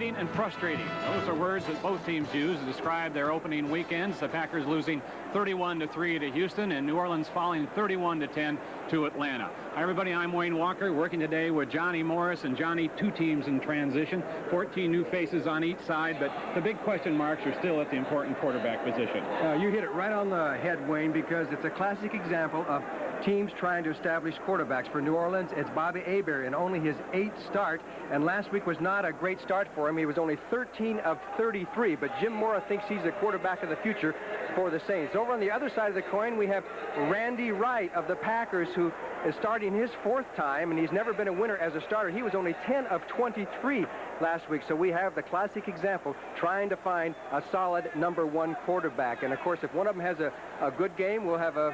Deflating and frustrating. Those are words that both teams use to describe their opening weekends. The Packers losing 31-3 to Houston, and New Orleans falling 31-10 to Atlanta. Hi, everybody. I'm Wayne Walker, working today with Johnny Morris. And Johnny, two teams in transition, 14 new faces on each side, but the big question marks are still at the important quarterback position. You hit it right on the head, Wayne, because it's a classic example of teams trying to establish quarterbacks. For New Orleans, it's Bobby Hebert in only his 8th start, and last week was not a great start for him. He was only 13 of 33, but Jim Mora thinks he's the quarterback of the future for the Saints. Over on the other side of the coin, we have Randy Wright of the Packers, who is starting his 4th time, and he's never been a winner as a starter. He was only 10 of 23 last week, so we have the classic example trying to find a solid #1 quarterback. And of course, if one of them has a good game, we'll have a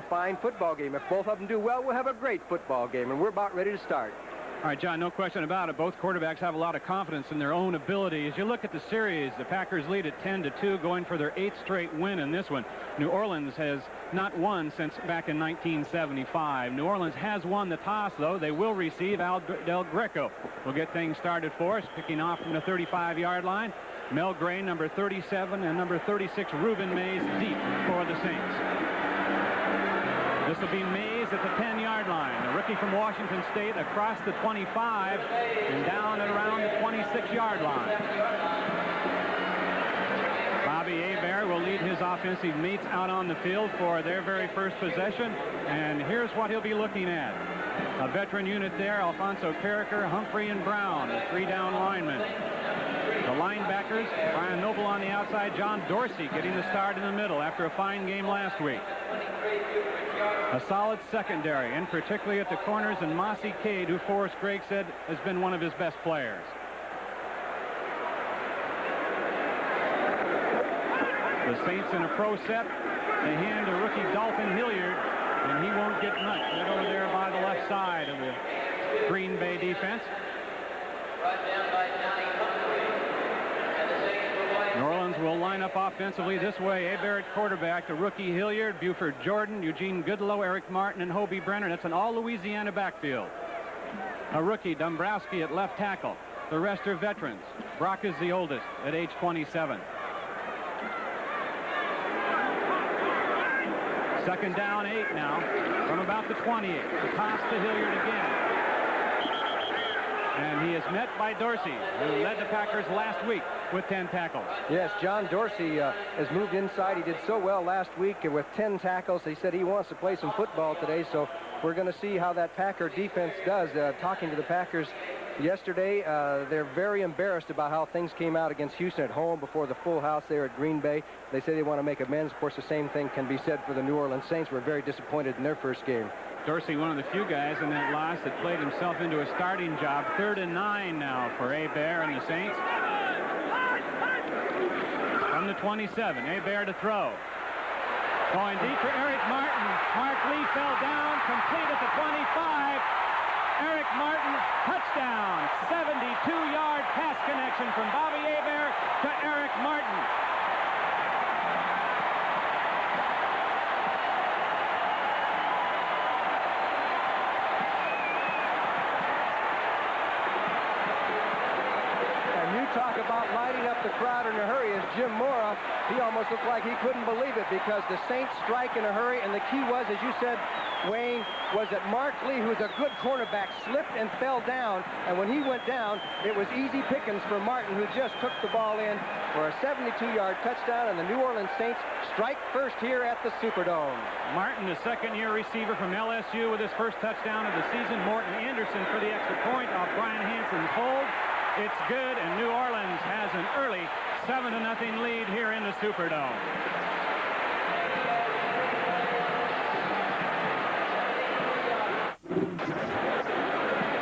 fine football game. If both of them do well, we'll have a great football game, and we're about ready to start. All right, John, no question about it. Both quarterbacks have a lot of confidence in their own ability. As you look at the series, the Packers lead at 10-2, going for their 8th straight win in this one. New Orleans has not won since back in 1975. New Orleans has won the toss, though. They will receive. Al Del Greco will get things started for us, picking off from the 35-yard line. Mel Gray, number 37, and number 36, Reuben Mays, deep for the Saints. This will be Mays at the 10-yard line. The rookie from Washington State across the 25 and down at around the 26-yard line. Bobby Hebert will lead his offensive mates out on the field for their very first possession. And here's what he'll be looking at. A veteran unit there, Alfonso Carricker, Humphrey, and Brown, the 3-down linemen. The linebackers, Brian Noble on the outside, John Dorsey getting the start in the middle after a fine game last week. A solid secondary, and particularly at the corners, and Mossy Cade, who Forrest Gregg said has been one of his best players. The Saints in a pro set. They hand to rookie Dolphin Hilliard, and he won't get much. Right over there by the left side of the Green Bay defense. New Orleans will line up offensively this way. Hebert at quarterback, the rookie Hilliard, Buford Jordan, Eugene Goodlow, Eric Martin, and Hobie Brenner. That's an all-Louisiana backfield. A rookie, Dombrowski, at left tackle. The rest are veterans. Brock is the oldest at age 27. Second down, 8 now from about the 28. The toss to Hilliard again. And he is met by Dorsey, who led the Packers last week with 10 tackles. Yes, John Dorsey has moved inside. He did so well last week with 10 tackles. He said he wants to play some football today, so we're going to see how that Packer defense does. Talking to the Packers yesterday, they're very embarrassed about how things came out against Houston at home before the full house there at Green Bay. They say they want to make amends. Of course, the same thing can be said for the New Orleans Saints. We're very disappointed in their first game. Dorsey, one of the few guys in that loss that played himself into a starting job. 3rd and 9 now for Hebert and the Saints. From the 27, Hebert to throw. Going deep for Eric Martin. Mark Lee fell down, complete at the 25. Eric Martin, touchdown. 72-yard pass connection from Bobby Hebert to Eric Martin. Talk about lighting up the crowd in a hurry. As Jim Mora, he almost looked like he couldn't believe it because the Saints strike in a hurry, and the key was, as you said, Wayne, was that Mark Lee, who's a good cornerback, slipped and fell down, and when he went down, it was easy pickings for Martin, who just took the ball in for a 72-yard touchdown, and the New Orleans Saints strike first here at the Superdome. Martin, the second-year receiver from LSU, with his first touchdown of the season. Morton Anderson for the extra point off Brian Hanson's hold. It's good, and New Orleans has an early 7-0 lead here in the Superdome.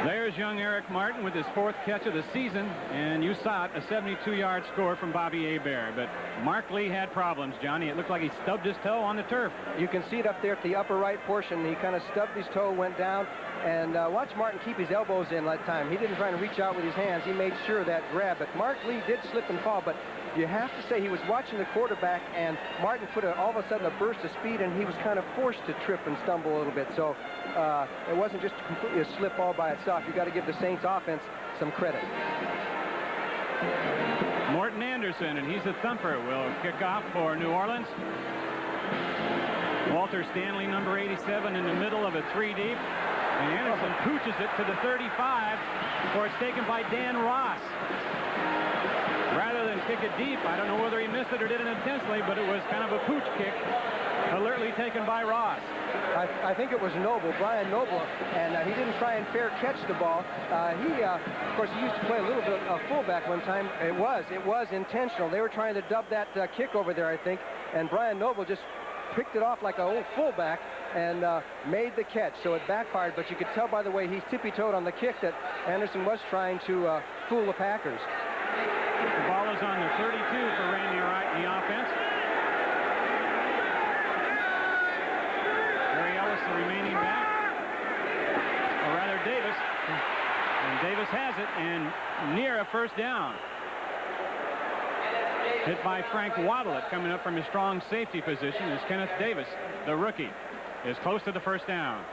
There's young Eric Martin with his 4th catch of the season, and you saw it, a 72-yard score from Bobby Hebert. But Mark Lee had problems, Johnny. It looked like he stubbed his toe on the turf. You can see it up there at the upper right portion. He kind of stubbed his toe, went down, and watch Martin keep his elbows in that time. He didn't try to reach out with his hands. He made sure of that grab. But Mark Lee did slip and fall, but you have to say he was watching the quarterback, and Martin put all of a sudden a burst of speed, and he was kind of forced to trip and stumble a little bit. So it wasn't just completely a slip all by itself. You got to give the Saints offense some credit. Morton Anderson, and he's a thumper, will kick off for New Orleans. Walter Stanley, number 87, in the middle of a 3 deep. And Anderson pooches it to the 35, where it's taken by Dan Ross. Rather than kick it deep, I don't know whether he missed it or did it intentionally, but it was kind of a pooch kick, alertly taken by Ross. I think it was Noble, Brian Noble, and he didn't try and fair catch the ball. Of course, he used to play a little bit of fullback one time. It was intentional. They were trying to dub that kick over there, I think, and Brian Noble just picked it off like an old fullback and made the catch. So it backfired, but you could tell by the way he tippy-toed on the kick that Anderson was trying to fool the Packers. The ball is on the 32 for Randy Wright in the offense. Harry Ellis, the remaining back, or rather Davis. And Davis has it, and near a first down. Hit by Frank Waddle. Coming up from his strong safety position is Kenneth Davis, the rookie, is close to the first down.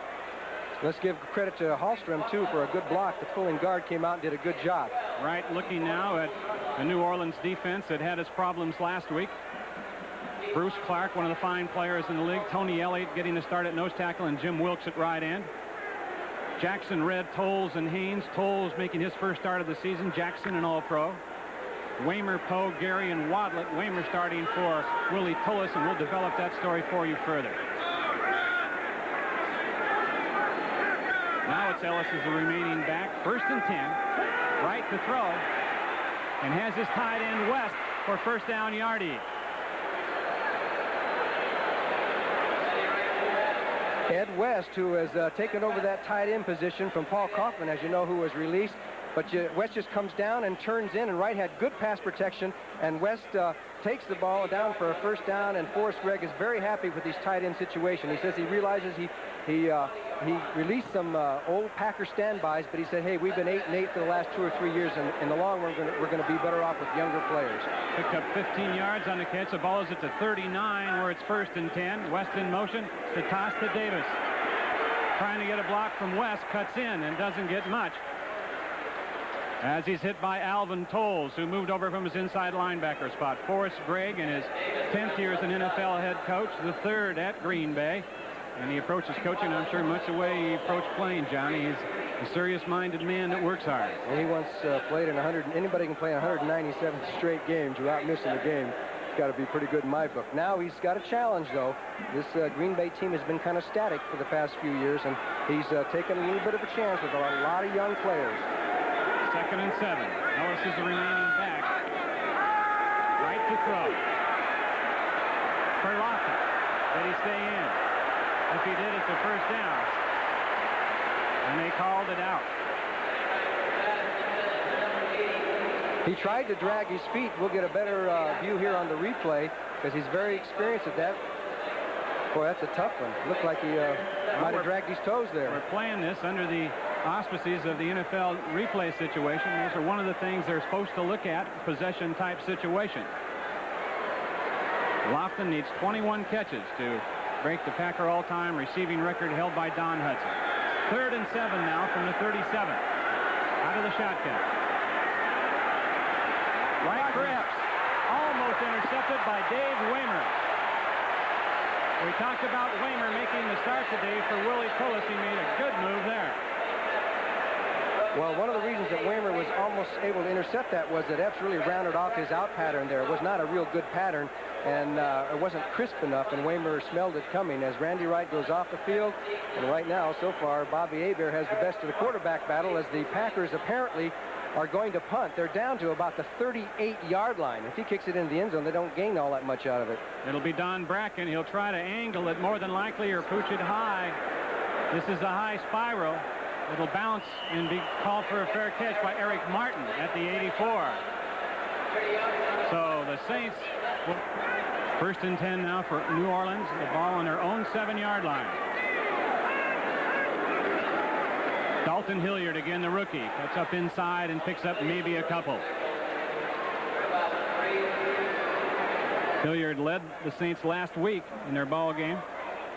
Let's give credit to Hallstrom, too, for a good block. The pulling guard came out and did a good job. Right, looking now at the New Orleans defense that had its problems last week. Bruce Clark, one of the fine players in the league. Tony Elliott getting the start at nose tackle, and Jim Wilkes at right end. Jackson, Red, Tolles, and Haynes. Tolles making his first start of the season. Jackson, an All-Pro. Waymer, Poe, Gary, and Wadlett. Waymer starting for Willie Tullis, and we'll develop that story for you further. Now it's Ellis as the remaining back. 1st and 10. Right to throw. And has his tight end West for first down yardage. Ed West, who has taken over that tight end position from Paul Kaufman, as you know, who was released. But West just comes down and turns in, and Wright had good pass protection, and West takes the ball down for a first down, and Forrest Gregg is very happy with his tight end situation. He says he realizes he released some old Packer standbys, but he said, hey, we've been 8-8 for the last 2 or 3 years, and in the long run, we're going to be better off with younger players. Picked up 15 yards on the catch. The ball is at the 39, where it's 1st and 10. West in motion. The toss to Davis. Trying to get a block from West, cuts in and doesn't get much, as he's hit by Alvin Tolles, who moved over from his inside linebacker spot. Forrest Gregg in his 10th year as an NFL head coach, the 3rd at Green Bay. And he approaches coaching, I'm sure, much the way he approached playing, Johnny. He's a serious-minded man that works hard. And he once played in anybody can play 197 straight games without missing a game. It's got to be pretty good in my book. Now he's got a challenge, though. This Green Bay team has been kind of static for the past few years, and he's taken a little bit of a chance with a lot of young players. 2nd and 7. Ellis is the remaining back. Right to throw. For Lofton. Did he stay in? If he did, it's a first down. And they called it out. He tried to drag his feet. We'll get a better view here on the replay because he's very experienced at that. Boy, that's a tough one. Looked like he might have dragged his toes there. We're playing this under the auspices of the NFL replay situation. Those are one of the things they're supposed to look at, possession-type situation. Lofton needs 21 catches to break the Packer all-time receiving record held by Don Hudson. 3rd and 7 now from the 37. Out of the shotgun. Right grips. Almost intercepted by Dave Waymer. We talked about Waymer making the start today for Willie Tullis. He made a good move there. Well, one of the reasons that Waymer was almost able to intercept that was that Epps really rounded off his out pattern there. It was not a real good pattern, and it wasn't crisp enough, and Waymer smelled it coming as Randy Wright goes off the field. And right now, so far, Bobby Hebert has the best of the quarterback battle as the Packers apparently are going to punt. They're down to about the 38-yard line. If he kicks it into the end zone, they don't gain all that much out of it. It'll be Don Bracken. He'll try to angle it more than likely or pooch it high. This is a high spiral. It'll bounce and be called for a fair catch by Eric Martin at the 84. So the Saints, 1st and 10 now for New Orleans. The ball on their own 7-yard line. Dalton Hilliard again, the rookie, cuts up inside and picks up maybe a couple. Hilliard led the Saints last week in their ball game.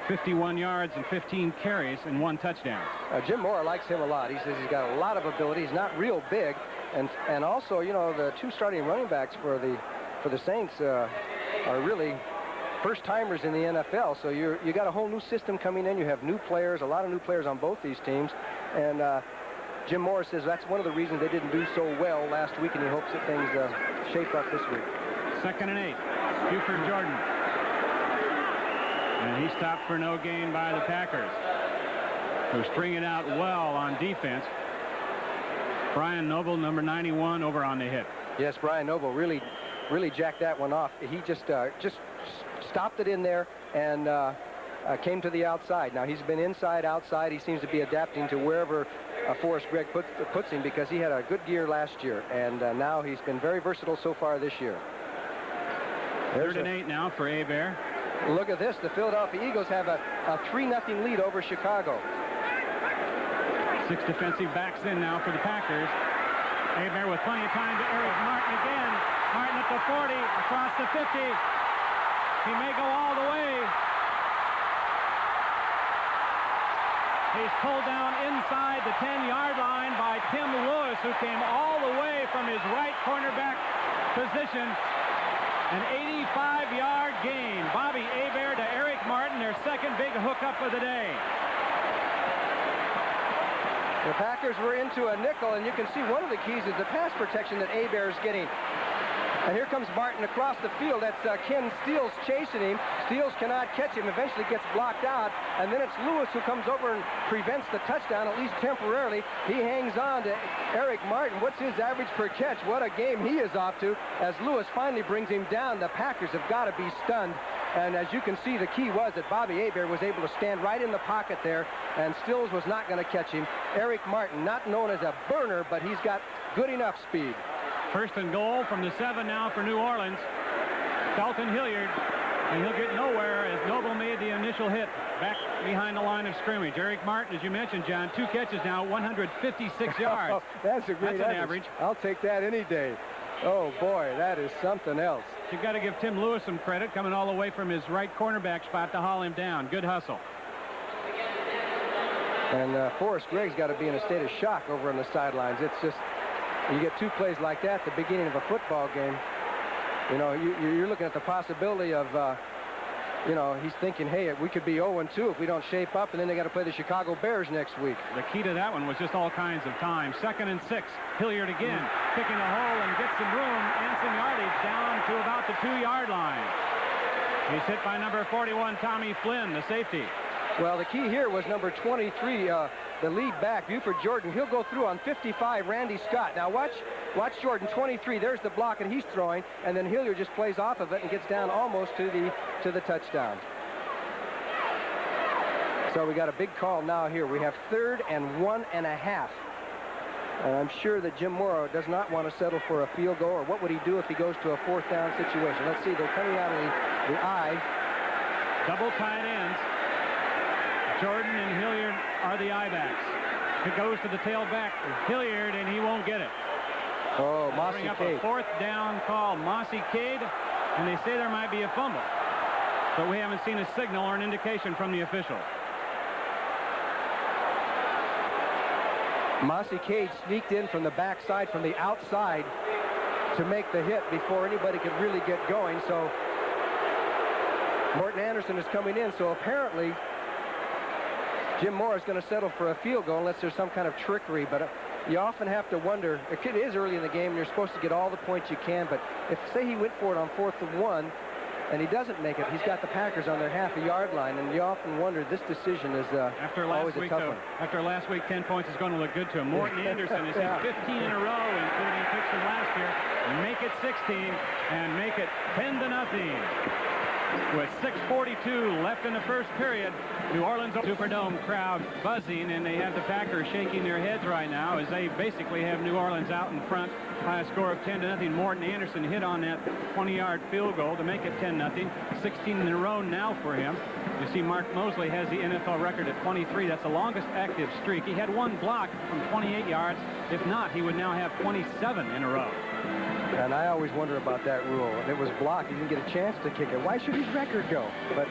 51 yards and 15 carries and 1 touchdown. Jim Mora likes him a lot. He says he's got a lot of ability. He's not real big, And also, you know, the two starting running backs for the Saints are really first-timers in the NFL. So you got a whole new system coming in. You have new players, a lot of new players on both these teams. And Jim Morris says that's one of the reasons they didn't do so well last week, and he hopes that things shape up this week. 2nd and 8. Buford Jordan. And he stopped for no gain by the Packers, who string it out well on defense. Brian Noble, number 91, over on the hit. Yes, Brian Noble really jacked that one off. He just stopped it in there and came to the outside. Now, he's been inside, outside. He seems to be adapting to wherever Forrest Gregg puts him, because he had a good year last year, and now he's been very versatile so far this year. 3rd and 8 now for Hebert. Look at this. The Philadelphia Eagles have a 3-0 lead over Chicago. 6 defensive backs in now for the Packers. Hebert with plenty of time to Eric Martin again. Martin at the 40, across the 50. He may go all the way. He's pulled down inside the 10-yard line by Tim Lewis, who came all the way from his right cornerback position. An 85-yard gain. Bobby Hebert to Eric Martin, their second big hookup of the day. The Packers were into a nickel, and you can see one of the keys is the pass protection that Hebert is getting. And here comes Martin across the field. That's Ken Steele chasing him. Steele cannot catch him. Eventually gets blocked out. And then it's Lewis who comes over and prevents the touchdown, at least temporarily. He hangs on to Eric Martin. What's his average per catch? What a game he is off to as Lewis finally brings him down. The Packers have got to be stunned. And as you can see, the key was that Bobby Hebert was able to stand right in the pocket there, and Stills was not going to catch him. Eric Martin, not known as a burner, but he's got good enough speed. 1st and goal from the 7 now for New Orleans. Dalton Hilliard, and he'll get nowhere as Noble made the initial hit back behind the line of scrimmage. Eric Martin, as you mentioned, John, 2 catches now, 156 yards. Oh, that's a great average. I'll take that any day. Oh, boy, that is something else. You've got to give Tim Lewis some credit, coming all the way from his right cornerback spot to haul him down. Good hustle. And Forrest Gregg's got to be in a state of shock over on the sidelines. It's just, you get 2 plays like that at the beginning of a football game. You know, you're looking at the possibility of, you know, he's thinking, hey, we could be 0-2 if we don't shape up, and then they got to play the Chicago Bears next week. The key to that one was just all kinds of time. 2nd and 6. Hilliard again, picking a hole and gets some room and some yardage down to about the 2-yard line. He's hit by number 41, Tommy Flynn, the safety. Well, the key here was number 23, the lead back, Buford Jordan. He'll go through on 55, Randy Scott. Now watch Jordan, 23. There's the block, and he's throwing, and then Hilliard just plays off of it and gets down almost to the touchdown. So we got a big call now here. We have 3rd and 1.5. And I'm sure that Jim Morrow does not want to settle for a field goal, or what would he do if he goes to a 4th down situation? Let's see, they're coming out of the I. Double tight ends. Jordan and Hilliard are the I-backs. It goes to the tailback, Hilliard, and he won't get it. Oh, Mossy bring up Cade. A 4th down call, Mossy Cade, and they say there might be a fumble. But we haven't seen a signal or an indication from the official. Mossy Cade sneaked in from the backside, from the outside, to make the hit before anybody could really get going. So Morton Anderson is coming in, so apparently Jim Moore is going to settle for a field goal unless there's some kind of trickery. But you often have to wonder, it is early in the game and you're supposed to get all the points you can, but if, say, he went for it on 4th and 1 and he doesn't make it, he's got the Packers on their half-a-yard line, and you often wonder, this decision is always a tough one. After last week, 10 points is going to look good to him. Morton Anderson has hit 15 in a row, including picks from last year. Make it 16 and make it 10-0. With 6:42 left in the first period, New Orleans Superdome crowd buzzing, and they have the Packers shaking their heads right now as they basically have New Orleans out in front by a score of 10-0. Morton Anderson hit on that 20-yard field goal to make it 10-0. 16 in a row now for him. You see Mark Mosley has the NFL record at 23. That's the longest active streak. He had 1 block from 28 yards. If not, he would now have 27 in a row. And I always wonder about that rule. If it was blocked, he didn't get a chance to kick it. Why should his record go? But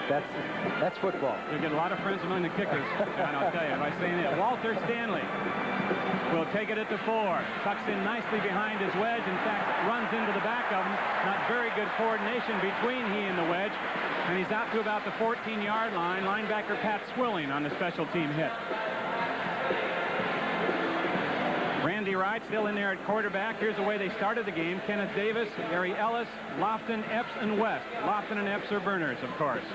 That's football. You'll get a lot of friends among the kickers, and I'll tell you, by saying that. Walter Stanley will take it at the 4. Tucks in nicely behind his wedge. In fact, runs into the back of him. Not very good coordination between he and the wedge. And he's out to about the 14-yard line. Linebacker Pat Swilling on the special team hit. Randy Wright still in there at quarterback. Here's the way they started the game. Kenneth Davis, Gary Ellis, Lofton, Epps, and West. Lofton and Epps are burners, of course.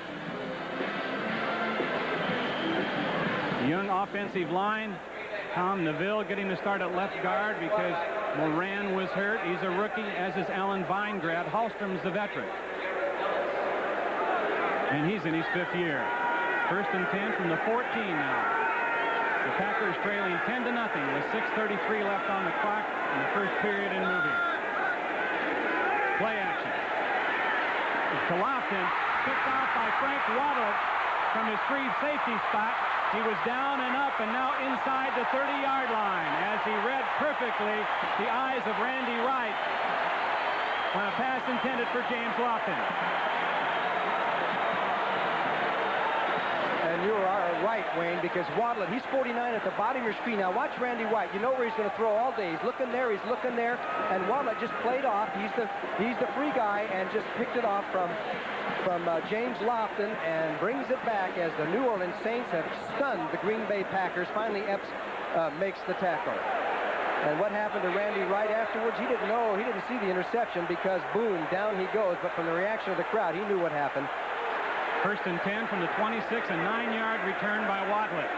Young offensive line. Tom Neville getting the start at left guard because Moran was hurt. He's a rookie, as is Alan Weingrad. Hallstrom's the veteran. And he's in his 5th year. 1st and 10 from the 14 now. The Packers trailing 10-0 with 6:33 left on the clock in the first period and moving. Play action. To Lofton, picked off by Frank Waddle from his free safety spot. He was down and up and now inside the 30-yard line as he read perfectly the eyes of Randy Wright on a pass intended for James Lofton. And you are right, Wayne, because Waddle, he's 49 at the bottom of your screen. Now watch Randy White. You know where he's going to throw all day. He's looking there, and Waddle just played off. He's the free guy and just picked it off from James Lofton and brings it back as the New Orleans Saints have stunned the Green Bay Packers. Finally, Epps makes the tackle. And what happened to Randy Wright afterwards? He didn't know. He didn't see the interception because, boom, down he goes. But from the reaction of the crowd, he knew what happened. 1st and 10 from the 26, a 9-yard return by Watlett.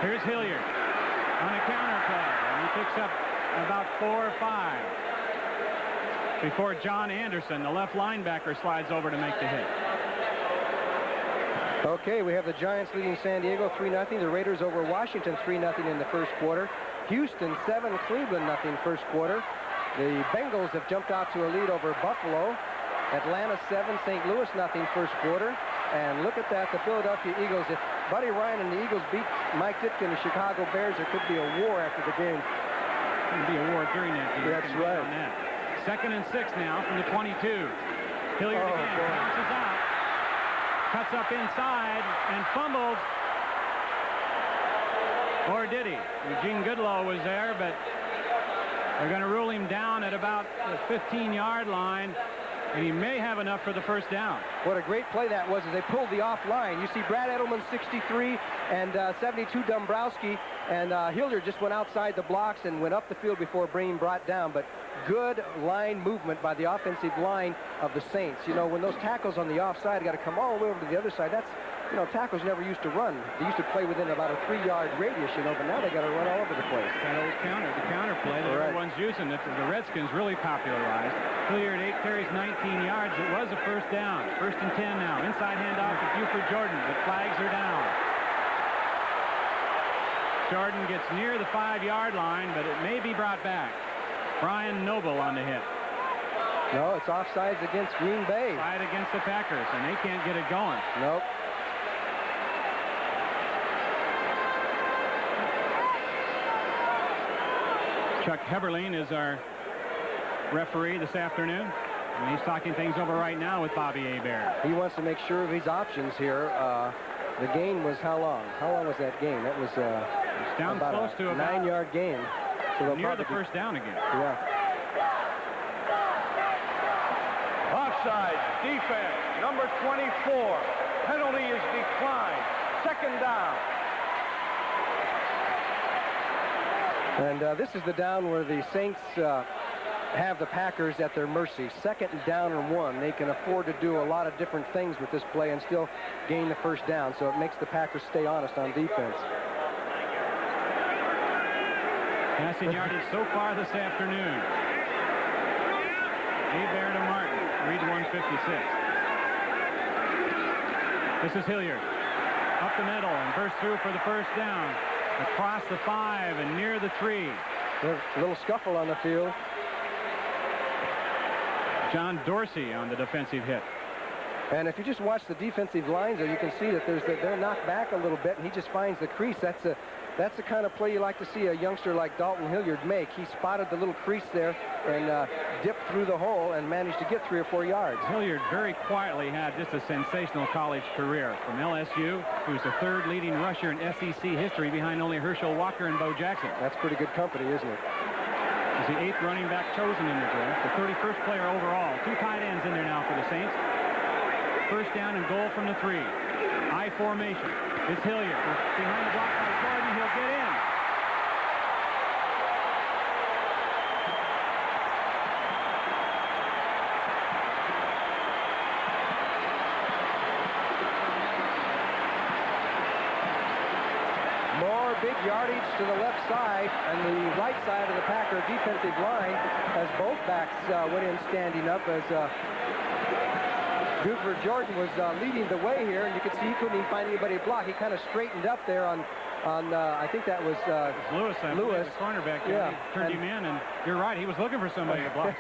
Here's Hilliard on a counter play, and he picks up about 4 or 5 before John Anderson, the left linebacker, slides over to make the hit. Okay, we have the Giants leading San Diego 3-0. The Raiders over Washington 3-0 in the first quarter. Houston 7, Cleveland 0 first quarter. The Bengals have jumped out to a lead over Buffalo. Atlanta 7, St. Louis 0 first quarter. And look at that, the Philadelphia Eagles. If Buddy Ryan and the Eagles beat Mike Ditka and the Chicago Bears, there could be a war after the game. There could be a war during that game. That's right. On that. 2nd and 6 now from the 22. Hilliard again bounces out, cuts up inside, and fumbles. Or did he? Eugene Goodlow was there, but they're going to rule him down at about the 15-yard line. And he may have enough for the first down. What a great play that was as they pulled the offline. You see Brad Edelman 63 and 72 Dombrowski, and Hilliard just went outside the blocks and went up the field before being brought down. But good line movement by the offensive line of the Saints. You know, when those tackles on the offside got to come all the way over to the other side, that's, you know, tackles never used to run. They used to play within about a 3-yard radius, you know, but now they got to run all over the place. That old the counter play that everyone's using, that the Redskins really popularized. Hilliard 8 carries, 19 yards. It was a first down. 1st and 10 now. Inside handoff to Buford Jordan, but flags are down. Jordan gets near the 5-yard line, but it may be brought back. Brian Noble on the hit. No, it's offsides against Green Bay. Offside against the Packers, and they can't get it going. Nope. Chuck Heberlein is our referee this afternoon, and he's talking things over right now with Bobby Hebert. He wants to make sure of his options here. The gain was how long? How long was that game? That was it's down about close to about 9-yard gain. So near the first down again. Yeah. Offside, defense, number 24. Penalty is declined. 2nd down. And this is the down where the Saints have the Packers at their mercy. 2nd down and 1. They can afford to do a lot of different things with this play and still gain the first down. So it makes the Packers stay honest on defense. Passing yardage so far this afternoon. Hebert to Martin. Reed 156. This is Hilliard. Up the middle and burst through for the first down. Across the 5 and near the 3. A little scuffle on the field. John Dorsey on the defensive hit. And if you just watch the defensive lines there, you can see that they're knocked back a little bit, and he just finds the crease. That's That's the kind of play you like to see a youngster like Dalton Hilliard make. He spotted the little crease there and dipped through the hole and managed to get 3 or 4 yards. Hilliard very quietly had just a sensational college career. From LSU, he was the 3rd leading rusher in SEC history behind only Herschel Walker and Bo Jackson. That's pretty good company, isn't it? He's the 8th running back chosen in the draft, the 31st player overall. 2 tight ends in there now for the Saints. First down and goal from the 3. I formation. It's Hilliard behind the block by Gordon. He'll get in. More big yardage to the left side, and the right side of the Packer defensive line as both backs went in standing up as Buford Jordan was leading the way here, and you could see he couldn't even find anybody to block. He kind of straightened up there on I think that was Lewis, Lewis. the cornerback. Yeah, he turned him in, and you're right, he was looking for somebody to block.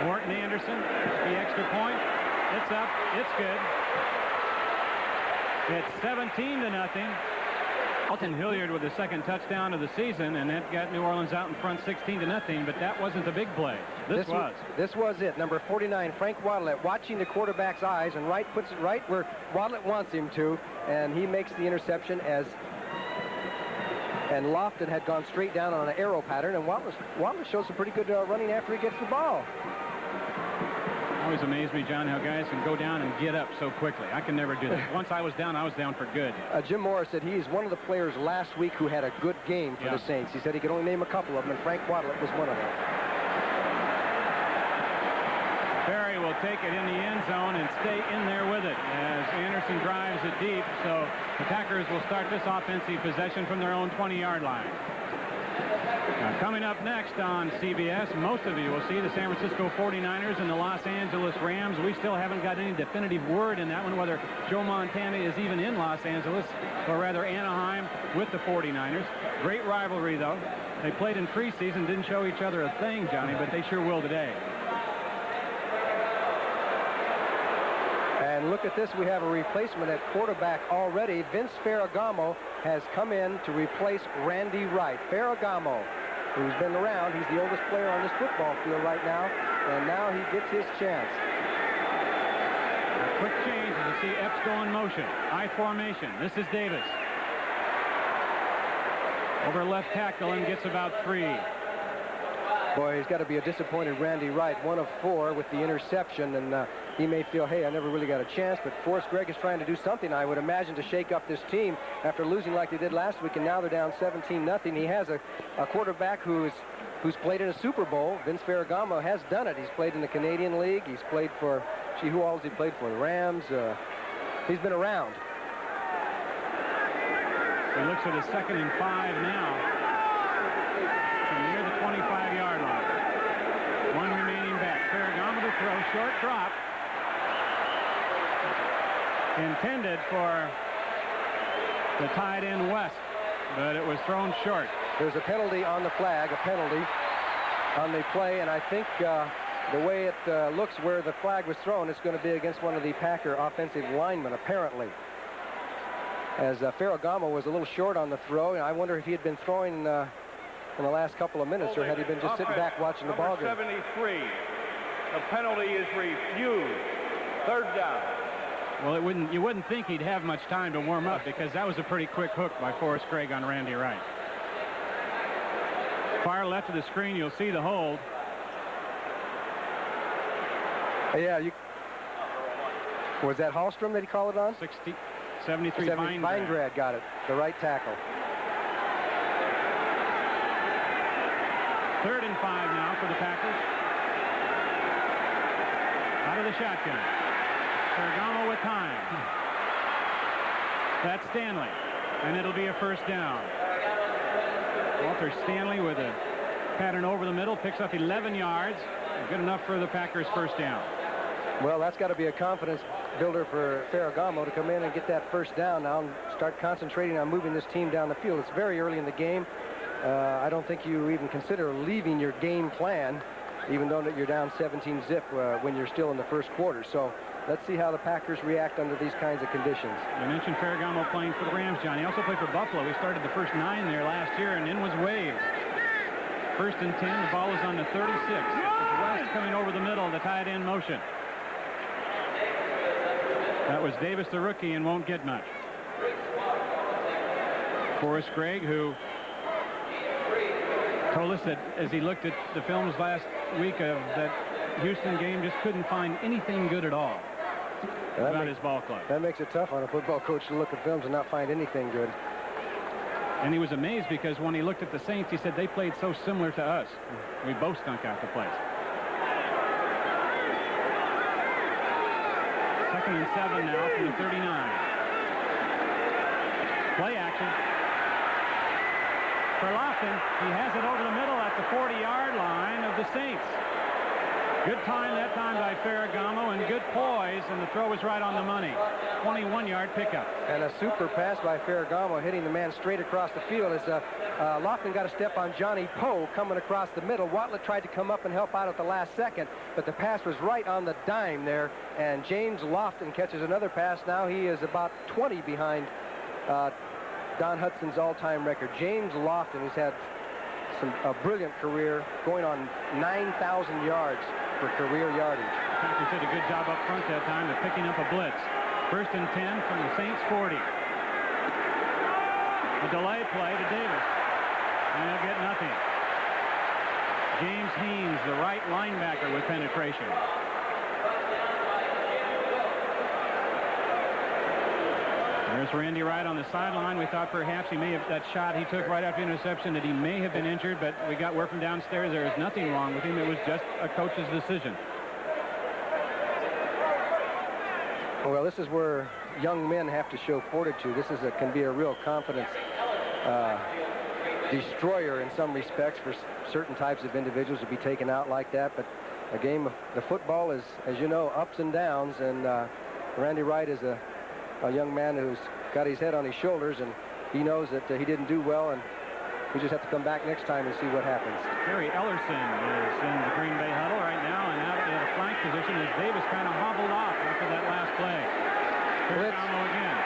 Morton Anderson, the extra point. It's up. It's good. It's 17-0. Dalton Hilliard with the 2nd touchdown of the season, and that got New Orleans out in front 16-0, but that wasn't the big play. This was it. Number 49, Frank Waddle, watching the quarterback's eyes, and puts it right where Waddle wants him to, and he makes the interception and Lofton had gone straight down on an arrow pattern, and Waddle shows some pretty good running after he gets the ball. Always amazed me, John, how guys can go down and get up so quickly. I can never do that. Once I was down for good. Jim Morris said he's one of the players last week who had a good game for the Saints. He said he could only name a couple of them, and Frank Waddle was one of them. Barry will take it in the end zone and stay in there with it as Anderson drives it deep. So the Packers will start this offensive possession from their own 20-yard line. Now, coming up next on CBS, most of you will see the San Francisco 49ers and the Los Angeles Rams. We still haven't got any definitive word in that one, whether Joe Montana is even in Los Angeles, or rather Anaheim with the 49ers. Great rivalry, though. They played in preseason, didn't show each other a thing, Johnny, but they sure will today. And look at this, we have a replacement at quarterback already. Vince Ferragamo has come in to replace Randy Wright. Ferragamo, who's been around, he's the oldest player on this football field right now, and now he gets his chance. A quick change as you see Epps go in motion. I formation. This is Davis. Over left tackle and gets about 3. Boy, he's got to be a disappointed Randy Wright, 1 of 4 with the interception, and he may feel, hey, I never really got a chance, but Forrest Gregg is trying to do something, I would imagine, to shake up this team after losing like they did last week, and now they're down 17-0. He has a quarterback who's played in a Super Bowl. Vince Ferragamo has done it. He's played in the Canadian League. He's played for, who all has he played for? The Rams. He's been around. He looks at a 2nd and 5 now. Near the 25-yard line. 1 remaining back. Ferragamo to throw. Short drop. Intended for the tight end West, but it was thrown short. There's a penalty on the flag, a penalty on the play, and I think the way it looks where the flag was thrown, it's going to be against one of the Packer offensive linemen, apparently. As Ferragamo was a little short on the throw, and I wonder if he had been throwing in the last couple of minutes, or had he been just sitting back watching the ball game. 73. The penalty is refused. 3rd down. Well, you wouldn't think he'd have much time to warm up, because that was a pretty quick hook by Forrest Gregg on Randy Wright. Far left of the screen, you'll see the hold. Yeah, was that Hallstrom that he called it on? 73 Feingrad got it, the right tackle. 3rd and 5 now for the Packers. Out of the shotgun. Ferragamo with time. That's Stanley, and it'll be a 1st down. Walter Stanley with a pattern over the middle, picks up 11 yards. Good enough for the Packers' 1st down. Well, that's got to be a confidence builder for Ferragamo to come in and get that 1st down now and start concentrating on moving this team down the field. It's very early in the game. I don't think you even consider leaving your game plan, even though you're down 17-0 when you're still in the 1st quarter. So let's see how the Packers react under these kinds of conditions. You mentioned Ferragamo playing for the Rams, John. He also played for Buffalo. He started the first 9 there last year and then was waived. 1st and 10. The ball is on the 36. It's West coming over the middle, the tight end motion. That was Davis, the rookie, and won't get much. Forrest Gregg, who told us that as he looked at the films last week of that Houston game, just couldn't find anything good at all about his ball club. That makes it tough on a football coach to look at films and not find anything good. And he was amazed because when he looked at the Saints, he said they played so similar to us. We both stunk out the place. 2nd and 7 now from the 39. Play action. For Lofton, he has it over the middle at the 40-yard line of the Saints. Good time that time by Ferragamo and good poise, and the throw was right on the money. 21-yard pickup. And a super pass by Ferragamo, hitting the man straight across the field. As Lofton got a step on Johnny Poe coming across the middle. Watlett tried to come up and help out at the last second, but the pass was right on the dime there, and James Lofton catches another pass. Now he is about 20 behind Don Hudson's all-time record. James Lofton has had a brilliant career, going on 9,000 yards for career yardage. Packers did a good job up front that time of picking up a blitz. 1st and 10 from the Saints 40. A delay play to Davis, and he'll get nothing. James Haynes, the right linebacker, with penetration. There's Randy Wright on the sideline. We thought perhaps he may have, that shot he took right after the interception, that he may have been injured, but we got word from downstairs there is nothing wrong with him. It was just a coach's decision. Well, this is where young men have to show fortitude. This can be a real confidence destroyer in some respects for certain types of individuals to be taken out like that. But a game of the football is, as you know, ups and downs, and Randy Wright is a young man who's got his head on his shoulders, and he knows that he didn't do well, and we just have to come back next time and see what happens. Gary Ellerson is in the Green Bay huddle right now, and out in a flank position as Davis kind of hobbled off after that last play. Ferragamo again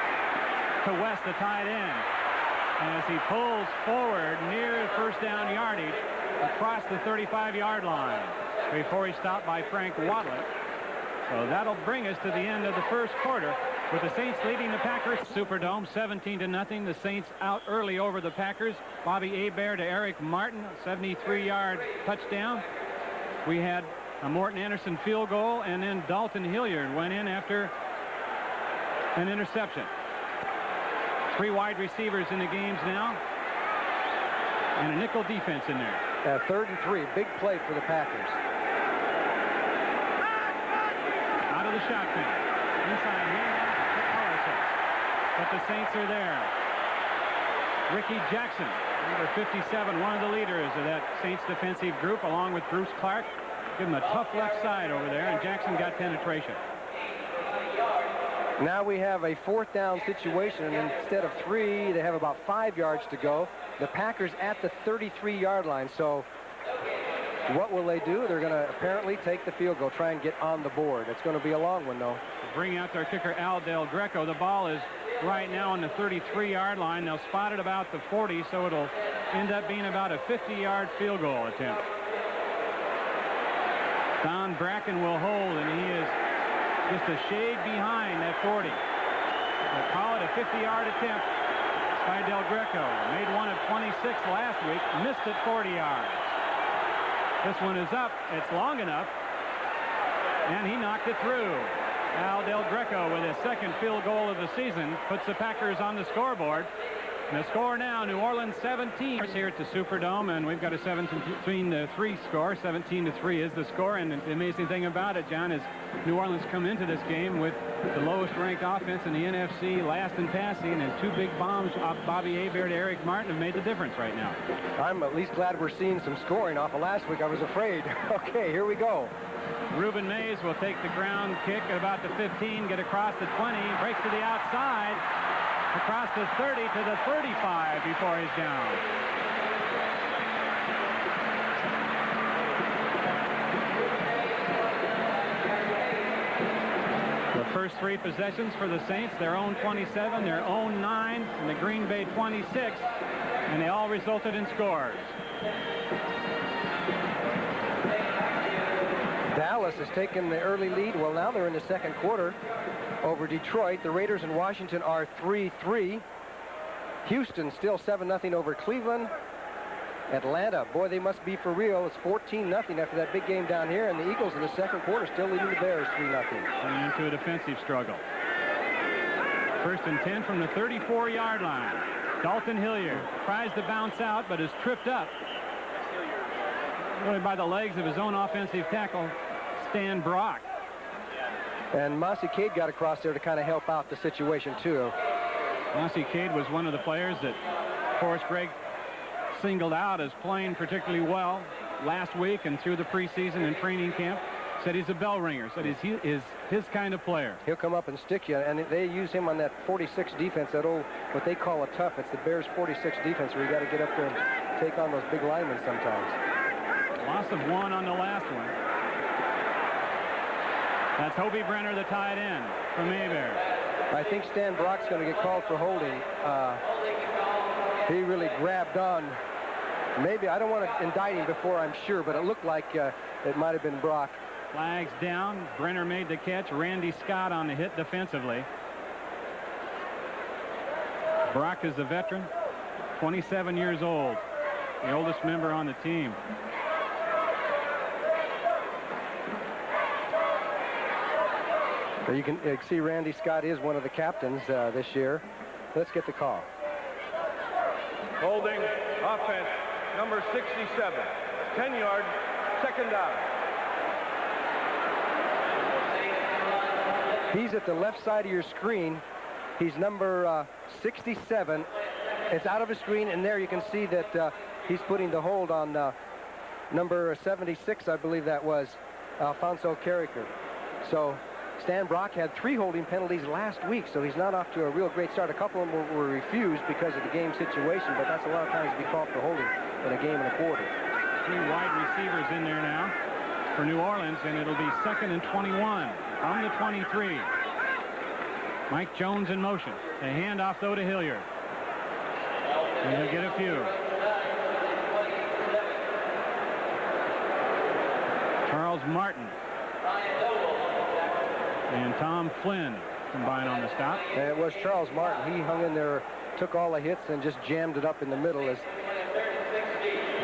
to West, the tight end, as he pulls forward near first down yardage across the 35-yard line before he's stopped by Frank Watlett. So that'll bring us to the end of the first quarter, with the Saints leading the Packers. Superdome 17-0. The Saints out early over the Packers. Bobby Hebert to Eric Martin, 73-yard touchdown. We had a Morton Anderson field goal, and then Dalton Hilliard went in after an interception. 3 wide receivers in the games now, and a nickel defense in there. 3rd and 3, big play for the Packers. Out of the shotgun, inside here. But the Saints are there. Ricky Jackson, number 57, one of the leaders of that Saints defensive group, along with Bruce Clark. Give him a tough left side over there, and Jackson got penetration. Now we have a 4th down situation, and instead of 3, they have about 5 yards to go. The Packers at the 33-yard line. So what will they do? They're going to apparently take the field goal, try and get on the board. It's going to be a long one, though. Bring out their kicker, Al Del Greco. The ball is right now on the 33-yard line. They'll spot it about the 40, so it'll end up being about a 50-yard field goal attempt. Don Bracken will hold, and he is just a shade behind that 40. They'll call it a 50-yard attempt by Del Greco. Made one of 26 last week, missed it 40 yards. This one is up. It's long enough, and he knocked it through. Al Del Greco with his 2nd field goal of the season puts the Packers on the scoreboard. And the score now, New Orleans 17 here at the Superdome, and we've got a 17-3 score. 17-3 is the score, and the amazing thing about it, John, is New Orleans come into this game with the lowest ranked offense in the NFC, last in passing, and 2 big bombs off Bobby Hebert to Eric Martin have made the difference right now. I'm at least glad we're seeing some scoring off of last week. I was afraid. Okay, here we go. Ruben Mays will take the ground kick at about the 15, get across the 20, breaks to the outside, across the 30 to the 35 before he's down. first three possessions for the Saints, their own 27, their own 9, and the Green Bay 26, and they all resulted in scores. Dallas has taken the early lead. Well, now they're in the second quarter over Detroit. The Raiders in Washington are 3-3. Houston still 7-0 over Cleveland. Atlanta, boy, they must be for real. It's 14-0 after that big game down here, and the Eagles in the second quarter still leading the Bears 3-0. Coming into a defensive struggle. First and 10 from the 34-yard line. Dalton Hilliard tries to bounce out, but is tripped up really by the legs of his own offensive tackle, Stan Brock. And Mossy Cade got across there to kind of help out the situation, too. Mossy Cade was one of the players that Forrest Gregg singled out as playing particularly well last week and through the preseason and training camp. Said he's a bell ringer. Said he is his kind of player. He'll come up and stick you, and they use him on that 46 defense, that old, what they call a tough. It's the Bears 46 defense where you got to get up there and take on those big linemen sometimes. Loss of 1 on the last one. That's Hobie Brenner, the tight end from Mayberry. I think Stan Brock's going to get called for holding. He really grabbed on. Maybe, I don't want to indict him before I'm sure, but it looked like it might have been Brock. Flags down. Brenner made the catch. Randy Scott on the hit defensively. Brock is a veteran, 27 years old, the oldest member on the team. So you can see Randy Scott is one of the captains this year. Let's get the call. Holding offense, number 67. 10 yards, second down. He's at the left side of your screen. He's number 67. It's out of his screen, and there you can see that he's putting the hold on number 76, I believe that was, Alfonso Carricker. So Stan Brock had 3 holding penalties last week, so he's not off to a real great start. A couple of them were refused because of the game situation, but that's a lot of times to be called for holding in a game and a quarter. 3 wide receivers in there now for New Orleans, and it'll be 2nd and 21 from the 23. Mike Jones in motion. The handoff, though, to Hilliard. And he'll get a few. Charles Martin and Tom Flynn combine on the stop. And it was Charles Martin. He hung in there, took all the hits, and just jammed it up in the middle as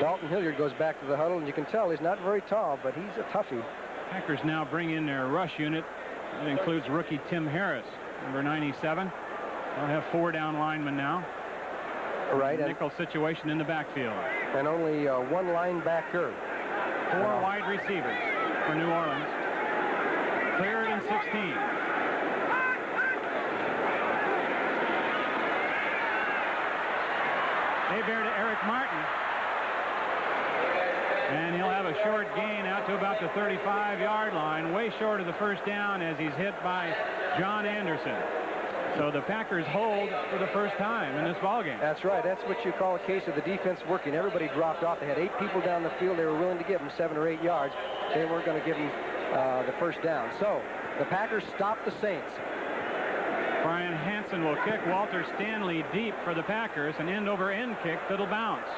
Dalton Hilliard goes back to the huddle, and you can tell he's not very tall, but he's a toughie. Packers now bring in their rush unit. That includes rookie Tim Harris, number 97. They'll have 4 down linemen now. Right. Nickel situation in the backfield. And only 1 linebacker. 4 wide receivers for New Orleans. 3rd and 16. Bear to Eric Martin. And he'll have a short gain out to about the 35-yard line, way short of the first down as he's hit by John Anderson. So the Packers hold for the first time in this ballgame. That's right. That's what you call a case of the defense working. Everybody dropped off. They had 8 people down the field. They were willing to give them 7 or 8 yards. They weren't going to give them the first down. So the Packers stop the Saints. Brian Hansen will kick. Walter Stanley deep for the Packers. An end-over-end kick that'll bounce.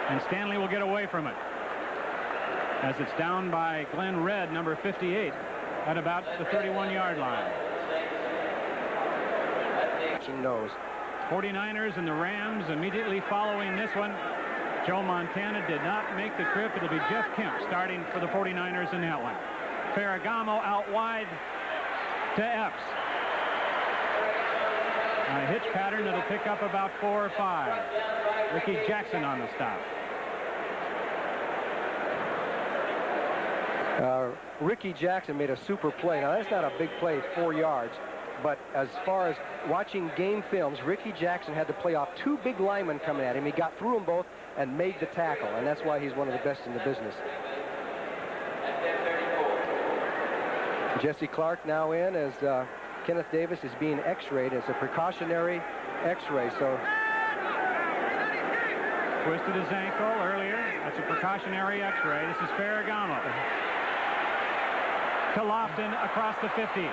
And Stanley will get away from it as it's down by Glenn Redd, number 58, at about the 31-yard line. Knows. 49ers and the Rams immediately following this one. Joe Montana did not make the trip. It'll be Jeff Kemp starting for the 49ers in that one. Ferragamo out wide to Epps. A hitch pattern that'll pick up about 4 or 5. Ricky Jackson on the stop. Ricky Jackson made a super play. Now, that's not a big play, 4 yards. But as far as watching game films, Ricky Jackson had to play off 2 big linemen coming at him. He got through them both and made the tackle, and that's why he's one of the best in the business. Jesse Clark now in as Kenneth Davis is being x-rayed. It's a precautionary x-ray. So twisted his ankle earlier. That's a precautionary x-ray. This is Ferragamo. To Lofton across the 50.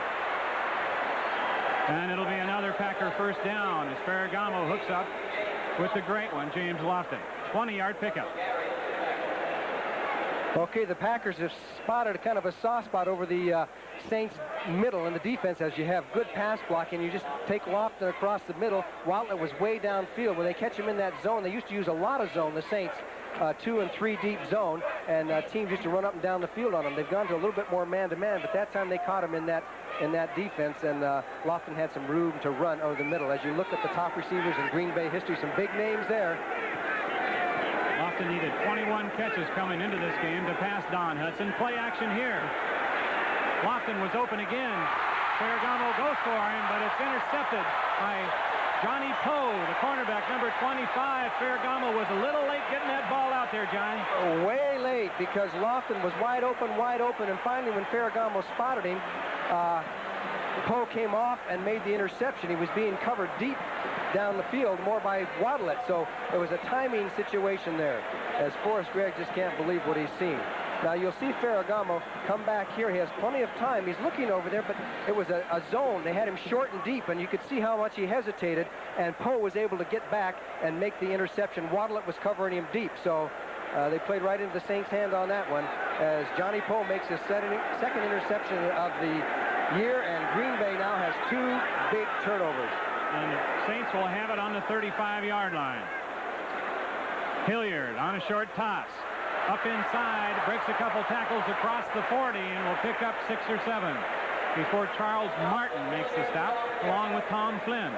And it'll be another Packer first down as Ferragamo hooks up with the great one, James Lofton. 20-yard pickup. Okay, the Packers have spotted a kind of a soft spot over the Saints' middle in the defense as you have good pass blocking. You just take Lofton across the middle. Wildlet was way downfield. When they catch him in that zone, they used to use a lot of zone, the Saints, 2 and 3 deep zone, and teams used to run up and down the field on them. They've gone to a little bit more man-to-man, but that time they caught him in that defense, and Lofton had some room to run over the middle. As you look at the top receivers in Green Bay history, some big names there. Lofton needed 21 catches coming into this game to pass Don Hudson. Play action here. Lofton was open again. Ferragamo goes for him, but it's intercepted by Johnny Poe, the cornerback, number 25. Ferragamo was a little late getting that ball out there, John. Way late, because Lofton was wide open, and finally when Ferragamo spotted him, Poe came off and made the interception. He was being covered deep down the field, more by Waddlet, so it was a timing situation there, as Forrest Gregg just can't believe what he's seen. Now you'll see Ferragamo come back here. He has plenty of time. He's looking over there, but it was a zone. They had him short and deep, and you could see how much he hesitated, and Poe was able to get back and make the interception. Waddlet was covering him deep, so they played right into the Saints' hand on that one, as Johnny Poe makes his second interception of the year, and Green Bay now has 2 big turnovers. And the Saints will have it on the 35-yard line. Hilliard on a short toss. Up inside, breaks a couple tackles across the 40, and will pick up 6 or 7 before Charles Martin makes the stop, along with Tom Flynn.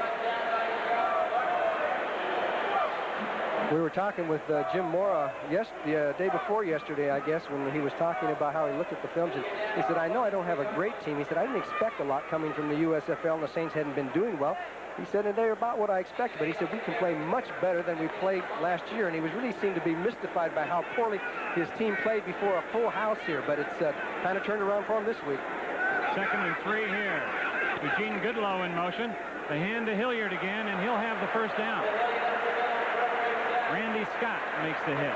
We were talking with Jim Mora the day before yesterday, I guess, when he was talking about how he looked at the films. And he said, I know I don't have a great team. He said, I didn't expect a lot coming from the USFL, and the Saints hadn't been doing well. He said, and they're about what I expected, but he said, we can play much better than we played last year. And he was really seemed to be mystified by how poorly his team played before a full house here, but it's kind of turned around for him this week. 2nd and 3 here. Eugene Goodlow in motion. The hand to Hilliard again, and he'll have the first down. Randy Scott makes the hit.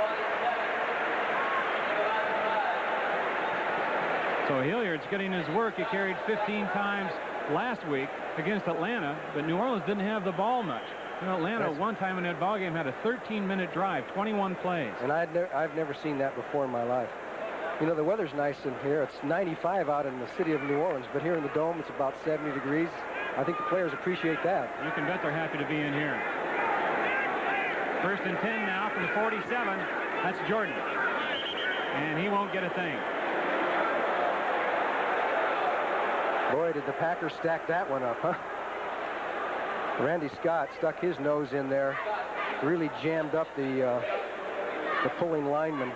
So Hilliard's getting his work. He carried 15 times last week against Atlanta, but New Orleans didn't have the ball much. You know, Atlanta one time in that ball game had a 13-minute drive, 21 plays. And I've never seen that before in my life. You know, the weather's nice in here. It's 95 out in the city of New Orleans, but here in the Dome it's about 70 degrees. I think the players appreciate that. You can bet they're happy to be in here. 1st and 10 now from the 47. That's Jordan. And he won't get a thing. Boy, did the Packers stack that one up, huh? Randy Scott stuck his nose in there, really jammed up the pulling lineman.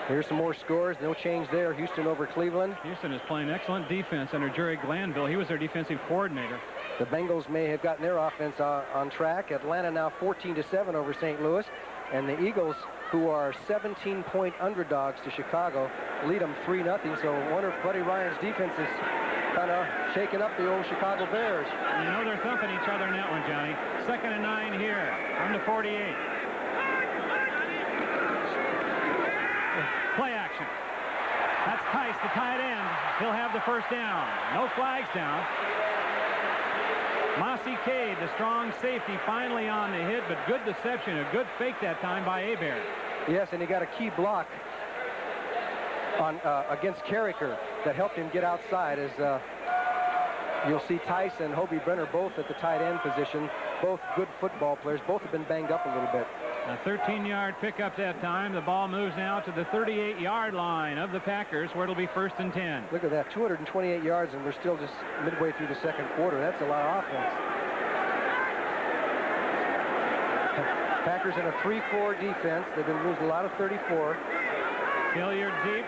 Here's some more scores. No change there. Houston over Cleveland. Houston is playing excellent defense under Jerry Glanville. He was their defensive coordinator. The Bengals may have gotten their offense on track. Atlanta now 14-7 over St. Louis. And the Eagles, who are 17-point underdogs to Chicago, lead them 3-0. So I wonder if Buddy Ryan's defense is kind of shaking up the old Chicago Bears. You know they're thumping each other in that one, Johnny. 2nd and 9 here on the 48. Play action. That's Tice, the tight end. He'll have the first down. No flags down. Mossy Cade, the strong safety, finally on the hit, but good deception, a good fake that time by Hebert. Yes, and he got a key block on against Carricker that helped him get outside. As you'll see, Tice and Hobie Brenner both at the tight end position, both good football players. Both have been banged up a little bit. A 13-yard pickup that time. The ball moves now to the 38-yard line of the Packers, where it'll be 1st and 10. Look at that, 228 yards, and we're still just midway through the second quarter. That's a lot of offense. Packers in a 3-4 defense. They've been losing a lot of 34. Hilliard deep.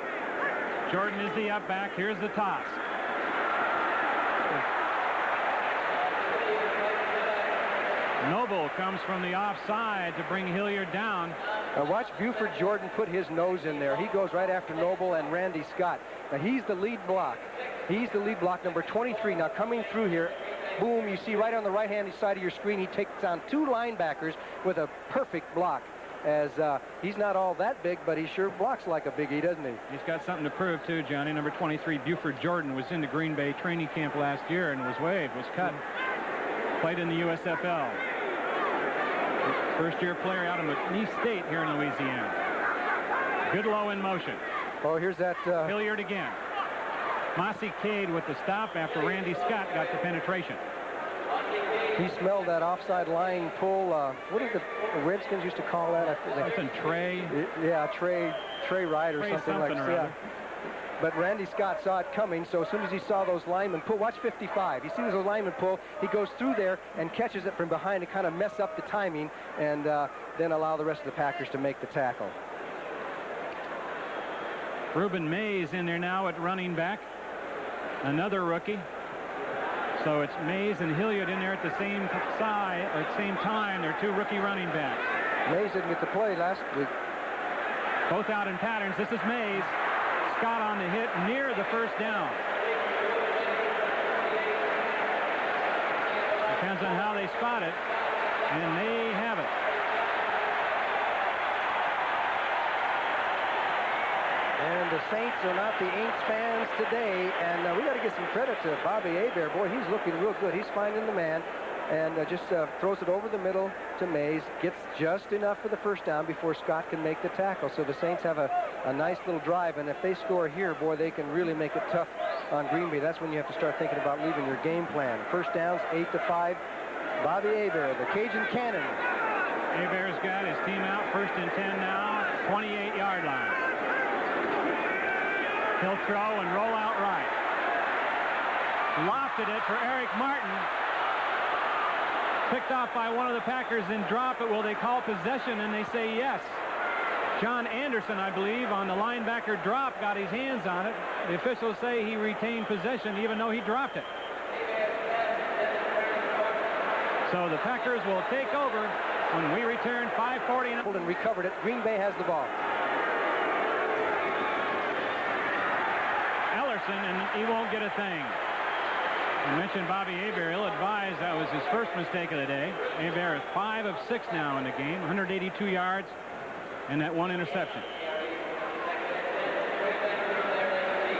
Jordan is the up back. Here's the toss. Noble comes from the offside to bring Hilliard down. Now watch Buford Jordan put his nose in there. He goes right after Noble and Randy Scott. Now he's the lead block. He's the lead block, number 23. Now coming through here, boom, you see right on the right-hand side of your screen, he takes on 2 linebackers with a perfect block. as he's not all that big, but he sure blocks like a biggie, doesn't he? He's got something to prove, too, Johnny. Number 23, Buford Jordan, was in the Green Bay training camp last year and was waived, was cut. Played in the USFL. First-year player out of McNeese State here in Louisiana. Good low in motion. Oh, here's that. Hilliard again. Mossy Cade with the stop after Randy Scott got the penetration. He smelled that offside line pull. What did the Redskins used to call that? That's in Trey. Yeah, Trey Wright or something like that. Yeah. But Randy Scott saw it coming, so as soon as he saw those linemen pull, watch 55. He sees those linemen pull, he goes through there and catches it from behind to kind of mess up the timing and then allow the rest of the Packers to make the tackle. Reuben Mays in there now at running back. Another rookie. So it's Mays and Hilliard in there at the same time. They're two rookie running backs. Mays didn't get to play last week. Both out in patterns. This is Mays. Scott on the hit near the first down. Depends on how they spot it. And they have it. And the Saints are not the Aints fans today, and we got to give some credit to Bobby Hebert. Boy, he's looking real good. He's finding the man and just throws it over the middle to Mays, gets just enough for the first down before Scott can make the tackle. So the Saints have a nice little drive, and if they score here, boy, they can really make it tough on Green Bay. That's when you have to start thinking about leaving your game plan. First downs, 8-5. Bobby Hebert, the Cajun Cannon. Hebert's got his team out, 1st and 10 now, 28-yard line. He'll throw and roll out right. Lofted it for Eric Martin. Picked off by one of the Packers and drop it. Will they call possession? And they say yes. John Anderson, I believe, on the linebacker drop, got his hands on it. The officials say he retained possession even though he dropped it. So the Packers will take over when we return. 5:40 and recovered it. Green Bay has the ball. And he won't get a thing. I mentioned Bobby Hebert, ill-advised. That was his first mistake of the day. Hebert is 5 of 6 now in the game, 182 yards, and that one interception.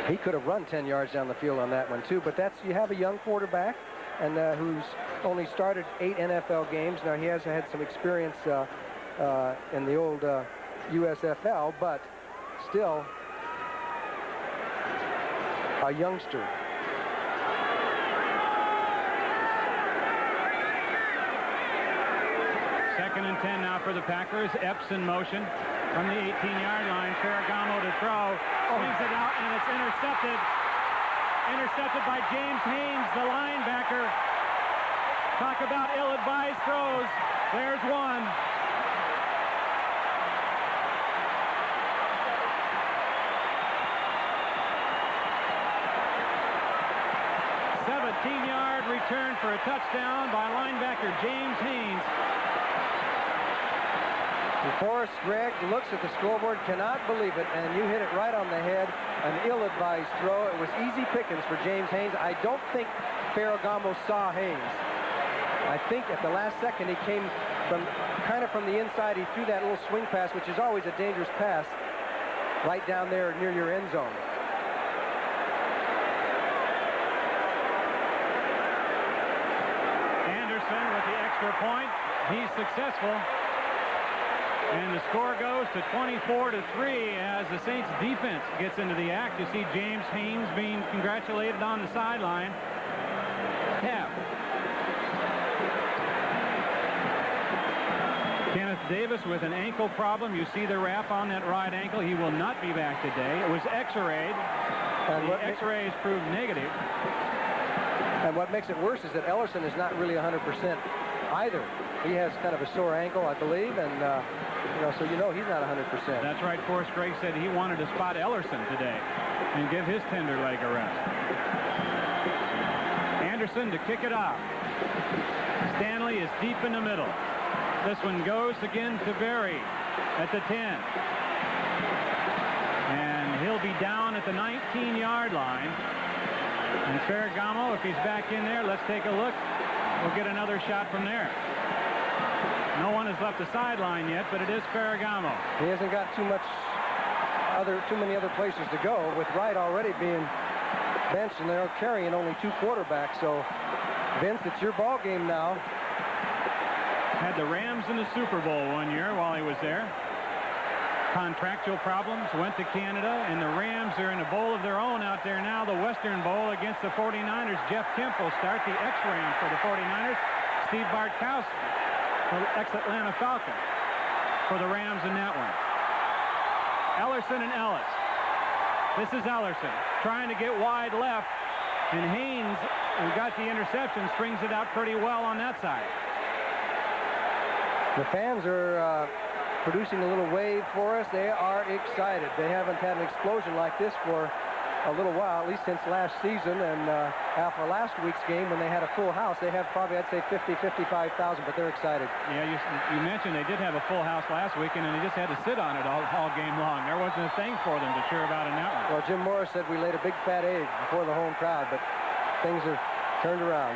He could have run 10 yards down the field on that one, too. But you have a young quarterback and who's only started 8 NFL games. Now, he has had some experience in the old USFL, but still a youngster. Second and 10 now for the Packers. Epps in motion from the 18-yard line. Ferragamo to throw. Swings it out, and it's intercepted. Intercepted by James Haynes, the linebacker. Talk about ill-advised throws. There's one. Return for a touchdown by linebacker James Haynes. DeForest Gregg looks at the scoreboard, cannot believe it, and you hit it right on the head. An ill-advised throw. It was easy pickings for James Haynes. I don't think Ferragamo saw Haynes. I think at the last second he came kind of from the inside. He threw that little swing pass, which is always a dangerous pass, right down there near your end zone. With the extra point, he's successful, and the score goes to 24-3 as the Saints defense gets into the act. You see James Haynes being congratulated on the sideline. Kenneth Davis with an ankle problem. You see the wrap on that right ankle. He will not be back today. It was x-rayed. The x-rays proved negative. And what makes it worse is that Ellerson is not really 100% either. He has kind of a sore ankle, I believe, and so he's not 100%. That's right. Forrest Gregg said he wanted to spot Ellerson today and give his tender leg a rest. Anderson to kick it off. Stanley is deep in the middle. This one goes again to Berry at the 10. And he'll be down at the 19-yard line. And Ferragamo, if he's back in there, let's take a look. We'll get another shot from there. No one has left the sideline yet, but it is Ferragamo. He hasn't got too many other places to go, with Wright already being benched, and they're carrying only 2 quarterbacks. So, Vince, it's your ball game now. Had the Rams in the Super Bowl one year while he was there. Contractual problems, went to Canada, and the Rams are in a bowl of their own out there now, the Western Bowl against the 49ers. Jeff Kemp will start, the ex-Ram for the 49ers. Steve Bartkowski, the ex-Atlanta Falcon, for the Rams in that one. Ellerson and Ellis. This is Ellerson trying to get wide left, and Haynes, who got the interception, strings it out pretty well on that side. The fans are producing a little wave for us. They are excited. They haven't had an explosion like this for a little while, at least since last season. And after last week's game, when they had a full house, they have probably, I'd say, 50, 55,000, but they're excited. Yeah, you mentioned they did have a full house last weekend, and they just had to sit on it all game long. There wasn't a thing for them to cheer about in that one. Well, Jim Morris said we laid a big fat egg before the home crowd, but things have turned around.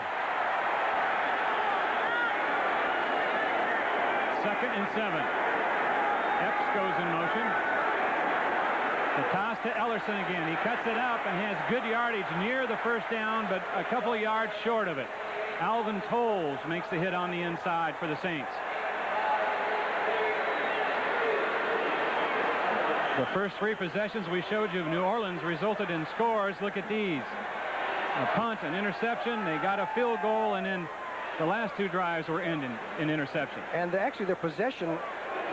2nd and 7. Epps goes in motion. The toss to Ellerson again. He cuts it up and has good yardage near the first down, but a couple of yards short of it. Alvin Tolles makes the hit on the inside for the Saints. The first 3 possessions we showed you of New Orleans resulted in scores. Look at these. A punt, an interception. They got a field goal, and then the last 2 drives were ending in interception. And actually their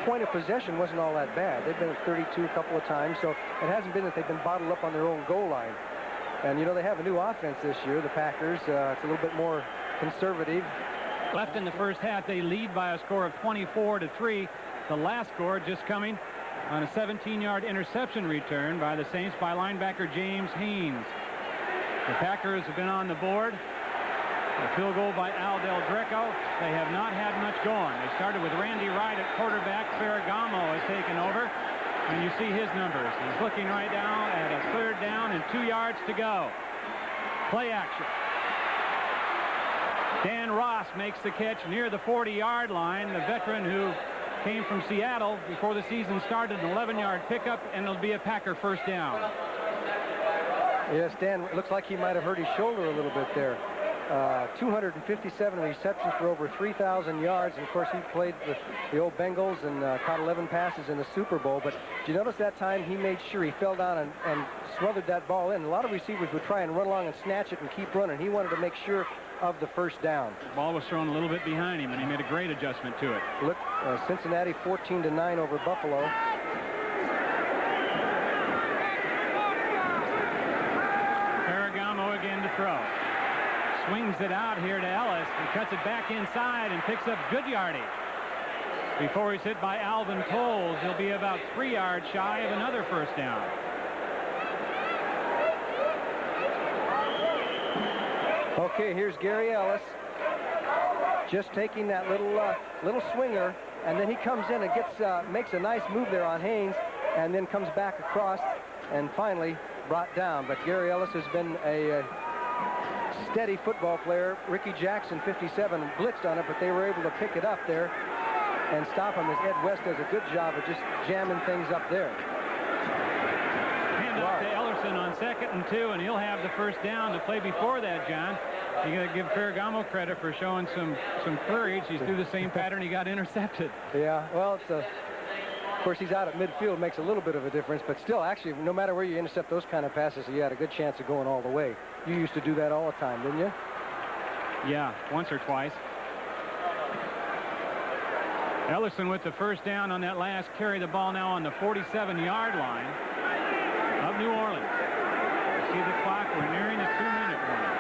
point of possession wasn't all that bad. They've been at 32 a couple of times, so it hasn't been that they've been bottled up on their own goal line. And, you know, they have a new offense this year, the Packers. It's a little bit more conservative. Left in the first half, they lead by a score of 24-3. The last score just coming on a 17-yard interception return by the Saints by linebacker James Haynes. The Packers have been on the board. A field goal by Al Del Greco. They have not had much going. They started with Randy Wright at quarterback. Ferragamo has taken over. And you see his numbers. He's looking right down at a 3rd down and 2 yards to go. Play action. Dan Ross makes the catch near the 40-yard line. The veteran who came from Seattle before the season started, an 11-yard pickup, and it'll be a Packer first down. Yes, Dan, it looks like he might have hurt his shoulder a little bit there. 257 receptions for over 3,000 yards. And, of course, he played with the old Bengals and caught 11 passes in the Super Bowl. But did you notice that time he made sure he fell down and smothered that ball in? A lot of receivers would try and run along and snatch it and keep running. He wanted to make sure of the first down. The ball was thrown a little bit behind him, and he made a great adjustment to it. Look, Cincinnati 14-9 over Buffalo. Ferragamo again to throw. Swings it out here to Ellis. He cuts it back inside and picks up good yardage. Before he's hit by Alvin Tolles, he'll be about 3 yards shy of another first down. Okay, here's Gary Ellis just taking that little swinger, and then he comes in and makes a nice move there on Haynes, and then comes back across and finally brought down. But Gary Ellis has been a steady football player. Ricky Jackson, 57, blitzed on it, but they were able to pick it up there and stop him, as Ed West does a good job of just jamming things up there. Hand off to Ellerson on 2nd and 2, and he'll have the first down. The play before that, John, you got to give Ferragamo credit for showing some courage. He's through the same pattern. He got intercepted. Yeah, well, of course, he's out at midfield, makes a little bit of a difference, but still, actually, no matter where you intercept those kind of passes, you had a good chance of going all the way. You used to do that all the time, didn't you? Yeah, once or twice. Ellerson with the first down on that last carry. The ball now on the 47-yard line of New Orleans. You see the clock. We're nearing the 2-minute mark.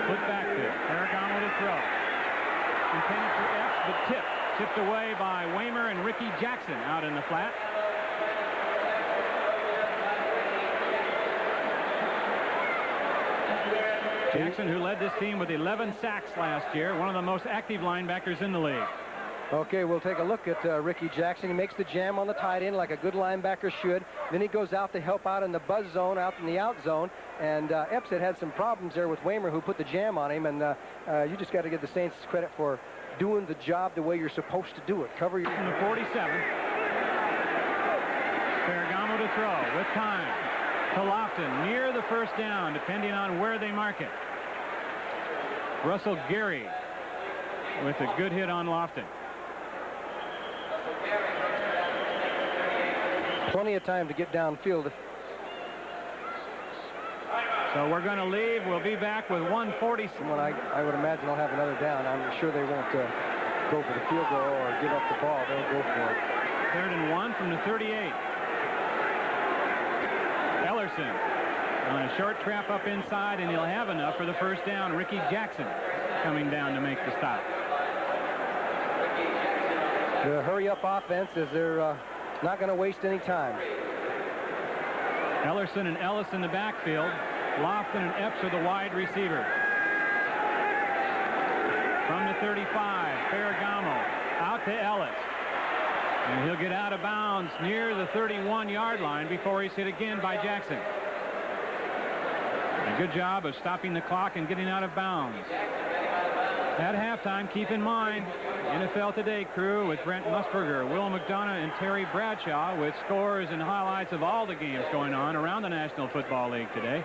Split backfield. Ferragamo to throw. Intended for Epps, but tipped away by Waymer and Ricky Jackson out in the flat. Jackson, who led this team with 11 sacks last year, one of the most active linebackers in the league. Okay, we'll take a look at Ricky Jackson. He makes the jam on the tight end like a good linebacker should. Then he goes out to help out in the buzz zone, out in the out zone. And Epps had some problems there with Waymer, who put the jam on him. And you just got to give the Saints credit for doing the job the way you're supposed to do it. Cover your... From the 47. Ferragamo to throw with time to Lofton near the first down, depending on where they mark it. Russell Gary with a good hit on Lofton. Plenty of time to get downfield. So we're going to leave. We'll be back with 1:40. Well, I would imagine they'll have another down. I'm sure they won't go for the field goal or give up the ball. They'll go for it. 3rd and 1 from the 38. Ellerson on a short trap up inside, and he'll have enough for the first down. Ricky Jackson coming down to make the stop. The hurry-up offense is they're not going to waste any time. Ellerson and Ellis in the backfield. Lofton and Epps are the wide receivers. From the 35, Ferragamo out to Ellis. And he'll get out of bounds near the 31-yard line before he's hit again by Jackson. A good job of stopping the clock and getting out of bounds. At halftime, keep in mind, NFL Today crew with Brent Musburger, Will McDonough, and Terry Bradshaw with scores and highlights of all the games going on around the National Football League today.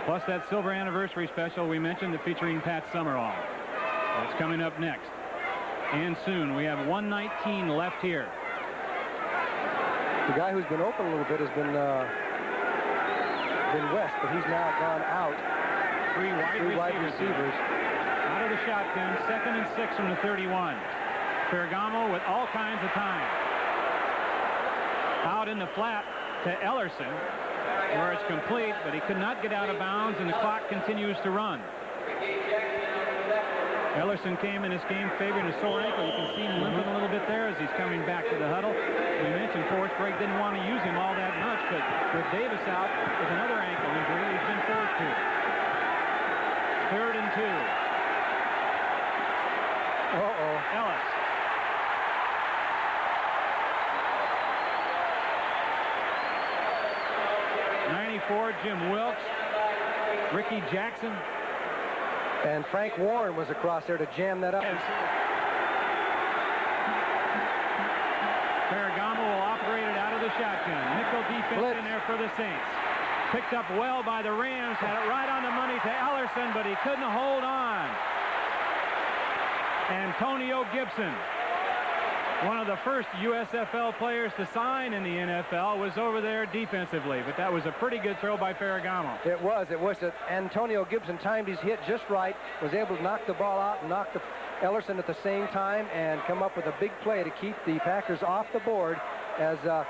Plus that silver anniversary special we mentioned, featuring Pat Summerall. That's coming up next. And soon. We have 1:19 left here. The guy who's been open a little bit has been West, but he's now gone out. Three wide receivers. Out of the shotgun, 2nd and 6 from the 31. Ferragamo with all kinds of time. Out in the flat to Ellerson, where it's complete, but he could not get out of bounds, and the clock continues to run. Ellerson came in this game favoring a sore ankle. You can see him limping a little bit there as he's coming back to the huddle. We mentioned Forrest Gregg didn't want to use him all that much, but with Davis out with another ankle injury, he's been forced to. 3rd and 2. Ellis. '94, Jim Wilkes, Ricky Jackson. And Frank Warren was across there to jam that up. Ferragamo will operate it out of the shotgun. Nickel defense in there for the Saints. Picked up well by the Rams. Had it right on the money to Ellerson, but he couldn't hold on. Antonio Gibson, one of the first USFL players to sign in the NFL, was over there defensively, but that was a pretty good throw by Ferragamo. It was. Antonio Gibson timed his hit just right, was able to knock the ball out and knock the Ellerson at the same time and come up with a big play to keep the Packers off the board as the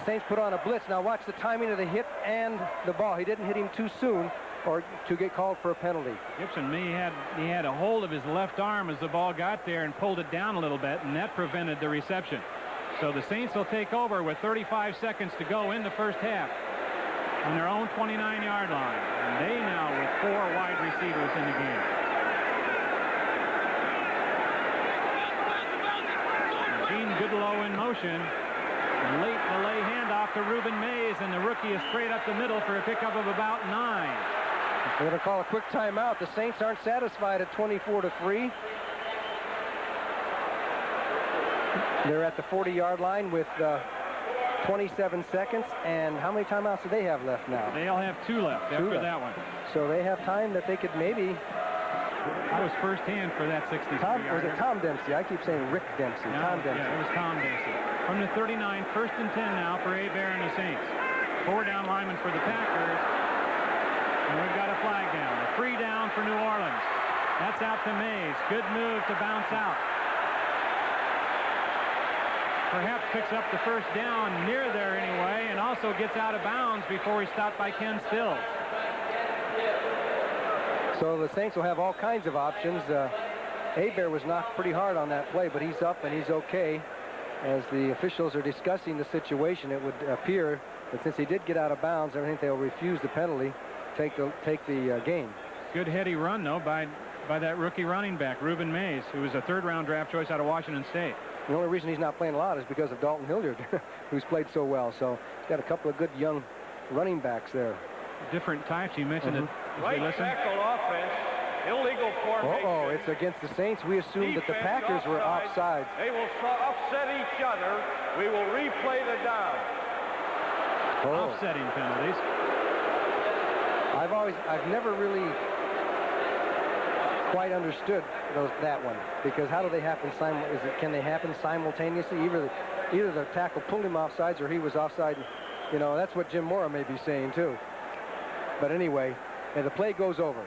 Saints put on a blitz. Now watch the timing of the hit and the ball. He didn't hit him too soon or to get called for a penalty. Gibson, he had a hold of his left arm as the ball got there and pulled it down a little bit, and that prevented the reception. So the Saints will take over with 35 seconds to go in the first half on their own 29-yard line. And they now with 4 wide receivers in the game. Gene Goodlow in motion. A late delay handoff to Reuben Mays, and the rookie is straight up the middle for a pickup of about 9. They're going to call a quick timeout. The Saints aren't satisfied at 24-3. They're at the 40-yard line with 27 seconds. And how many timeouts do they have left now? They'll have 2 left after that one. So they have time that they could maybe... I was firsthand for that 63-yarder. Was it Tom Dempsey? I keep saying Rick Dempsey. No, Tom Dempsey. Yeah, it was Tom Dempsey. From the 39, 1st and 10 now for Hebert and the Saints. 4 down linemen for the Packers. And we've got a flag down. A 3 down for New Orleans. That's out to Mays. Good move to bounce out. Perhaps picks up the first down near there anyway, and also gets out of bounds before he's stopped by Ken Stills. So the Saints will have all kinds of options. Hebert was knocked pretty hard on that play, but he's up and he's okay. As the officials are discussing the situation, it would appear that since he did get out of bounds, I think they'll refuse the penalty, take the game. Good heady run, though, by that rookie running back, Reuben Mays, who was a 3rd-round draft choice out of Washington State. The only reason he's not playing a lot is because of Dalton Hilliard, who's played so well. So he's got a couple of good young running backs there. Different types. You mentioned it. Right tackle offense. illegal formation. Uh-oh, it's against the Saints. We assumed that the Packers were offside. They will offset each other. We will replay the down. Offsetting penalties. I've never really quite understood that one, because how do they happen? Can they happen simultaneously? Either the tackle pulled him offsides or he was offside. You know, that's what Jim Mora may be saying too. But anyway, the play goes over.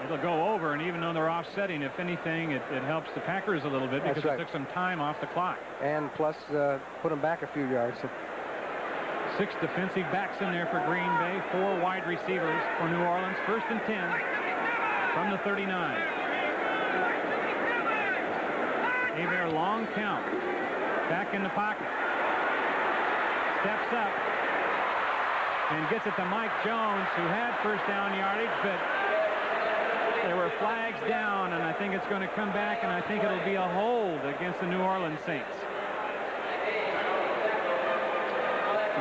It'll go over, and even though they're offsetting, if anything, it helps the Packers a little bit because it took some time off the clock. And plus, put them back a few yards. 6 defensive backs in there for Green Bay, 4 wide receivers for New Orleans. 1st and 10 from the 39. Hebert, long count. Back in the pocket. Steps up and gets it to Mike Jones, who had first down yardage, but there were flags down, and I think it's going to come back, and I think it'll be a hold against the New Orleans Saints.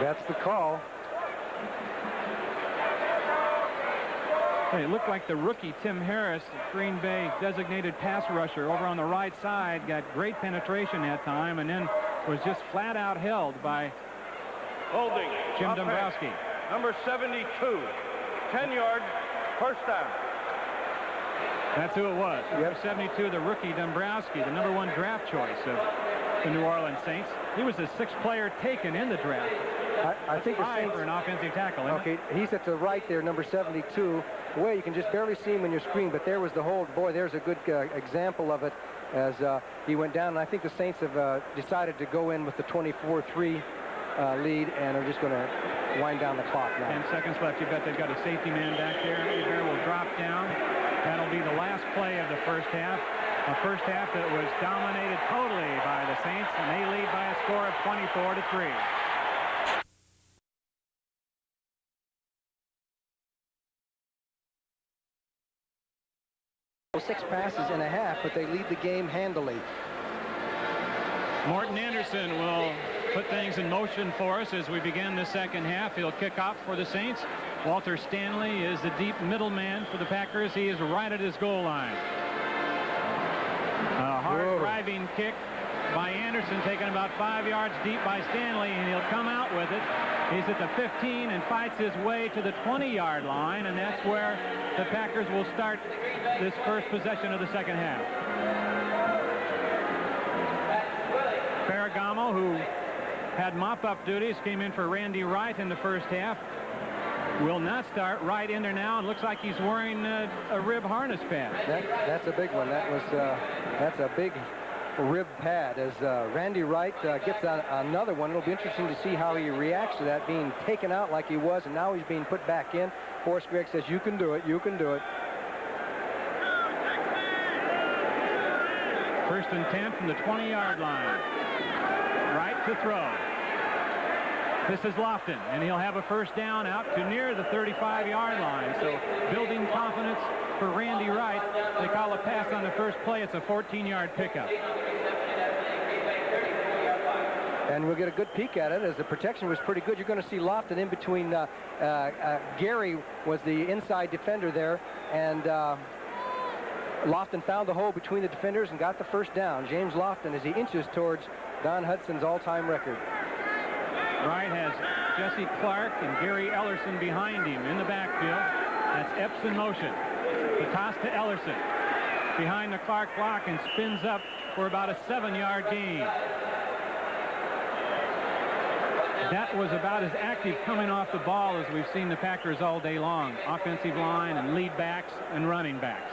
That's the call. Hey, it looked like the rookie Tim Harris, Green Bay designated pass rusher, over on the right side, got great penetration that time, and then was just flat out held by holding Jim Dombrowski. Number 72, 10 yards, first down. That's who it was. Number 72, the rookie Dombrowski, the #1 draft choice of the New Orleans Saints. He was the 6th player taken in the draft. I think the Saints for an offensive tackle. Okay, he's at the right there, number 72. Well, you can just barely see him on your screen, but there was the hold. Boy, there's a good example of it as he went down. And I think the Saints have decided to go in with the 24-3 lead, and are just going to wind down the clock now. 10 seconds left. You bet they've got a safety man back there. Hebert will drop down. That'll be the last play of the first half. A first half that was dominated totally by the Saints, and they lead by a score of 24-3. 6 passes and a half, but they lead the game handily. Morton Anderson will put things in motion for us as we begin the second half. He'll kick off for the Saints. Walter Stanley is the deep middleman for the Packers. He is right at his goal line. A hard driving kick by Anderson, taken about 5 yards deep by Stanley, and he'll come out with it. He's at the 15 and fights his way to the 20-yard line, and that's where the Packers will start this first possession of the second half. Ferragamo, who had mop-up duties, came in for Randy Wright in the first half. Will not start. Wright in there now, and looks like he's wearing a rib harness pad. That's a big one. That's a big rib pad as Randy Wright gets another one. It'll be interesting to see how he reacts to that, being taken out like he was, and now he's being put back in. Forrest Gregg says, you can do it, you can do it. 1st and 10 from the 20-yard line. Wright to throw. This is Lofton, and he'll have a first down out to near the 35-yard line. So building confidence for Randy Wright. They call a pass on the first play. It's a 14-yard pickup. And we'll get a good peek at it as the protection was pretty good. You're going to see Lofton in between. Gary was the inside defender there, and Lofton found the hole between the defenders and got the first down. James Lofton as he inches towards Don Hudson's all-time record. Wright has Jesse Clark and Gary Ellerson behind him in the backfield. That's Epps in motion. The toss to Ellerson behind the Clark block and spins up for about a 7-yard gain. That was about as active coming off the ball as we've seen the Packers all day long. Offensive line and lead backs and running backs.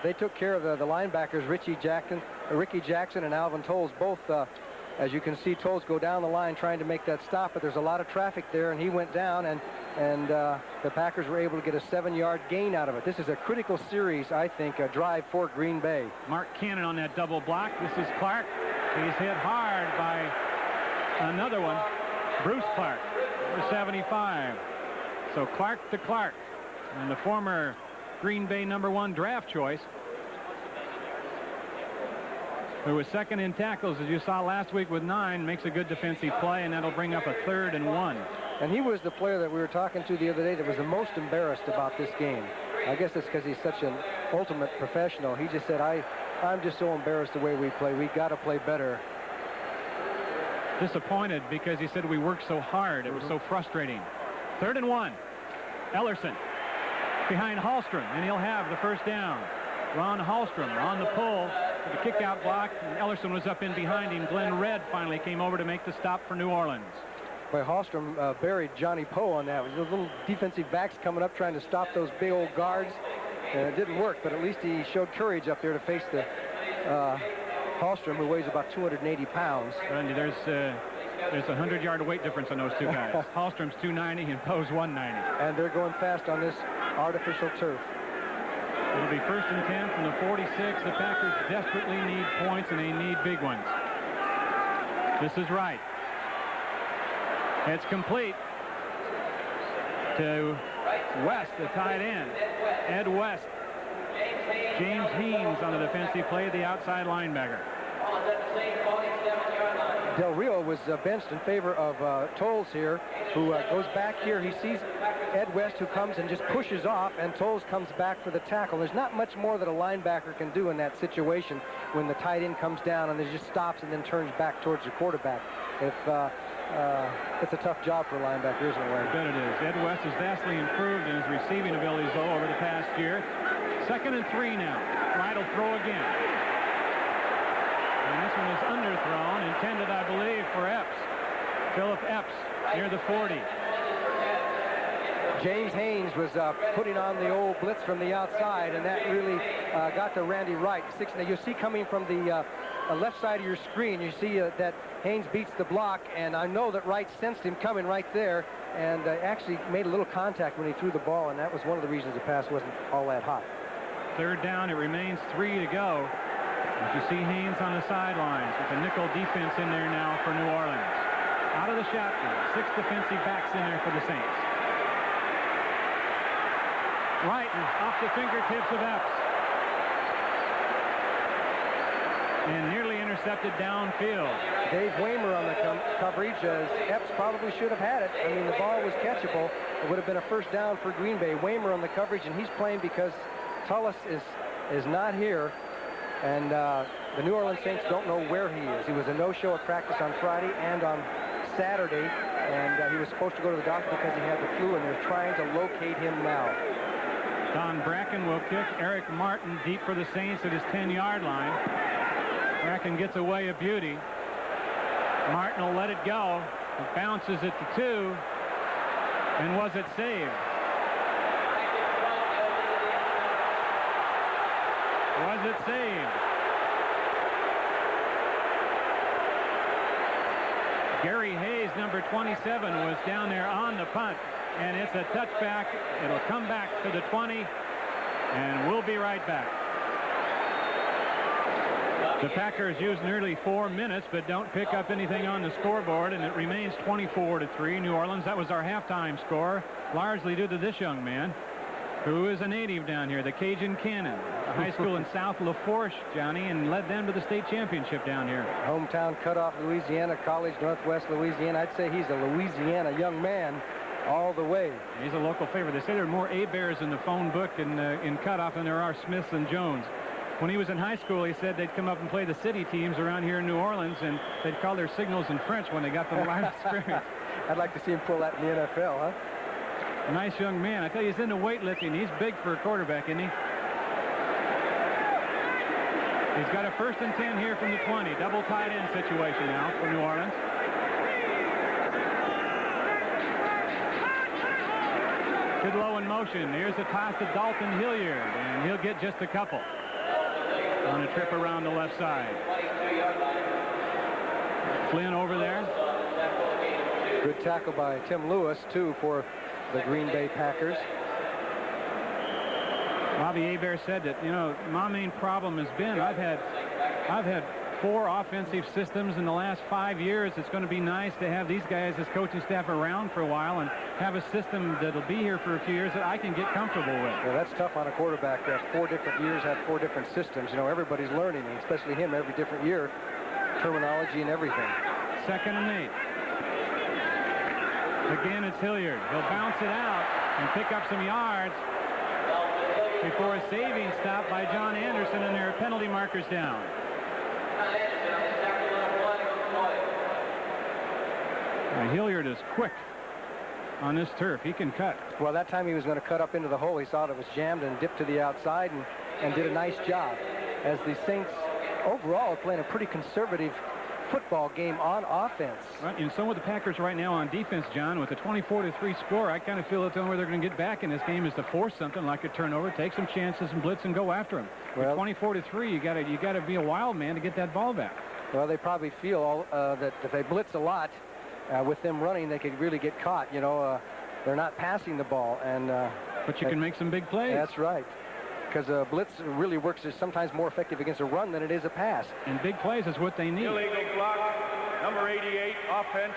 They took care of the linebackers, Ricky Jackson and Alvin Tolles, both. As you can see, Tolles go down the line trying to make that stop, but there's a lot of traffic there, and he went down, and the Packers were able to get a 7-yard gain out of it. This is a critical series, I think, a drive for Green Bay. Mark Cannon on that double block. This is Clark. He's hit hard by another one, Bruce Clark, number 75. So Clark to Clark, and the former Green Bay #1 draft choice, who was second in tackles, as you saw last week with 9, makes a good defensive play, and that'll bring up a 3rd and 1. And he was the player that we were talking to the other day that was the most embarrassed about this game. I guess it's because he's such an ultimate professional. He just said, I'm just so embarrassed the way we play. We got to play better. Disappointed because he said we worked so hard. It was so frustrating. 3rd and 1. Ellerson behind Hallstrom, and he'll have the first down. Ron Hallstrom on the pull with the kick-out block, and Ellerson was up in behind him. Glenn Red finally came over to make the stop for New Orleans. Boy, Hallstrom buried Johnny Poe on that. Those little defensive backs coming up trying to stop those big old guards. And it didn't work, but at least he showed courage up there to face the Hallstrom, who weighs about 280 pounds. And there's a 100-yard weight difference on those two guys. Hallstrom's 290 and Poe's 190. And they're going fast on this artificial turf. It'll be 1st and 10 from the 46. The Packers desperately need points, and they need big ones. This is right. It's complete to West, the tight end. Ed West. James Haynes on the defensive play, the outside linebacker. Del Rio was benched in favor of Tolles here, who goes back here. He sees Ed West, who comes and just pushes off, and Tolles comes back for the tackle. There's not much more that a linebacker can do in that situation when the tight end comes down and he just stops and then turns back towards the quarterback. It's a tough job for a linebacker, isn't it, Wayne? I bet it is. Ed West has vastly improved in his receiving abilities, though, over the past year. 2nd and 3 now. Wright will throw again. And this one is underthrown, intended, I believe, for Epps. Philip Epps near the 40. James Haynes was putting on the old blitz from the outside, and that really got to Randy Wright. Now you'll see coming from the left side of your screen, you see that Haynes beats the block, and I know that Wright sensed him coming right there, and actually made a little contact when he threw the ball, and that was one of the reasons the pass wasn't all that hot. 3rd down, it remains 3 to go. As you see Haynes on the sidelines with the nickel defense in there now for New Orleans. Out of the shotgun, 6 defensive backs in there for the Saints. Wright off the fingertips of Epps. And nearly intercepted downfield. Dave Waymer on the coverage, as Epps probably should have had it. I mean, the ball was catchable. It would have been a first down for Green Bay. Waymer on the coverage, and he's playing because Tullis is not here. And the New Orleans Saints don't know where he is. He was a no-show at practice on Friday and on Saturday, and he was supposed to go to the doctor because he had the flu, and they're trying to locate him now. Don Bracken will kick. Eric Martin deep for the Saints at his 10-yard line. Bracken gets away a beauty. Martin will let it go. It bounces at the 2. And was it saved? Was it saved? Gary Hayes, number 27, was down there on the punt, and it's a touchback. It'll come back to the 20, and we'll be right back. The Packers use nearly 4 minutes, but don't pick up anything on the scoreboard, and it remains 24-3. New Orleans. That was our halftime score, largely due to this young man, who is a native down here, the Cajun Cannon, a high school in South Lafourche, Johnny, and led them to the state championship down here. Hometown cutoff, Louisiana College, Northwest Louisiana. I'd say he's a Louisiana young man all the way. He's a local favorite. They say there are more A-Bears in the phone book in cutoff than there are Smiths and Jones. When he was in high school, he said they'd come up and play the city teams around here in New Orleans, and they'd call their signals in French when they got to the line of scrimmage. I'd like to see him pull that in the NFL, huh? Nice young man. I tell you, he's into weightlifting. He's big for a quarterback, isn't he? He's got a 1st and 10 here from the 20. Double tight end situation now for New Orleans. Kidlow in motion. Here's the toss to Dalton Hilliard, and he'll get just a couple on a trip around the left side. Flynn over there. Good tackle by Tim Lewis, too, for the Green Bay Packers. Bobby Hebert said that, you know, my main problem has been I've had 4 offensive systems in the last 5 years. It's going to be nice to have these guys as coaching staff around for a while and have a system that'll be here for a few years that I can get comfortable with. Well, that's tough on a quarterback to have 4 different years, have 4 different systems. You know, everybody's learning, and especially him every different year, terminology and everything. 2nd and 8. Again, it's Hilliard. He'll bounce it out and pick up some yards. before a saving stop by John Anderson, and there are penalty markers down. Now, Hilliard is quick on this turf. He can cut. Well, that time he was going to cut up into the hole. He thought it was jammed and dipped to the outside and did a nice job. As the Saints overall are playing a pretty conservative football game on offense. Right, and so with the Packers right now on defense, John, with a 24-3 score, I kind of feel that the only way they're going to get back in this game is to force something like a turnover, take some chances and blitz and go after them. Well, 24-3, you got to be a wild man to get that ball back. Well, they probably feel that if they blitz a lot, with them running, they could really get caught. You know, they're not passing the ball, and but you can make some big plays. That's right, because blitz really works is sometimes more effective against a run than it is a pass. And big plays is what they need. Illegal block, number 88, offense.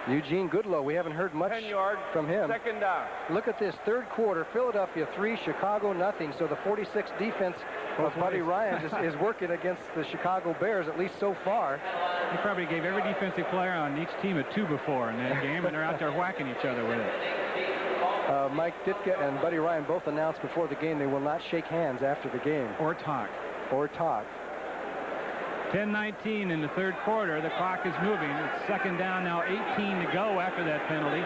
Eugene Goodlow, we haven't heard much 10 yards, from him. Second down. Look at this third quarter, Philadelphia 3, Chicago nothing. So the 46 defense of Buddy Ryan is working against the Chicago Bears, at least so far. He probably gave every defensive player on each team a 2 before in that game, and they're out there whacking each other with it. Mike Ditka and Buddy Ryan both announced before the game they will not shake hands after the game. Or talk. Or talk. 10-19 in the third quarter. The clock is moving. It's second down now, 18 to go after that penalty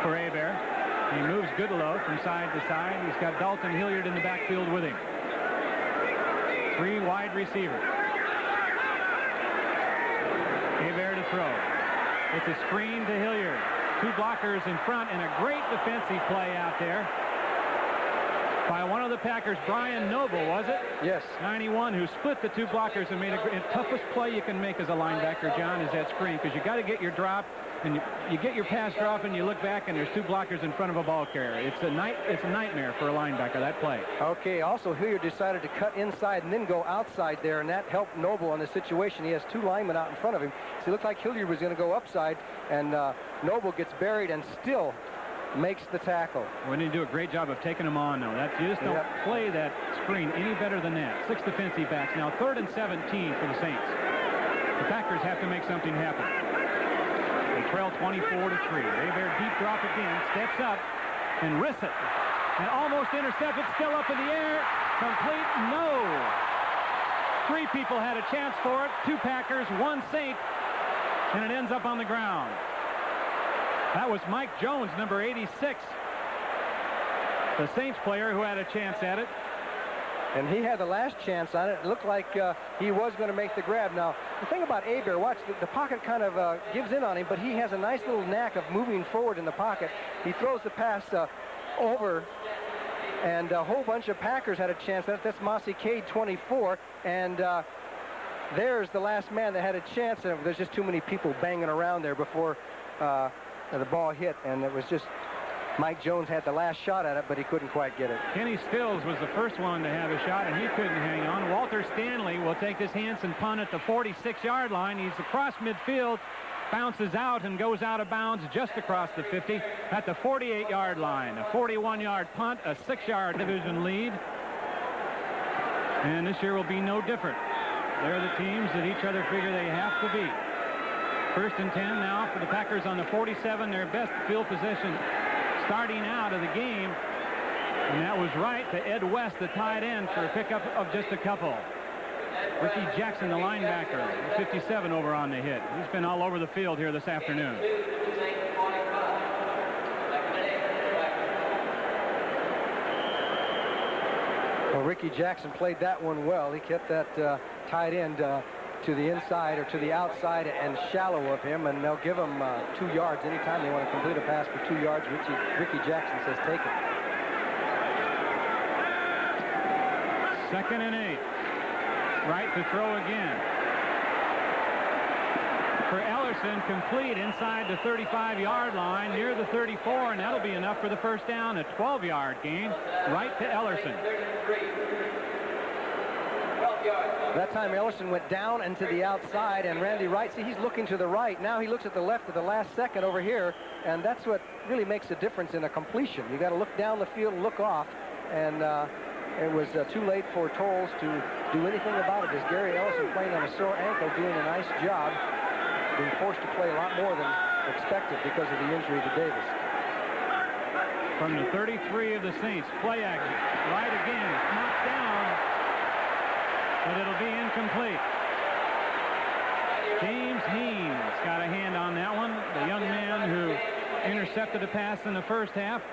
for Hebert. He moves Goodlow from side to side. He's got Dalton Hilliard in the backfield with him. 3 wide receivers. Hebert to throw. It's a screen to Hilliard. 2 blockers in front, and a great defensive play out there by one of the Packers, Brian Noble, was it? Yes. 91, who split the 2 blockers and made a toughest play you can make as a linebacker, John, is that screen, because you got to get your drop, and you get your pass drop, and you look back, and there's 2 blockers in front of a ball carrier. It's a nightmare for a linebacker, that play. Okay, also Hilliard decided to cut inside and then go outside there, and that helped Noble on the situation. He has 2 linemen out in front of him, so it looked like Hilliard was going to go upside, and Noble gets buried and still makes the tackle. We need to do a great job of taking them on, though. You just don't play that screen any better than that. 6 defensive backs. Now 3rd and 17 for the Saints. The Packers have to make something happen. They trail 24-3. Hebert deep drop again, steps up and risks it. And almost intercepted, still up in the air. Complete, no. 3 people had a chance for it. 2 Packers, 1 Saint. And it ends up on the ground. That was Mike Jones, number 86, the Saints player who had a chance at it. And he had the last chance on it. It looked like he was going to make the grab. Now, the thing about Hebert, watch, the pocket kind of gives in on him, but he has a nice little knack of moving forward in the pocket. He throws the pass over, and a whole bunch of Packers had a chance. That's Mossy Cade, 24, and there's the last man that had a chance. And there's just too many people banging around there before the ball hit, and it was just Mike Jones had the last shot at it, but he couldn't quite get it. Kenny Stills was the first one to have a shot, and he couldn't hang on. Walter Stanley will take this Hansen punt at the 46-yard line. He's across midfield, bounces out and goes out of bounds just across the 50 at the 48-yard line. A 41-yard punt, a 6-yard division lead. And this year will be no different. They're the teams that each other figure they have to beat. 1st and 10 now for the Packers on the 47, their best field position starting out of the game. And that was right to Ed West, the tight end, for a pickup of just a couple. Ricky Jackson, the linebacker, 57 over on the hit. He's been all over the field here this afternoon. Well, Ricky Jackson played that one well. He kept that tight end to the inside or to the outside and shallow of him, and they'll give him 2 yards anytime they want to complete a pass for 2 yards. Ricky Jackson says take it. 2nd and 8. Right to throw again. For Ellerson, complete inside the 35-yard line, near the 34, and that'll be enough for the first down. A 12-yard gain, right to Ellerson. That time Ellerson went down and to the outside, and Randy Wright, see, he's looking to the right. Now he looks at the left at the last second over here, and that's what really makes a difference in a completion. You got to look down the field and look off, and it was too late for Tolles to do anything about it, as Gary Ellison, playing on a sore ankle, doing a nice job, being forced to play a lot more than expected because of the injury to Davis. from the 33 of the Saints. Play action. Right again. Knocked down. But it'll be incomplete. James Haynes got a hand on that one. The young man who intercepted a pass in the first half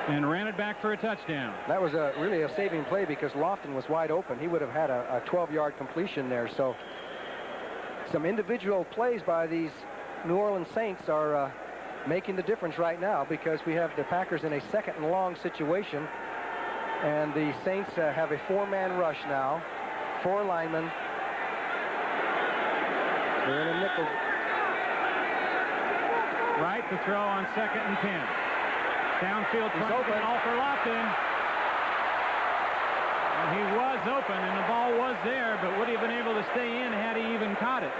and ran it back for a touchdown. That was really a saving play because Lofton was wide open. He would have had a 12-yard completion there. So some individual plays by these New Orleans Saints are making the difference right now, because we have the Packers in a second and long situation, and the Saints have a 4-man rush now. 4 linemen. They're in a nickel. Right to throw on 2nd and 10. Downfield, he's open. All for Lofton. And he was open, and the ball was there, but would he have been able to stay in had he even caught it?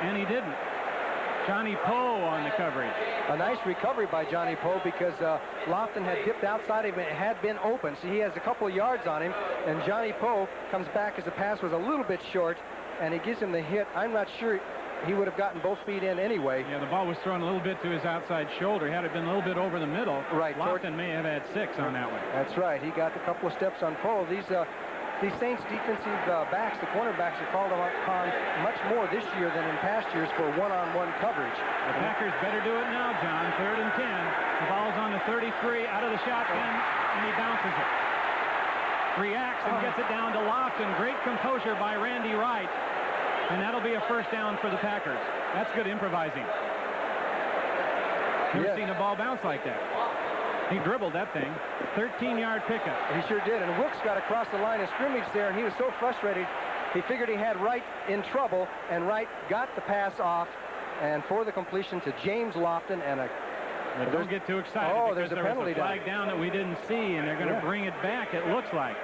And he didn't. Johnny Poe on the coverage. A nice recovery by Johnny Poe, because Lofton had dipped outside of him and had been open. So he has a couple of yards on him, and Johnny Poe comes back as the pass was a little bit short, and he gives him the hit. I'm not sure he would have gotten both feet in anyway. Yeah, the ball was thrown a little bit to his outside shoulder. Had it been a little bit over the middle, right, Lofton may have had 6 on that one. That's right. He got a couple of steps on Poe. These Saints defensive backs, the cornerbacks, are called upon much more this year than in past years for one-on-one coverage. The Packers better do it now, John. 3rd and 10. The ball's on the 33, out of the shotgun, and he bounces it. Reacts and gets it down to Lofton. Great composure by Randy Wright. And that'll be a first down for the Packers. That's good improvising. Never seen a ball bounce like that. He dribbled that thing. 13-yard pickup. He sure did. And Wilkes got across the line of scrimmage there, and he was so frustrated. He figured he had Wright in trouble, and Wright got the pass off, and for the completion to James Lofton. And but don't get too excited. Oh, because there's a there penalty was a flag down that we didn't see, and they're going to bring it back, it looks like.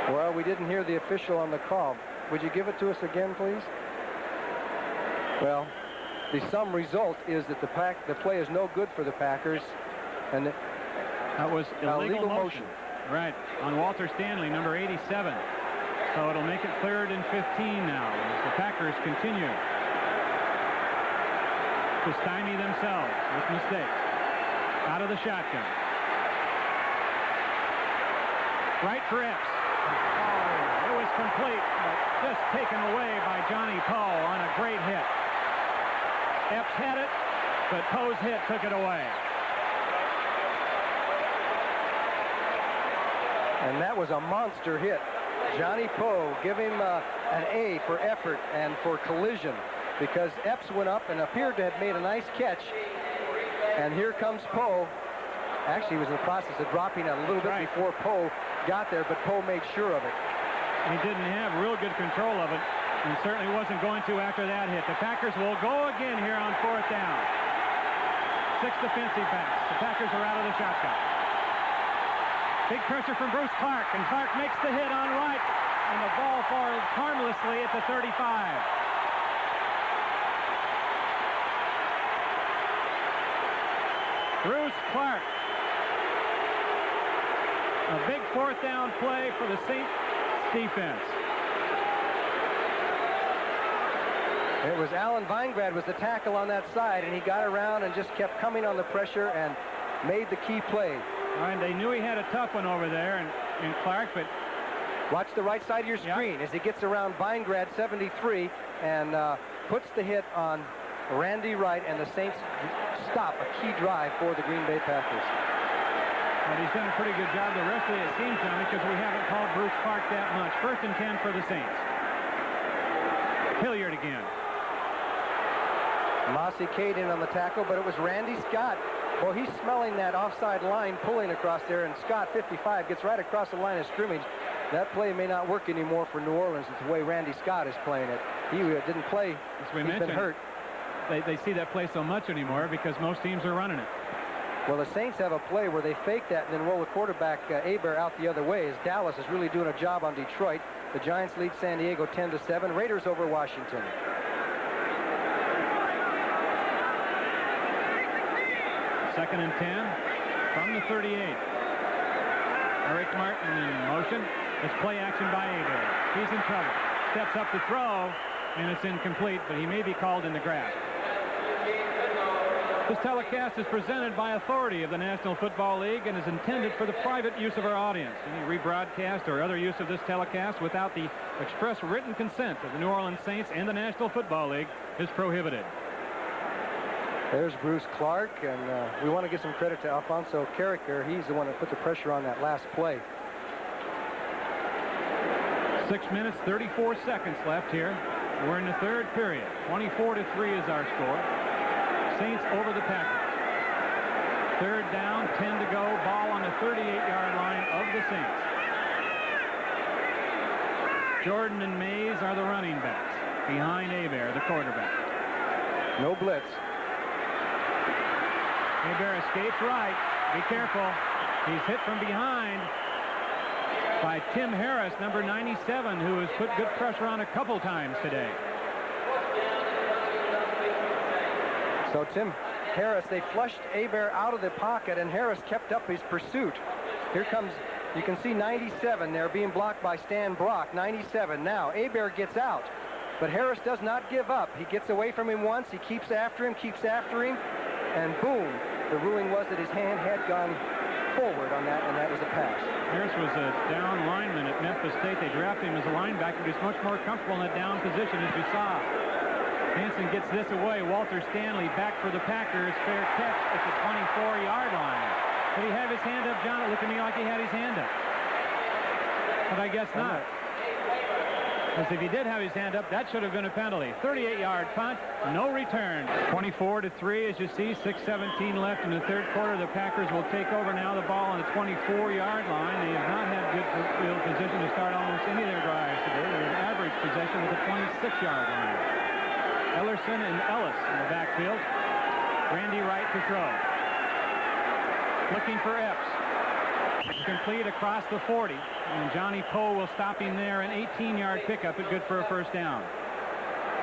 Well, we didn't hear the official on the call. Would you give it to us again, please? Well, the sum result is that the play is no good for the Packers, and that was illegal motion. Right, on Walter Stanley, number 87. So it'll make it 3rd and 15 now as the Packers continue to stymie themselves with mistakes. Out of the shotgun. Right for Epps. Oh, it was complete, but just taken away by Johnny Poe on a great hit. Epps had it, but Poe's hit took it away. And that was a monster hit. Johnny Poe, give him an A for effort and for collision, because Epps went up and appeared to have made a nice catch. And here comes Poe. Actually, he was in the process of dropping it a little bit before Poe got there, but Poe made sure of it. He didn't have real good control of it, and certainly wasn't going to after that hit. The Packers will go again here on 4th down. 6 defensive backs. The Packers are out of the shotgun. Big pressure from Bruce Clark, and Clark makes the hit on Wright, and the ball falls harmlessly at the 35. Bruce Clark. A big 4th down play for the Saints defense. It was Alan Weingrad was the tackle on that side, and he got around and just kept coming on the pressure and made the key play. All right, they knew he had a tough one over there in Clark, but watch the right side of your screen as he gets around Weingrad, 73, and puts the hit on Randy Wright, and the Saints stop a key drive for the Green Bay Packers. But he's done a pretty good job the rest of it seems, Johnny, because we haven't called Bruce Clark that much. 1st and 10 for the Saints. Hilliard again. Mossy Cade in on the tackle, but it was Randy Scott. Well, he's smelling that offside line pulling across there, and Scott, 55, gets right across the line of scrimmage. That play may not work anymore for New Orleans. It's the way Randy Scott is playing it. He didn't play. He's been hurt. They see that play so much anymore because most teams are running it. Well, the Saints have a play where they fake that and then roll the quarterback, Hebert, out the other way, as Dallas is really doing a job on Detroit. The Giants lead San Diego 10-7. Raiders over Washington. Second and 10 from the 38. Eric Martin in motion. It's play action by Hebert. He's in trouble. Steps up to throw, and it's incomplete, but he may be called in the grab. This telecast is presented by authority of the National Football League and is intended for the private use of our audience. Any rebroadcast or other use of this telecast without the express written consent of the New Orleans Saints and the National Football League is prohibited. There's Bruce Clark, and we want to give some credit to Alfonso Carricker. He's the one that put the pressure on that last play. 6 minutes, 34 seconds left here. We're in the third period. 24-3 is our score. Saints over the Packers. Third down, 10 to go. Ball on the 38-yard line of the Saints. Jordan and Mays are the running backs. Behind Hebert, the quarterback. No blitz. Hebert escapes right. Be careful. He's hit from behind by Tim Harris, number 97, who has put good pressure on a couple times today. So Tim Harris, they flushed Hebert out of the pocket, and Harris kept up his pursuit. Here comes, you can see 97 there being blocked by Stan Brock. 97 now. Hebert gets out, but Harris does not give up. He gets away from him once. He keeps after him, and boom. The ruling was that his hand had gone forward on that, and that was a pass. Harris was a down lineman at Memphis State. They drafted him as a linebacker. He's much more comfortable in that down position, as you saw. Hanson gets this away. Walter Stanley back for the Packers. Fair catch at the 24-yard line. Did he have his hand up, John? It looked to me like he had his hand up. But I guess not. Because if he did have his hand up, that should have been a penalty. 38-yard punt, no return. 24-3, as you see, 6:17 left in the third quarter. The Packers will take over now. The ball on the 24-yard line. They have not had good field position to start almost any of their drives today. They have average possession with the 26-yard line. Ellerson and Ellis in the backfield. Randy Wright to throw. Looking for Epps. Complete across the 40. And Johnny Poe will stop him there. An 18-yard pickup. It's good for a first down.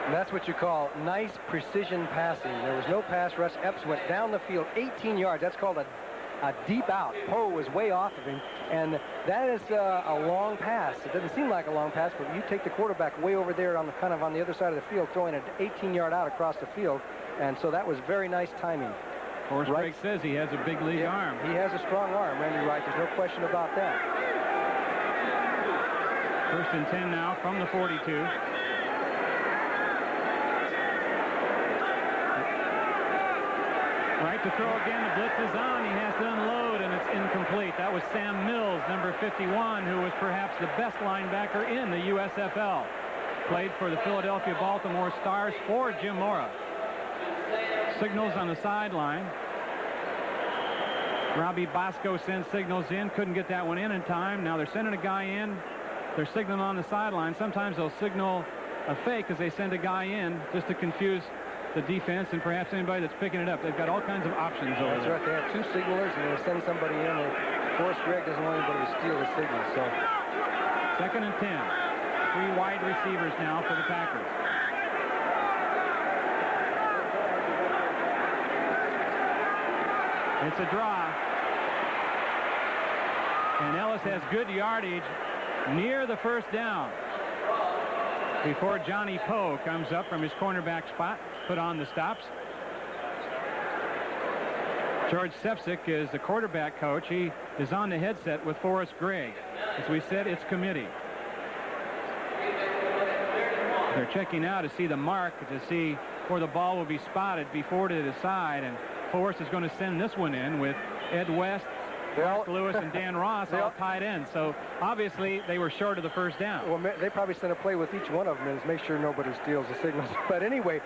And that's what you call nice precision passing. There was no pass rush. Epps went down the field 18 yards. That's called a deep out. Poe was way off of him, and that is a long pass. It doesn't seem like a long pass, but you take the quarterback way over there on the kind of on the other side of the field, throwing an 18-yard out across the field, and so that was very nice timing. Horace Greg says he has a big league arm. He has a strong arm, Randy Wright. There's no question about that. First and 10 now from the 42. Right to throw again. The blitz is on. He has to unload, and it's incomplete. That was Sam Mills, number 51, who was perhaps the best linebacker in the USFL. Played for the Philadelphia Baltimore Stars for Jim Mora. Signals on the sideline. Robbie Bosco sends signals in. Couldn't get that one in time. Now they're sending a guy in. They're signaling on the sideline. Sometimes they'll signal a fake as they send a guy in just to confuse the defense and perhaps anybody that's picking it up. They've got all kinds of options over there. there. That's right. They have two signalers, and they send somebody in. And Forrest Gregg doesn't want anybody to steal the signal. So second and 10. Three wide receivers now for the Packers. It's a draw. And Ellis has good yardage near the first down before Johnny Poe comes up from his cornerback spot, put on the stops. George Sepsic is the quarterback coach. He is on the headset with Forrest Gregg. As we said, it's committee. They're checking out to see the mark, to see where the ball will be spotted before to decide, and Forrest is going to send this one in with Ed West, Mark Lewis, and Dan Ross all tied in. So obviously they were short of the first down. Well, they probably sent a play with each one of them and make sure nobody steals the signals. But anyway,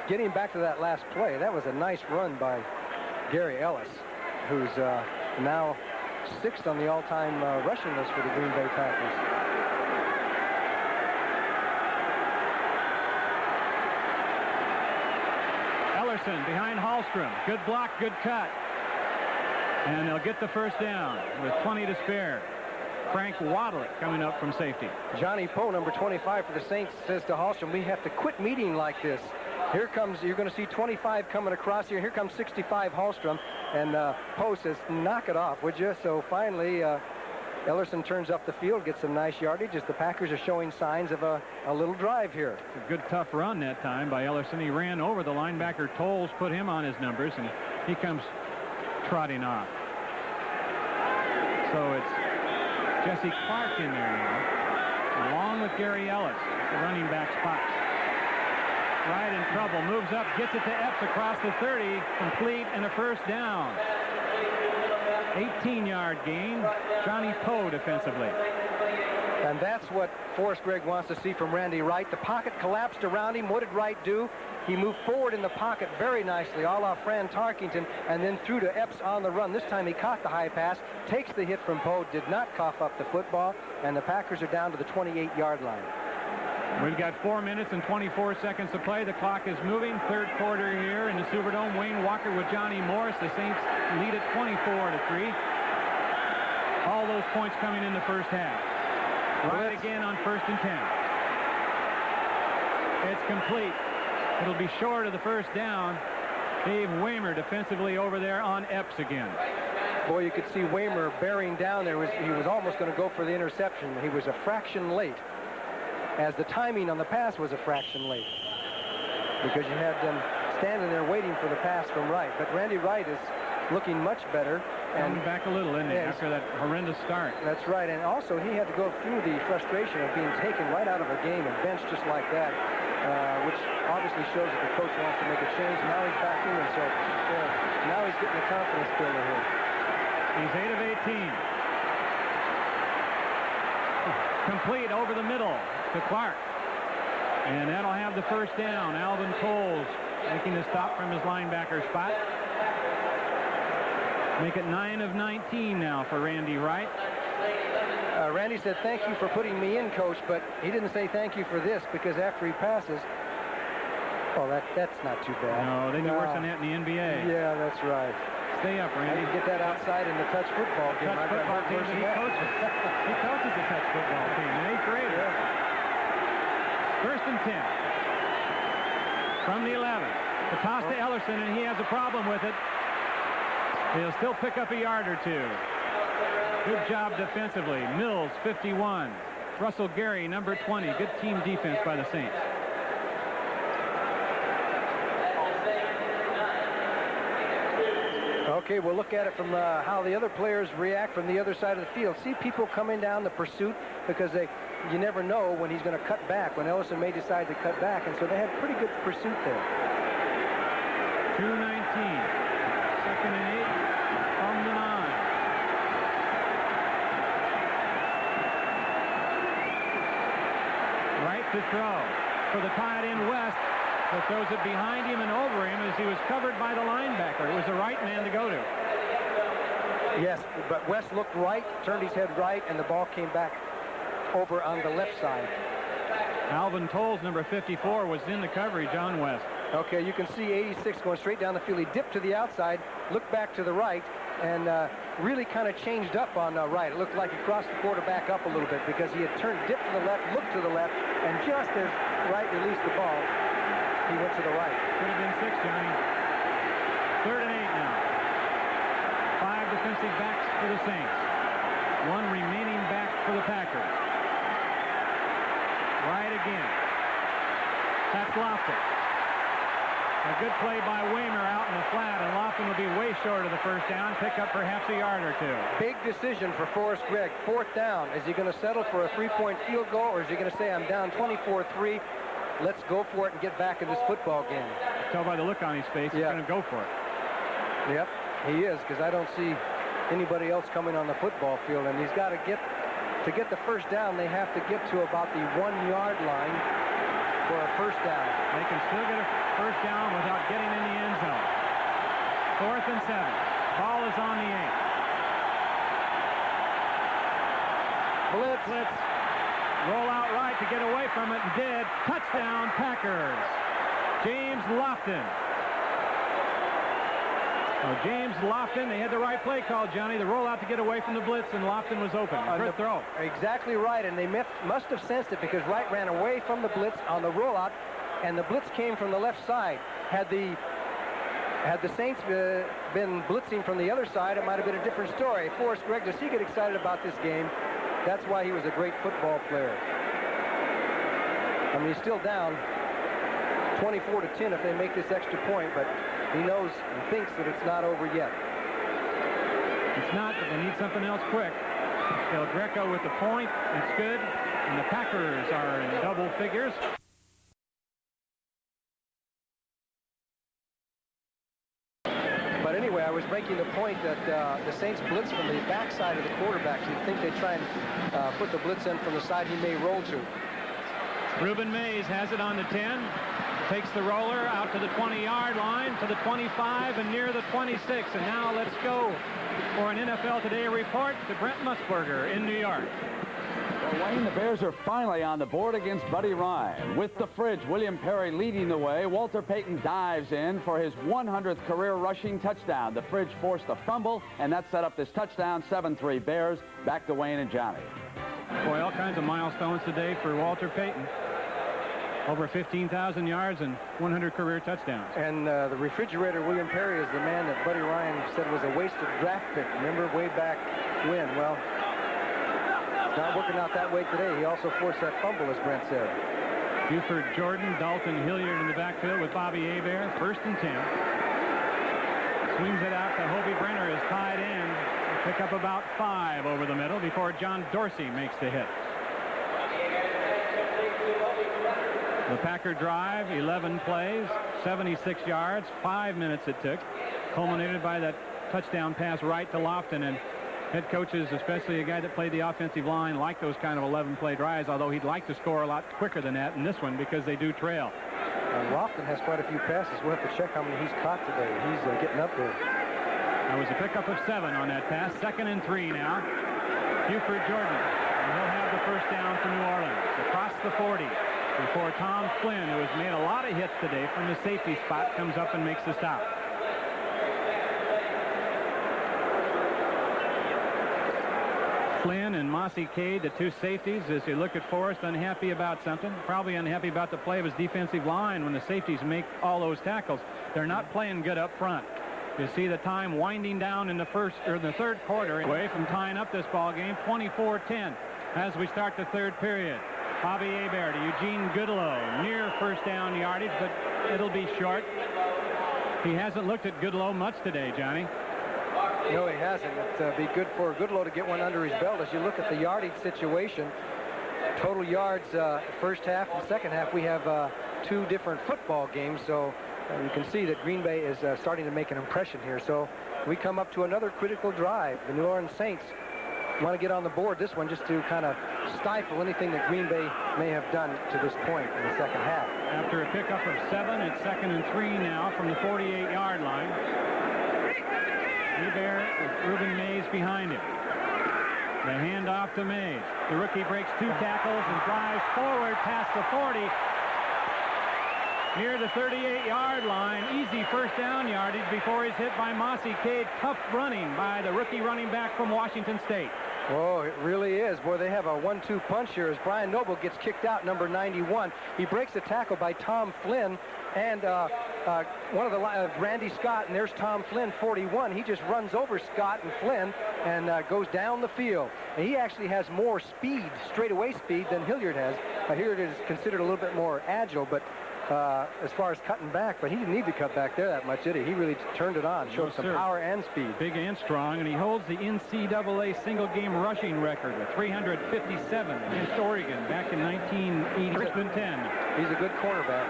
getting back to that last play, that was a nice run by Gary Ellis, who's now 6th on the all-time rushing list for the Green Bay Packers. Ellerson behind Hallstrom. Good block, good cut. And they'll get the first down with 20 to spare. Frank Wadley coming up from safety. Johnny Poe, number 25 for the Saints, says to Hallstrom, we have to quit meeting like this. Here comes, you're going to see 25 coming across here. Here comes 65 Hallstrom. And Poe says, knock it off, would you? So finally, Ellerson turns up the field, gets some nice yardage as the Packers are showing signs of a little drive here. A good tough run that time by Ellerson. He ran over the linebacker. Tolles put him on his numbers, and he comes trotting off. So it's Jesse Clark in there now, along with Gary Ellis, the running back spot. Right in trouble, moves up, gets it to Epps across the 30, complete, and a first down. 18-yard gain. Johnny Poe defensively. And that's what Forrest Gregg wants to see from Randy Wright. The pocket collapsed around him. What did Wright do? He moved forward in the pocket very nicely, a la Fran Tarkington, and then threw to Epps on the run. This time he caught the high pass, takes the hit from Poe, did not cough up the football, and the Packers are down to the 28-yard line. We've got 4 minutes and 24 seconds to play. The clock is moving. Third quarter here in the Superdome. Wayne Walker with Johnny Morris. The Saints lead at 24-3. All those points coming in the first half. Right again on 1st and 10. It's complete. It'll be short of the first down. Dave Waymer defensively over there on Epps again. Boy, you could see Waymer bearing down there. He was almost going to go for the interception. He was a fraction late, as the timing on the pass was a fraction late, because you had them standing there waiting for the pass from Wright. But Randy Wright is looking much better. Coming back a little, isn't he, after that horrendous start? That's right, and also he had to go through the frustration of being taken right out of a game and benched just like that, which obviously shows that the coach wants to make a change. Now he's back in, and so now he's getting the confidence builder here. He's 8 of 18. Complete over the middle to Clark. And that'll have the first down. Alvin Tolles making the stop from his linebacker spot. Make it 9 of 19 now for Randy Wright. Randy said, "Thank you for putting me in, Coach," but he didn't say thank you for this, because after he passes, well, that's not too bad. No, they do worse than that in the NBA. Yeah, that's right. Stay up, Randy. I can get that outside in the touch football game. Touch football team that he coaches. He coaches the touch football team in 8th grade. Yeah. 1st and 10. From the 11. The toss to Ellerson, and he has a problem with it. He'll still pick up a yard or two. Good job defensively. Mills, 51. Russell Gary, number 20. Good team defense by the Saints. Okay, we'll look at it from how the other players react from the other side of the field. See people coming down the pursuit, because you never know when he's going to cut back, when Ellison may decide to cut back, and so they had pretty good pursuit there. 2:19. 2nd and 8 from the 9. Right to throw for the tight end West, but throws it behind him and over him as he was covered by the linebacker. It was the right man to go to. Yes, but West looked right, turned his head right, and the ball came back over on the left side. Alvin Tolles, number 54, was in the coverage on West. Okay, you can see 86 going straight down the field. He dipped to the outside, looked back to the right, and really kind of changed up on right. It looked like he crossed the quarterback up a little bit, because he had turned, dipped to the left, looked to the left, and just as Wright released the ball, he went to the right. Could have been 6, Johnny. 3rd and 8 now. 5 defensive backs for the Saints. 1 remaining back for the Packers. Right again. That's Lofton. A good play by Waymer out in the flat, and Lofton will be way short of the first down, pick up perhaps a yard or two. Big decision for Forrest Gregg. 4th down. Is he going to settle for a 3-point field goal, or is he going to say, I'm down 24-3? Let's go for it and get back in this football game. Tell by the look on his face, he's going to go for it. Yep, he is, because I don't see anybody else coming on the football field, and he's got to get the first down. They have to get to about the 1-yard line for a first down. They can still get a first down without getting in the end zone. 4th and 7. Ball is on the 8. Blitz. Roll out right to get away from it, and did. Touchdown, Packers. James Lofton. Oh, James Lofton, they had the right play call, Johnny. The rollout to get away from the blitz, and Lofton was open. Good throw. Exactly right, and they must have sensed it, because Wright ran away from the blitz on the rollout, and the blitz came from the left side. Had the Had the Saints been blitzing from the other side, it might have been a different story. Forrest Gregg, does he get excited about this game? That's why he was a great football player. I mean, he's still down 24-10 if they make this extra point, but he knows and thinks that it's not over yet. It's not, but they need something else quick. Del Greco with the point. It's good. And the Packers are in double figures. But anyway, I was making the point that the Saints blitz from the backside of the quarterbacks. You'd think they'd try and put the blitz in from the side he may roll to. Ruben Mays has it on the 10. Takes the roller out to the 20-yard line, to the 25, and near the 26. And now let's go for an NFL Today report to Brent Musburger in New York. Well, Wayne, the Bears are finally on the board against Buddy Ryan. With the fridge, William Perry leading the way. Walter Payton dives in for his 100th career rushing touchdown. The fridge forced a fumble, and that set up this touchdown. 7-3 Bears. Back to Wayne and Johnny. Boy, all kinds of milestones today for Walter Payton. Over 15,000 yards and 100 career touchdowns. And the refrigerator, William Perry, is the man that Buddy Ryan said was a wasted draft pick. Remember way back when? Well, it's not working out that way today. He also forced that fumble, as Brent said. Buford Jordan, Dalton Hilliard in the backfield with Bobby Hebert. 1st and 10. Swings it out to Hobie Brenner, his tight end. Pick up about 5 over the middle before John Dorsey makes the hit. The Packer drive, 11 plays, 76 yards, 5 minutes it took, culminated by that touchdown pass right to Lofton. And head coaches, especially a guy that played the offensive line, like those kind of 11-play drives, although he'd like to score a lot quicker than that in this one because they do trail. Lofton has quite a few passes. We'll have to check how many he's caught today. He's getting up there. That was a pickup of 7 on that pass. 2nd and 3 now. Buford Jordan. And he'll have the first down for New Orleans. Across the 40. Before Tom Flynn, who has made a lot of hits today from the safety spot, comes up and makes the stop. Flynn and Mossy Cade, the 2 safeties, as you look at Forrest, unhappy about something. Probably unhappy about the play of his defensive line when the safeties make all those tackles. They're not playing good up front. You see the time winding down in the third quarter. Away from tying up this ball game, 24-10 as we start the third period. Bobby Hebert to Eugene Goodlow, near first down yardage, but it'll be short. He hasn't looked at Goodlow much today, Johnny. No, he hasn't. It'd be good for Goodlow to get one under his belt. As you look at the yardage situation, total yards first half and second half, we have 2 different football games, so you can see that Green Bay is starting to make an impression here. So we come up to another critical drive. The New Orleans Saints want to get on the board this one just to kind of stifle anything that Green Bay may have done to this point in the second half. After a pickup of 7, it's 2nd and 3 now from the 48-yard line. Hebert with Ruben Mays behind him. The handoff to Mays. The rookie breaks 2 tackles and drives forward past the 40. Near the 38-yard line. Easy first down yardage before he's hit by Mossy Cade. Tough running by the rookie running back from Washington State. Oh, it really is. Boy, they have a 1-2 punch here as Brian Noble gets kicked out, number 91. He breaks a tackle by Tom Flynn and one of the Randy Scott, and there's Tom Flynn, 41. He just runs over Scott and Flynn and goes down the field. And he actually has more speed, straightaway speed, than Hilliard has. Hilliard is considered a little bit more agile, but as far as cutting back, but he didn't need to cut back there that much, did he? He really turned it on, showed some power and speed. Big and strong, and he holds the NCAA single-game rushing record with 357 against Oregon back in 1980. 1st and 10. He's a good cornerback.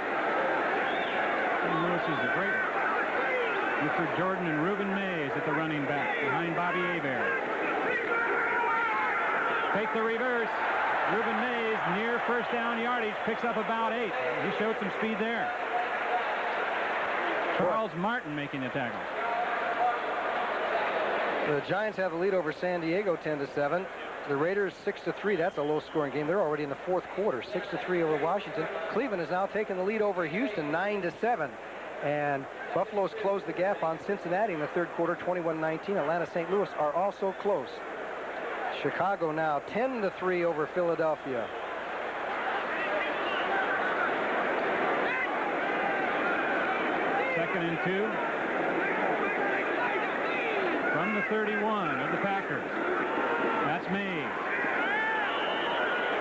Lewis is a great one. Buford Jordan and Ruben Mays at the running back behind Bobby Hebert. Take the reverse. Ruben Mays near first down yardage, picks up about 8. He showed some speed there. Charles Martin making the tackle. The Giants have the lead over San Diego 10-7. The Raiders 6-3. That's a low-scoring game. They're already in the 4th quarter. 6-3 over Washington. Cleveland has now taken the lead over Houston 9-7. And Buffalo's closed the gap on Cincinnati in the 3rd quarter 21-19. Atlanta, St. Louis are also close. Chicago now 10-3 over Philadelphia. Second and 2. 31 of the Packers. That's Mays.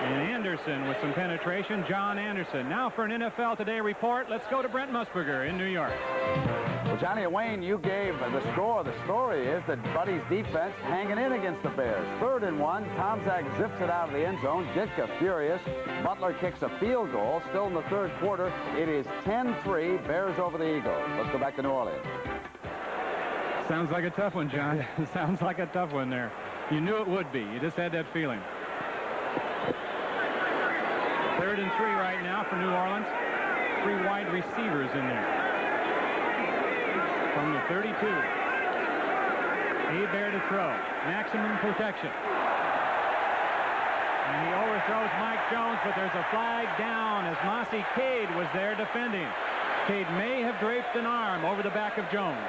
And Anderson with some penetration. John Anderson. Now for an NFL Today report, let's go to Brent Musburger in New York. Well, Johnny Wayne, you gave the score. The story is that Buddy's defense hanging in against the Bears. 3rd and 1. Tomczak zips it out of the end zone. Ditka furious. Butler kicks a field goal. Still in the 3rd quarter. It is 10-3. Bears over the Eagles. Let's go back to New Orleans. Sounds like a tough one, John. Sounds like a tough one there. You knew it would be. You just had that feeling. 3rd and 3 right now for New Orleans. 3 wide receivers in there. From the 32. Hebert to throw. Maximum protection. And he overthrows Mike Jones, but there's a flag down as Mossy Cade was there defending. Cade may have draped an arm over the back of Jones.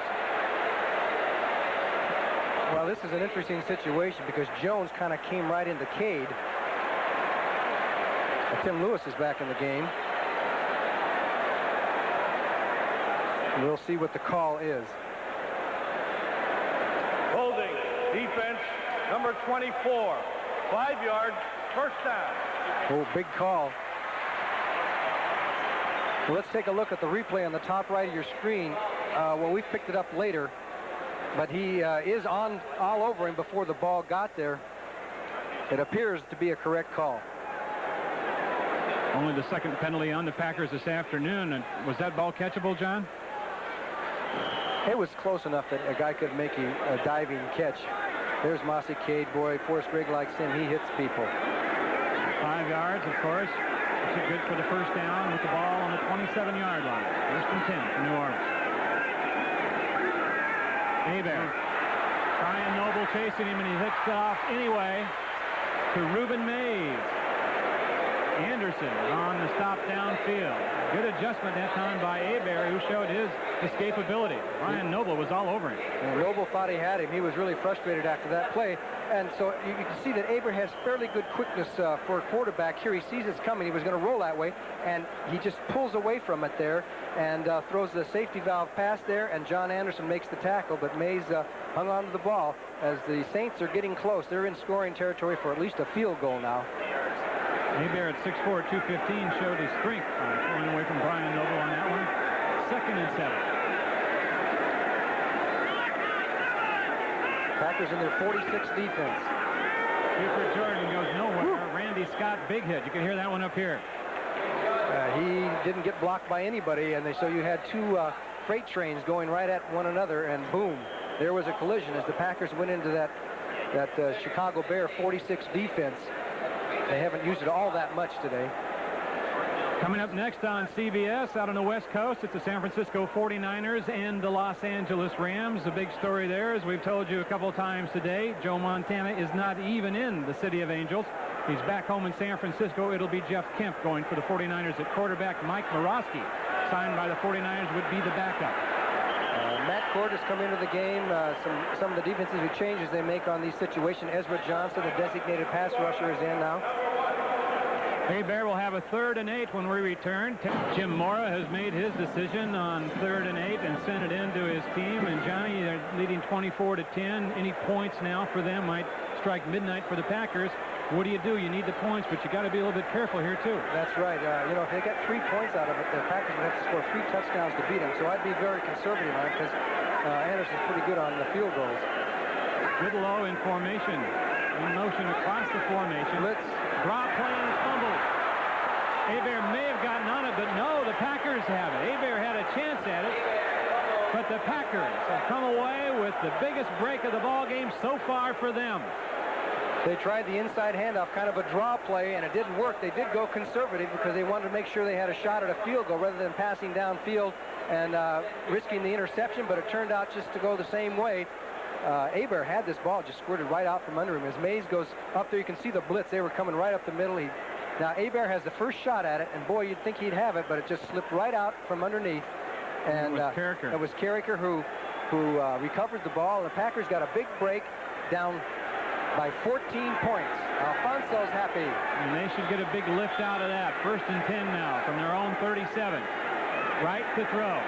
Well, this is an interesting situation because Jones kind of came right into Cade. Tim Lewis is back in the game. We'll see what the call is. Holding defense number 24. 5 yards, first down. Oh, big call. Well, let's take a look at the replay on the top right of your screen. Well, we picked it up later, but he is on all over him before the ball got there. It appears to be a correct call. Only the 2nd penalty on the Packers this afternoon. And was that ball catchable, John? It was close enough that a guy could make a diving catch. There's Mossy Cade, boy. Forrest Gregg likes him. He hits people. 5 yards, of course. It's good for the first down with the ball on the 27-yard line. 1st and 10 for New Orleans. Hebert. Brian Noble chasing him, and he hits off anyway to Reuben Mays. Anderson on the stop downfield. Good adjustment that time by Hebert, who showed his escapability. Brian Noble was all over him. And Noble thought he had him. He was really frustrated after that play. And so you can see that Hebert has fairly good quickness for a quarterback. Here he sees it's coming. He was going to roll that way, and he just pulls away from it there and throws the safety valve pass there, and John Anderson makes the tackle, but Mays hung on to the ball as the Saints are getting close. They're in scoring territory for at least a field goal now. Hebert at 6'4", 215 showed his strength going away from Brian Noble on that one. 2nd and 7. Packers in their 46th defense. Buford Jordan goes nowhere. Randy Scott, big hit. You can hear that one up here. He didn't get blocked by anybody, and so you had 2 freight trains going right at one another, and boom, there was a collision as the Packers went into that Chicago Bear 46 defense. They haven't used it all that much today. Coming up next on CBS out on the West Coast, it's the San Francisco 49ers and the Los Angeles Rams. The big story there, as we've told you a couple of times today, Joe Montana is not even in the City of Angels. He's back home in San Francisco. It'll be Jeff Kemp going for the 49ers at quarterback. Mike Morosky, signed by the 49ers, would be the backup. Matt Cord has come into the game. Some of the defensive changes they make on these situations. Ezra Johnson, the designated pass rusher, is in now. Hebert will have a 3rd and 8 when we return. Jim Mora has made his decision on 3rd and 8 and sent it into his team. And Johnny, they're leading 24-10. Any points now for them might strike midnight for the Packers. What do? You need the points, but you got to be a little bit careful here too. That's right. If they get 3 points out of it, the Packers would have to score 3 touchdowns to beat them. So I'd be very conservative on it because Anderson's pretty good on the field goals. Goodlow in formation, in motion across the formation. Blitz. Drop play and fumble. Hebert may have gotten on it, but no, the Packers have it. Hebert had a chance at it, but the Packers have come away with the biggest break of the ball game so far for them. They tried the inside handoff, kind of a draw play, and it didn't work. They did go conservative because they wanted to make sure they had a shot at a field goal rather than passing downfield and risking the interception, but it turned out just to go the same way. Hebert had this ball just squirted right out from under him. As Mays goes up there, you can see the blitz. They were coming right up the middle. Now, Hebert has the first shot at it, and boy, you'd think he'd have it, but it just slipped right out from underneath. And it was Carricker who recovered the ball. The Packers got a big break down by 14 points. Alfonso's happy. And they should get a big lift out of that. 1st and 10 now from their own 37. Right to throw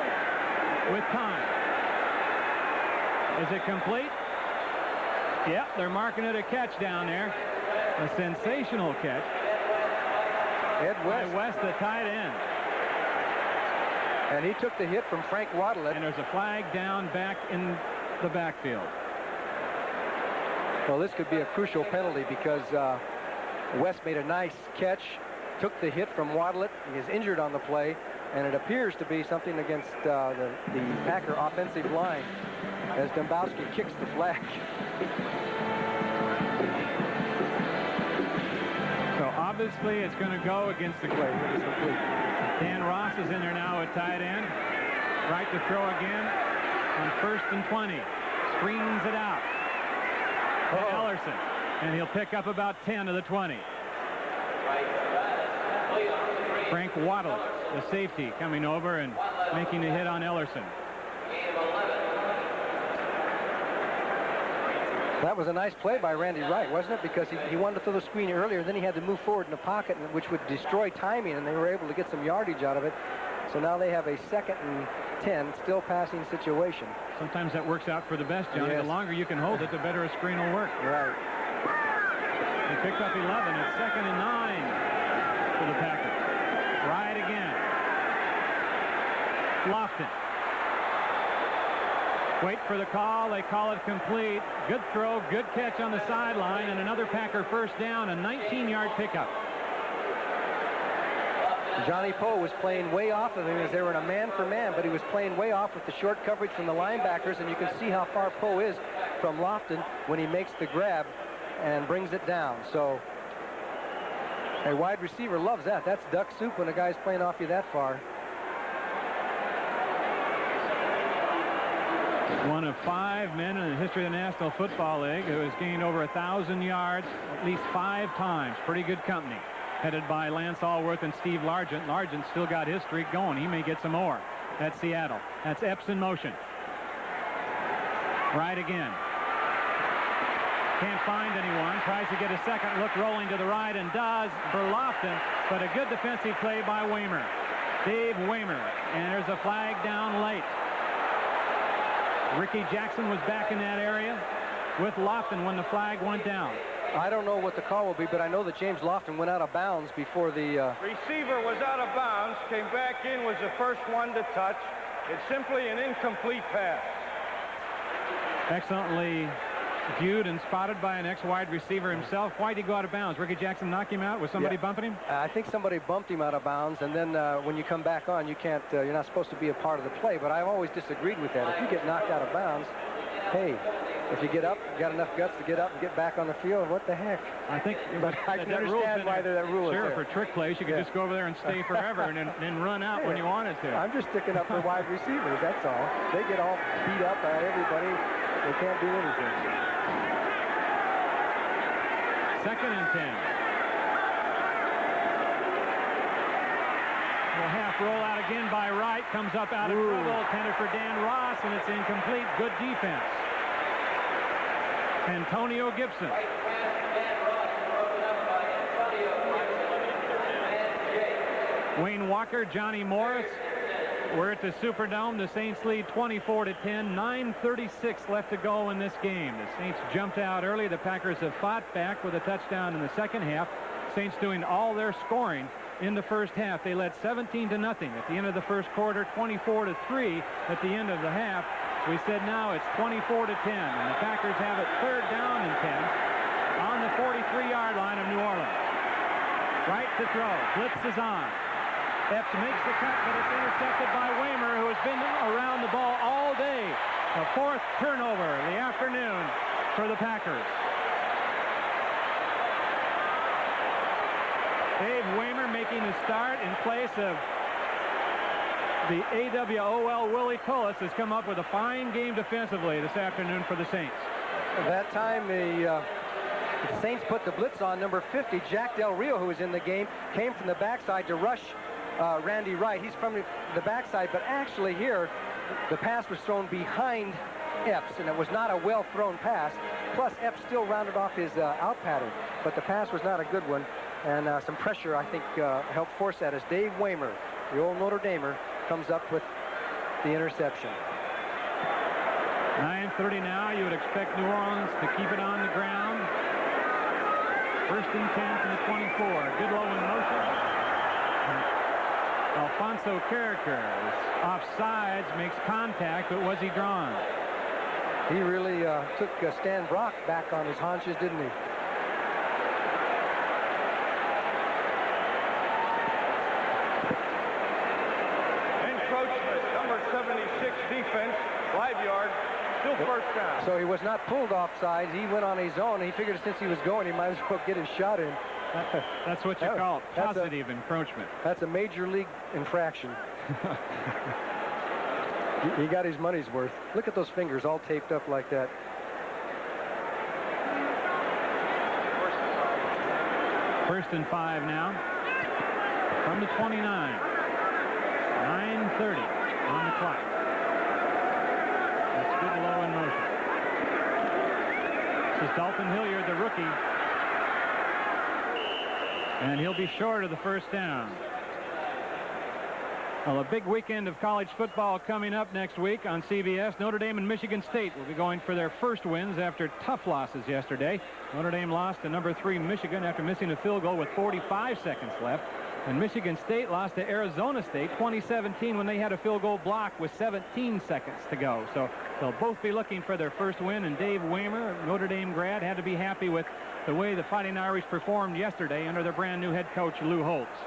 with time. Is it complete? Yep, they're marking it a catch down there. A sensational catch. Ed West. West, the tight end. And he took the hit from Frank Waddle. And there's a flag down back in the backfield. Well, this could be a crucial penalty because West made a nice catch, took the hit from Waddle. He is injured on the play, and it appears to be something against the Packer offensive line as Dombrowski kicks the flag. So obviously it's going to go against the play. Dan Ross is in there now at tight end. Right to throw again on 1st and 20. Screens it out. To Ellerson. And he'll pick up about 10 to the 20. Frank Waddle, the safety, coming over and making a hit on Ellerson. That was a nice play by Randy Wright, wasn't it? Because he wanted to throw the screen earlier, and then he had to move forward in the pocket, which would destroy timing, and they were able to get some yardage out of it. So now they have a 2nd and 10, still passing situation. Sometimes that works out for the best, Johnny. Yes. The longer you can hold it, the better a screen will work. Right. He picked up 11. It's 2nd and 9 for the Packers. Right again. Lofton. Wait for the call. They call it complete. Good throw, good catch on the sideline, and another Packer first down, a 19-yard pickup. Johnny Poe was playing way off of him as they were in a man-for-man, but he was playing way off with the short coverage from the linebackers, and you can see how far Poe is from Lofton when he makes the grab and brings it down. So a wide receiver loves that. That's duck soup when a guy's playing off you that far. One of 5 men in the history of the National Football League who has gained over 1,000 yards at least 5 times. Pretty good company. Headed by Lance Allworth and Steve Largent. Largent still got his streak going. He may get some more. That's Seattle. That's Epps in motion. Right again. Can't find anyone. Tries to get a second look, rolling to the right, and does for Lofton. But a good defensive play by Waymer. Dave Waymer. And there's a flag down late. Ricky Jackson was back in that area with Lofton when the flag went down. I don't know what the call will be, but I know that James Lofton went out of bounds before the... Receiver was out of bounds, came back in, was the first one to touch. It's simply an incomplete pass. Excellently viewed and spotted by an ex-wide receiver himself. Why did he go out of bounds? Ricky Jackson knock him out? Was somebody bumping him? I think somebody bumped him out of bounds, and then when you come back on, you can't, you're not supposed to be a part of the play, but I've always disagreed with that. If you get knocked out of bounds, hey, if you get up, you got enough guts to get up and get back on the field, what the heck? I think but I can understand why that rule is there. Sure, for trick plays, you could just go over there and stay forever and then run out when you wanted to. I'm just sticking up for wide receivers, that's all. They get all beat up by everybody. They can't do anything. 2nd and 10. Well, half roll out again by Wright. Comes up out of trouble. Intended for Dan Ross, and it's incomplete. Good defense. Antonio Gibson. Wayne Walker, Johnny Morris. We're at the Superdome. The Saints lead 24-10. 9:36 left to go in this game. The Saints jumped out early. The Packers have fought back with a touchdown in the second half. Saints doing all their scoring in the first half. They led 17-0 at the end of the first quarter, 24-3 at the end of the half. We said now it's 24-10, and the Packers have it 3rd down and 10 on the 43-yard line of New Orleans. Right to throw. Blitz is on. Epps makes the cut, but it's intercepted by Waymer, who has been around the ball all day. The 4th turnover of the afternoon for the Packers. Dave Waymer making the start in place of the AWOL Willie Tullis has come up with a fine game defensively this afternoon for the Saints. At that time, the Saints put the blitz on number 50, Jack Del Rio, who was in the game, came from the backside to rush Randy Wright. He's from the backside, but actually here, the pass was thrown behind Epps, and it was not a well-thrown pass. Plus, Epps still rounded off his out pattern, but the pass was not a good one, and some pressure, I think, helped force that as Dave Waymer, the old Notre Damer, comes up with the interception. 9:30 now. You would expect New Orleans to keep it on the ground. 1st and 10 from the 24. Good low in motion. Alfonso Carricker is offsides, makes contact, but was he drawn? He really took Stan Brock back on his haunches, didn't he? Encroachment, number 76 defense, 5 yards, still first down. So he was not pulled offside. He went on his own. He figured since he was going, he might as well get his shot in. That's what you call positive encroachment. That's a major league infraction. He got his money's worth. Look at those fingers all taped up like that. First and 5 now from the 29. 9:30 on the clock. That's good low in motion. This is Dalton Hilliard, the rookie. And he'll be short of the first down. Well, a big weekend of college football coming up next week on CBS. Notre Dame and Michigan State will be going for their first wins after tough losses yesterday. Notre Dame lost to number 3 Michigan after missing a field goal with 45 seconds left. And Michigan State lost to Arizona State 2017 when they had a field goal block with 17 seconds to go. So they'll both be looking for their first win. And Dave Waymer, Notre Dame grad, had to be happy with the way the Fighting Irish performed yesterday under their brand new head coach Lou Holtz.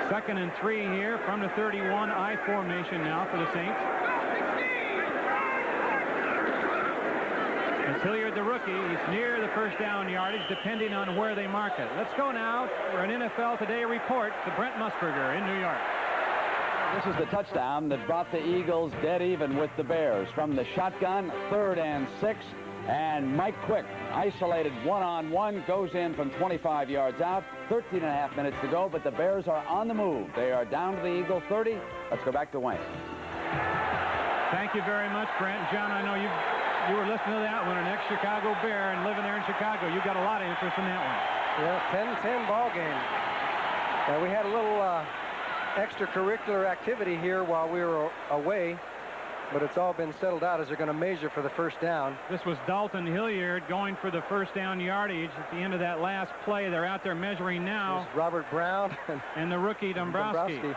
2nd and 3 here from the 31. I formation now for the Saints. It's Hilliard, the rookie. He's near the first down yardage, depending on where they mark it. Let's go now for an NFL Today report to Brent Musburger in New York. This is the touchdown that brought the Eagles dead even with the Bears. From the shotgun, 3rd and 6. And Mike Quick, isolated one-on-one, goes in from 25 yards out. 13 and a half minutes to go, but the Bears are on the move. They are down to the Eagle 30. Let's go back to Wayne. Thank you very much, Brent. John, I know you were listening to that one, an ex-Chicago Bear, and living there in Chicago. You got a lot of interest in that one. Yeah, 10-10 ball game. We had a little extracurricular activity here while we were away, but it's all been settled out as they're going to measure for the first down. This was Dalton Hilliard going for the first down yardage at the end of that last play. They're out there measuring now. There's Robert Brown and the rookie Dombrowski.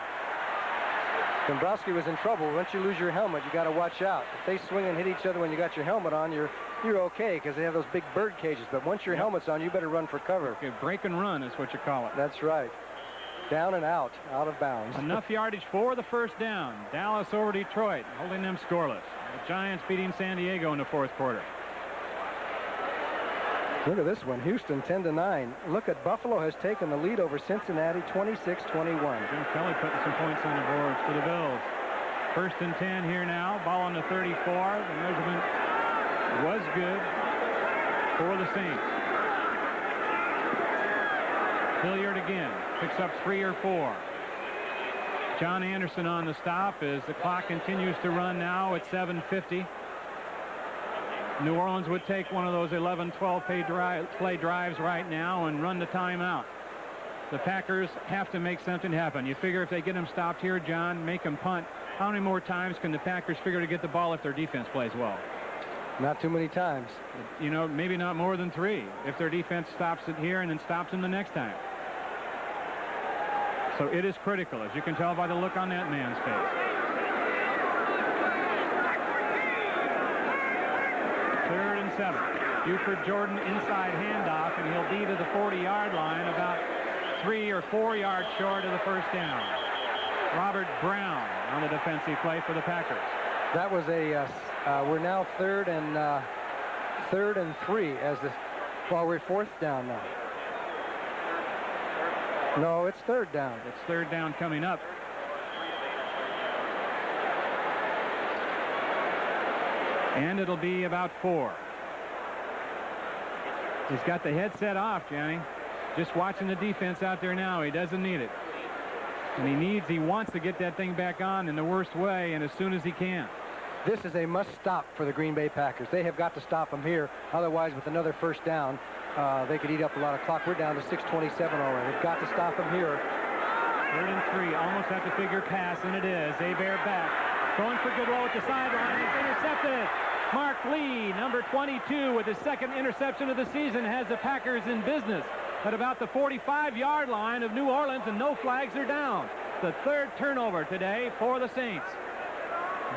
Dombrowski was in trouble. Once you lose your helmet, you got to watch out. If they swing and hit each other when you got your helmet on, you're okay because they have those big bird cages. But once your helmet's on, you better run for cover. Okay, break and run is what you call it. That's right. Down and out of bounds. Enough yardage for the first down. Dallas over Detroit, holding them scoreless. The Giants beating San Diego in the 4th quarter. Look at this one. Houston 10-9. Look at Buffalo has taken the lead over Cincinnati 26-21. Jim Kelly putting some points on the board for the Bills. 1st and 10 here now. Ball on the 34. The measurement was good for the Saints. Hilliard again picks up 3 or 4. John Anderson on the stop as the clock continues to run now at 7:50. New Orleans would take one of those 11-12 play drives right now and run the timeout. The Packers have to make something happen. You figure if they get them stopped here, John, make them punt. How many more times can the Packers figure to get the ball if their defense plays well? Not too many times. You know, maybe not more than 3 if their defense stops it here and then stops them the next time. So it is critical, as you can tell by the look on that man's face. 3rd and 7. Buford Jordan inside handoff, and he'll be to the 40-yard line, about 3 or 4 yards short of the first down. Robert Brown on the defensive play for the Packers. That was a we're now 3rd and 3 as the we're 4th down now. No, it's 3rd down. It's 3rd down coming up. And it'll be about 4. He's got the headset off, Johnny. Just watching the defense out there now. He doesn't need it. And he wants to get that thing back on in the worst way and as soon as he can. This is a must stop for the Green Bay Packers. They have got to stop them here. Otherwise, with another first down, they could eat up a lot of clock. We're down to 6:27 already. They've got to stop them here. 3rd and 3. Almost have to figure pass, and it is. Hebert back. Going for Goodlow at the sideline. It's intercepted. Mark Lee, number 22, with his second interception of the season, has the Packers in business at about the 45-yard line of New Orleans, and no flags are down. The third turnover today for the Saints.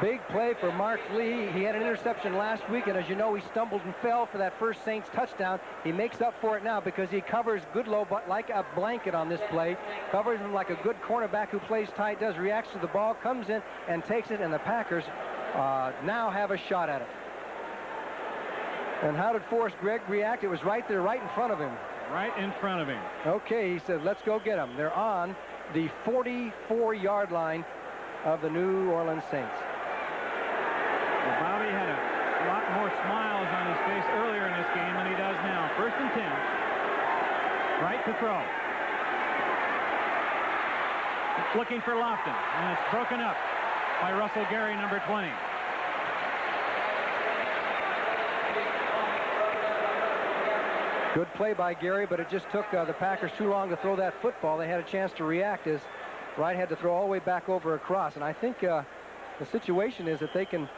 Big play for Mark Lee. He had an interception last week, and as you know, he stumbled and fell for that first Saints touchdown. He makes up for it now because he covers Goodlow like a blanket on this play. Covers him like a good cornerback who plays tight, reacts to the ball, comes in and takes it, and the Packers now have a shot at it. And how did Forrest Gregg react? It was right there, right in front of him. Right in front of him. Okay, he said, let's go get them. They're on the 44-yard line of the New Orleans Saints. Well, Bobby had a lot more smiles on his face earlier in this game than he does now. 1st and 10. Right to throw. Looking for Lofton, and it's broken up by Russell Gary, number 20. Good play by Gary, but it just took the Packers too long to throw that football. They had a chance to react as Wright had to throw all the way back over across. And I think the situation is that they can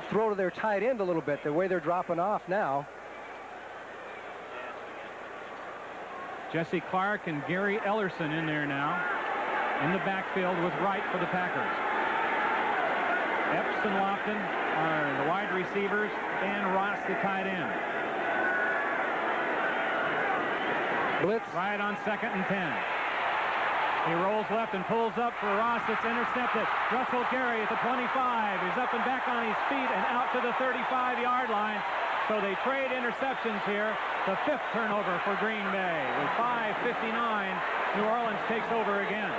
throw to their tight end a little bit, the way they're dropping off now. Jesse Clark and Gary Ellerson in there now in the backfield with Wright for the Packers. Epps and Lofton are the wide receivers, and Ross the tight end. Blitz. Right on 2nd and 10. He rolls left and pulls up for Ross. It's intercepted. Russell Gary at the 25. He's up and back on his feet and out to the 35-yard line. So they trade interceptions here. The 5th turnover for Green Bay. With 5:59, New Orleans takes over again.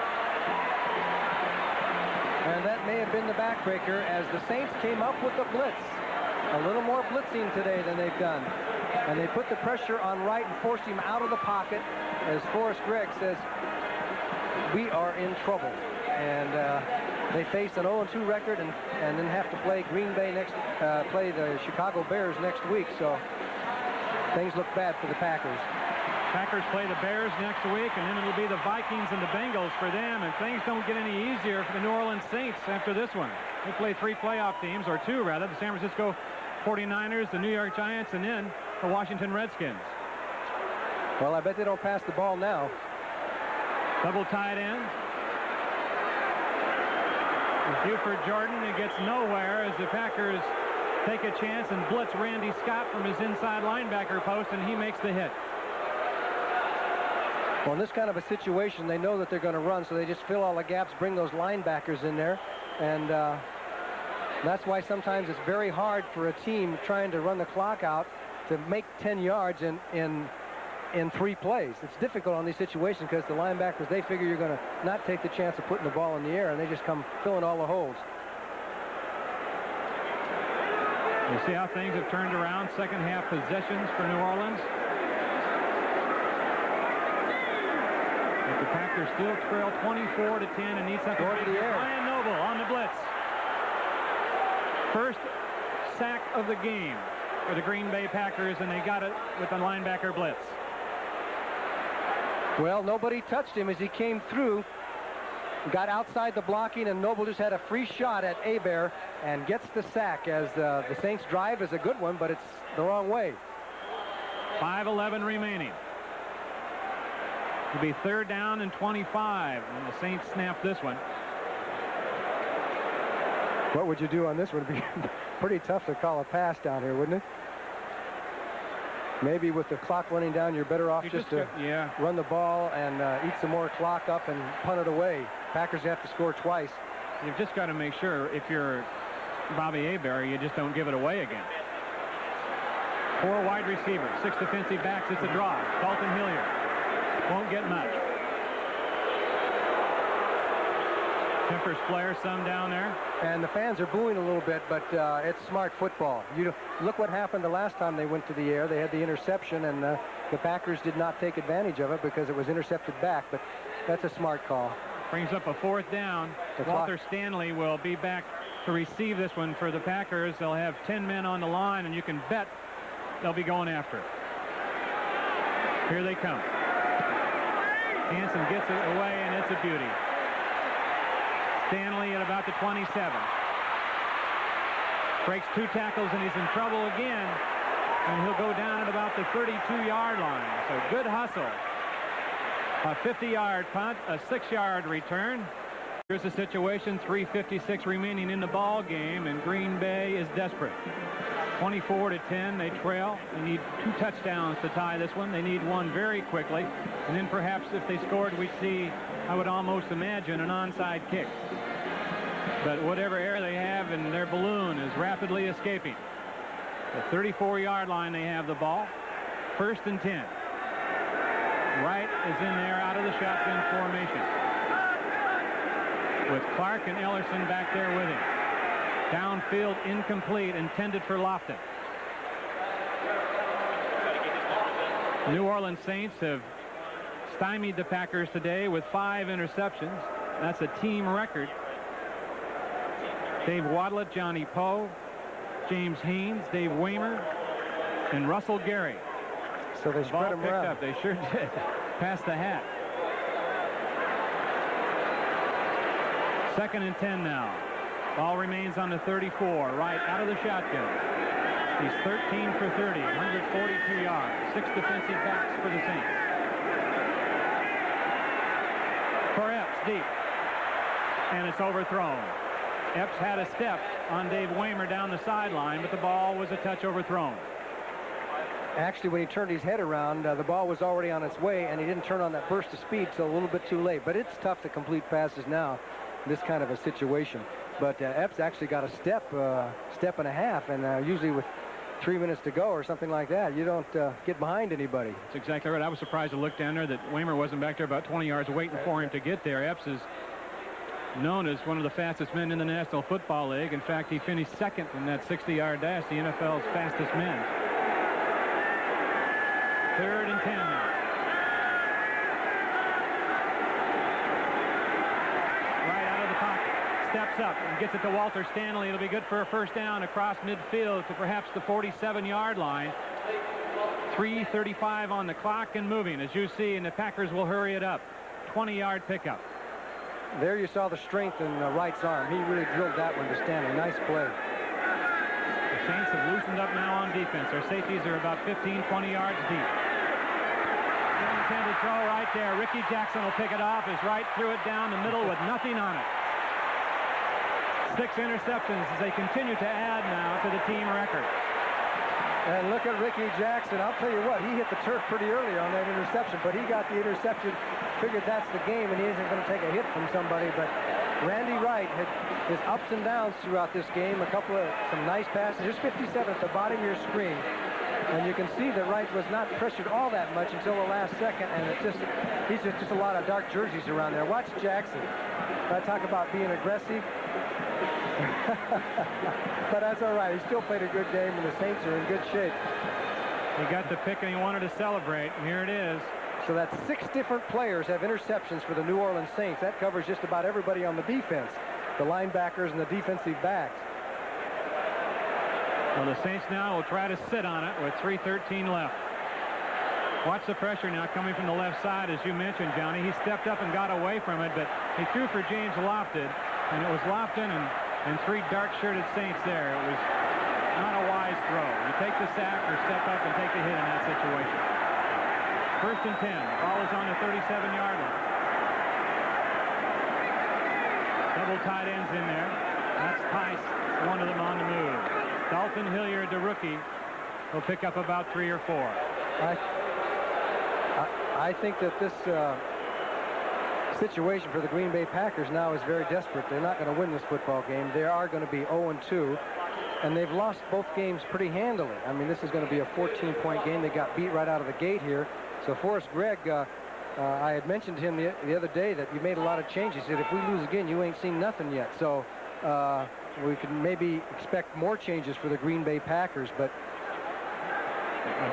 And that may have been the backbreaker as the Saints came up with the blitz. A little more blitzing today than they've done. And they put the pressure on Wright and forced him out of the pocket. As Forrest Gregg says, we are in trouble. And they face an 0-2 record and then have to play Green Bay play the Chicago Bears next week. So things look bad for the Packers. Packers play the Bears next week, and then it'll be the Vikings and the Bengals for them. And things don't get any easier for the New Orleans Saints after this one. They play 3 playoff teams, or 2 rather, the San Francisco 49ers, the New York Giants, and then the Washington Redskins. Well, I bet they don't pass the ball now. Double tight end. Buford Jordan, it gets nowhere as the Packers take a chance and blitz Randy Scott from his inside linebacker post, and he makes the hit. Well, in this kind of a situation, they know that they're going to run, so they just fill all the gaps, bring those linebackers in there, and that's why sometimes it's very hard for a team trying to run the clock out to make 10 yards in 3 plays. It's difficult on these situations because the linebackers, they figure you're going to not take the chance of putting the ball in the air, and they just come filling all the holes. You see how things have turned around. Second half possessions for New Orleans. But the Packers still trail 24-10 and need something to the air. Ryan Noble on the blitz. First sack of the game for the Green Bay Packers, and they got it with the linebacker blitz. Well, nobody touched him as he came through, got outside the blocking, and Noble just had a free shot at Hebert and gets the sack as the Saints' drive is a good one, but it's the wrong way. 5:11 remaining. It'll be 3rd down and 25, and the Saints snap this one. What would you do on this one? It would be pretty tough to call a pass down here, wouldn't it? Maybe with the clock running down, you're better off just to run the ball and eat some more clock up and punt it away. Packers have to score twice. You've just got to make sure if you're Bobby Hebert, you just don't give it away again. 4 wide receivers, 6 defensive backs. It's a draw. Dalton Hilliard won't get much. Tempers flare some down there. And the fans are booing a little bit, but it's smart football. You look what happened the last time they went to the air. They had the interception, and the Packers did not take advantage of it because it was intercepted back, but that's a smart call. Brings up a 4th down. Walter Stanley will be back to receive this one for the Packers. They'll have 10 men on the line, and you can bet they'll be going after it. Here they come. Hanson gets it away, and it's a beauty. Stanley at about the 27. Breaks 2 tackles, and he's in trouble again. And he'll go down at about the 32-yard line. So good hustle. A 50-yard punt, a 6-yard return. Here's the situation, 3:56 remaining in the ball game, and Green Bay is desperate. 24-10, they trail. They need 2 touchdowns to tie this one. They need one very quickly. And then perhaps if they scored, we'd see, I would almost imagine, an onside kick. But whatever air they have in their balloon is rapidly escaping. The 34-yard line, they have the ball. 1st and 10. Wright is in there out of the shotgun formation, with Clark and Ellerson back there with him. Downfield, incomplete, intended for Lofton. New Orleans Saints have stymied the Packers today with 5 interceptions. That's a team record. Dave Wadlett, Johnny Poe, James Haynes, Dave Waymer, and Russell Gary. So they spread them around. Up. They sure did. Past the hat. 2nd and 10 now. Ball remains on the 34. Right out of the shotgun. He's 13 for 30, 142 yards. 6 defensive backs for the Saints. For Epps, deep. And it's overthrown. Epps had a step on Dave Waymer down the sideline, but the ball was a touch overthrown. Actually, when he turned his head around, the ball was already on its way, and he didn't turn on that burst of speed till a little bit too late. But it's tough to complete passes now, this kind of a situation. But Epps actually got a step and a half, and usually with 3 minutes to go or something like that, you don't get behind anybody. That's exactly right. I was surprised to look down there that Waymer wasn't back there about 20 yards waiting for him to get there. Epps is known as one of the fastest men in the National Football League. In fact, he finished 2nd in that 60-yard dash, the NFL's fastest men. 3rd and 10 now. Right out of the pocket. Steps up and gets it to Walter Stanley. It'll be good for a 1st down across midfield to perhaps the 47-yard line. 3:35 on the clock and moving, as you see, and the Packers will hurry it up. 20-yard pickup. There you saw the strength in Wright's arm. He really drilled that one to Stanley. Nice play. The Saints have loosened up now on defense. Their safeties are about 15, 20 yards deep. Intended throw right there. Ricky Jackson will pick it off as Wright threw it down the middle with nothing on it. 6 interceptions as they continue to add now to the team record. And look at Ricky Jackson. I'll tell you what, he hit the turf pretty early on that interception, but he got the interception, figured that's the game, and he isn't going to take a hit from somebody. But Randy Wright had his ups and downs throughout this game. Some nice passes. Here's 57 at the bottom of your screen. And you can see that Wright was not pressured all that much until the last second, and he's just a lot of dark jerseys around there. Watch Jackson. I talk about being aggressive. But that's all right. He still played a good game, and the Saints are in good shape. He got the pick, and he wanted to celebrate, and here it is. So that's 6 different players have interceptions for the New Orleans Saints. That covers just about everybody on the defense, the linebackers and the defensive backs. Well, the Saints now will try to sit on it with 3:13 left. Watch the pressure now coming from the left side, as you mentioned, Johnny. He stepped up and got away from it, but he threw for James Lofton, and it was Lofton and 3 dark-shirted Saints there. It was not a wise throw. You take the sack or step up and take the hit in that situation. 1st and 10. Ball is on the 37-yard line. Double tight ends in there. That's Tice, one of them on the move. Dalton Hilliard, the rookie, will pick up about 3 or 4. I think that this situation for the Green Bay Packers now is very desperate. They're not going to win this football game. They are going to be 0-2, and they've lost both games pretty handily. I mean, this is going to be a 14-point game. They got beat right out of the gate here. So Forrest Gregg, I had mentioned to him the other day that you made a lot of changes. He said, if we lose again, you ain't seen nothing yet. So we can maybe expect more changes for the Green Bay Packers, but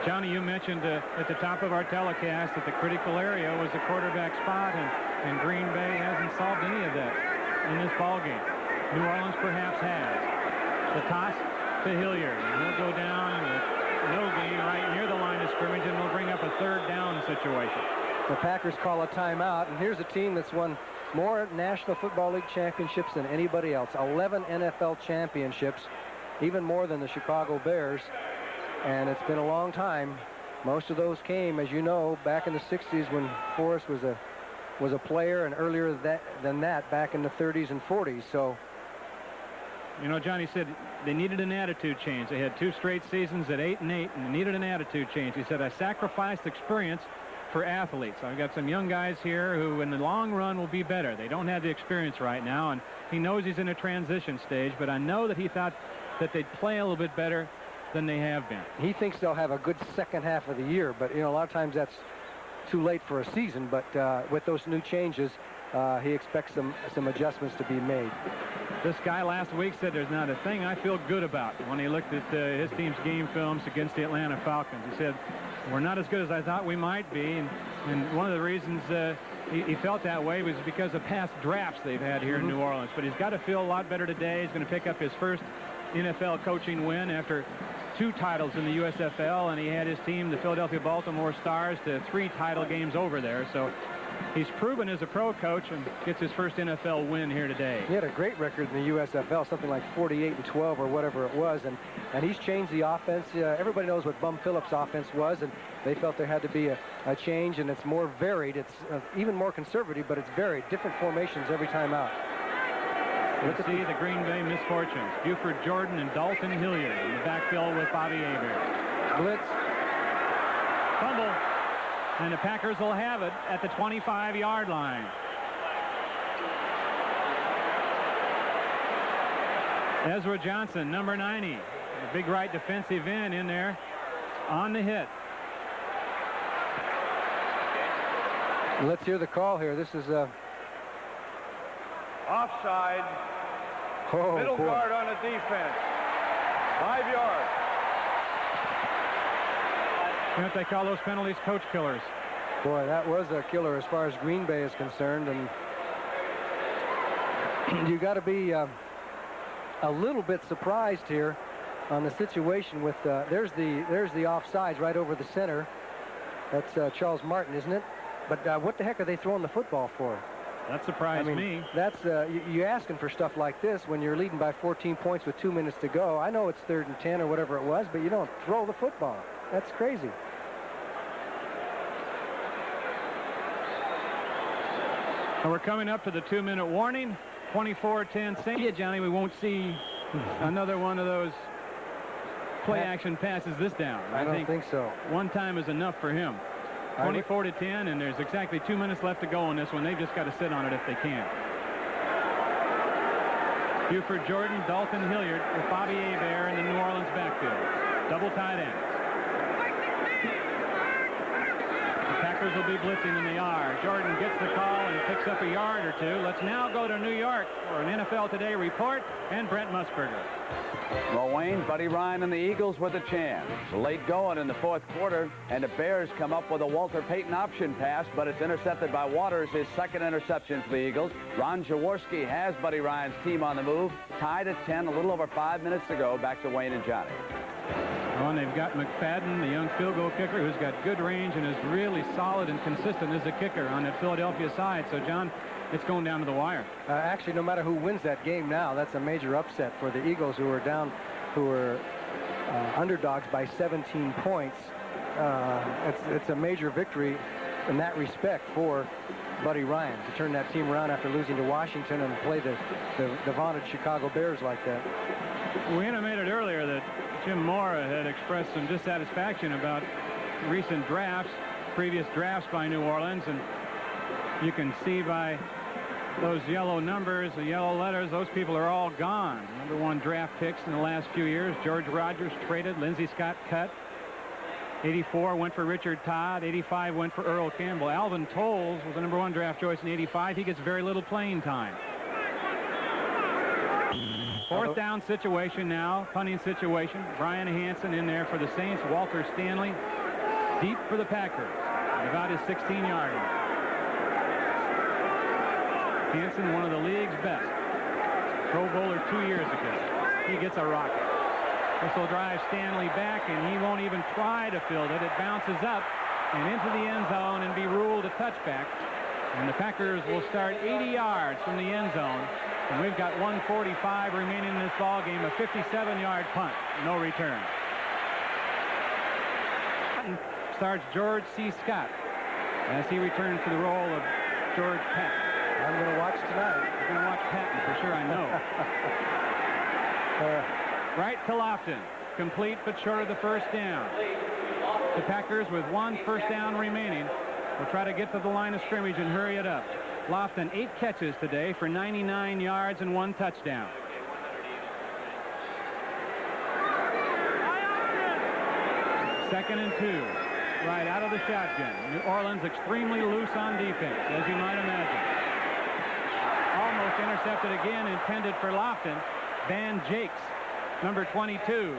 Johnny, you mentioned at the top of our telecast that the critical area was the quarterback spot, and Green Bay hasn't solved any of that in this ball game. New Orleans perhaps has. The toss to Hilliard, and he'll go down with no gain right near the line of scrimmage, and will bring up a 3rd down situation. The Packers call a timeout, and here's a team that's won more National Football League championships than anybody else. 11 NFL championships, even more than the Chicago Bears. And it's been a long time. Most of those came, as you know, back in the 60s when Forrest was a player, and earlier than that, back in the 30s and 40s. So, you know, Johnny said they needed an attitude change. They had 2 straight seasons at 8-8, and they needed an attitude change. He said, I sacrificed experience for athletes. I've got some young guys here who in the long run will be better. They don't have the experience right now, and he knows he's in a transition stage, but I know that he thought that they'd play a little bit better than they have been. He thinks they'll have a good second half of the year, but, you know, a lot of times that's too late for a season. But with those new changes, he expects some adjustments to be made. This guy last week said there's not a thing I feel good about when he looked at his team's game films against the Atlanta Falcons. He said, we're not as good as I thought we might be. And one of the reasons he felt that way was because of past drafts they've had here in New Orleans. But he's got to feel a lot better today. He's going to pick up his first NFL coaching win after 2 titles in the USFL, and he had his team, the Philadelphia Baltimore Stars, to 3 title games over there. So he's proven as a pro coach and gets his first NFL win here today. He had a great record in the USFL, something like 48-12 or whatever it was, and he's changed the offense. Everybody knows what Bum Phillips' offense was, and they felt there had to be a change, and it's more varied. It's even more conservative, but it's varied. Different formations every time out. You see the Green Bay misfortunes. Buford Jordan and Dalton Hilliard in the backfield with Bobby Hebert. Blitz. Fumble. And the Packers will have it at the 25-yard line. Ezra Johnson, number 90. The big right defensive end in there on the hit. Let's hear the call here. This is Offside. Middle guard on the defense. 5 yards. Can't they call those penalties coach killers? Boy, that was a killer as far as Green Bay is concerned, and you got to be a little bit surprised here on the situation with there's the offsides right over the center. That's Charles Martin, isn't it? But what the heck are they throwing the football for? That surprised me. That's you asking for stuff like this when you're leading by 14 points with 2 minutes to go. I know it's 3rd and 10 or whatever it was, but you don't throw the football. That's crazy. And we're coming up to the 2-minute warning. 24-10. Thank you, Johnny. We won't see another one of those play-action passes this down. I don't think so. One time is enough for him. 24-10, and there's exactly 2 minutes left to go on this one. They've just got to sit on it if they can. Buford Jordan, Dalton Hilliard with Bobby Hebert in the New Orleans backfield. Double tight ends. The Packers will be blitzing, and they are. Jordan gets the call and picks up a yard or 2. Let's now go to New York for an NFL Today report and Brent Musburger. Well, Wayne, Buddy Ryan and the Eagles with a chance. Late going in the 4th quarter, and the Bears come up with a Walter Payton option pass, but it's intercepted by Waters, his 2nd interception for the Eagles. Ron Jaworski has Buddy Ryan's team on the move. Tied at 10, a little over 5 minutes to go. Back to Wayne and Johnny. Oh, and they've got McFadden, the young field goal kicker, who's got good range and is really solid and consistent as a kicker on that Philadelphia side. So, John, it's going down to the wire. Actually, no matter who wins that game now, that's a major upset for the Eagles, who are underdogs by 17 points. It's a major victory in that respect for Buddy Ryan to turn that team around after losing to Washington and play the vaunted Chicago Bears like that. We intimated earlier that Jim Mora had expressed some dissatisfaction about recent drafts, previous drafts by New Orleans, and you can see by those yellow numbers, the yellow letters, those people are all gone. #1 draft picks in the last few years. George Rogers traded, Lindsey Scott cut. 84 went for Richard Todd. 85 went for Earl Campbell. Alvin Tolles was the #1 draft choice in 85. He gets very little playing time. 4th down situation now, punting situation. Brian Hansen in there for the Saints. Walter Stanley deep for the Packers at about his 16-yard line. Hansen, one of the league's best. Pro Bowler 2 years ago. He gets a rocket. This will drive Stanley back, and he won't even try to field it. It bounces up and into the end zone and be ruled a touchback. And the Packers will start 80 yards from the end zone. And we've got 1:45 remaining in this ball game. A 57-yard punt. No return. Starts George C. Scott as he returns to the role of George Patton. I'm going to watch tonight. You're going to watch Patton for sure, I know. Right to Lofton. Complete but short of the first down. The Packers with 1 first down remaining will try to get to the line of scrimmage and hurry it up. Lofton 8 catches today for 99 yards and 1 touchdown. Second and 2. Right out of the shotgun. New Orleans extremely loose on defense, as you might imagine. Almost intercepted again, intended for Lofton. Van Jakes, number 22,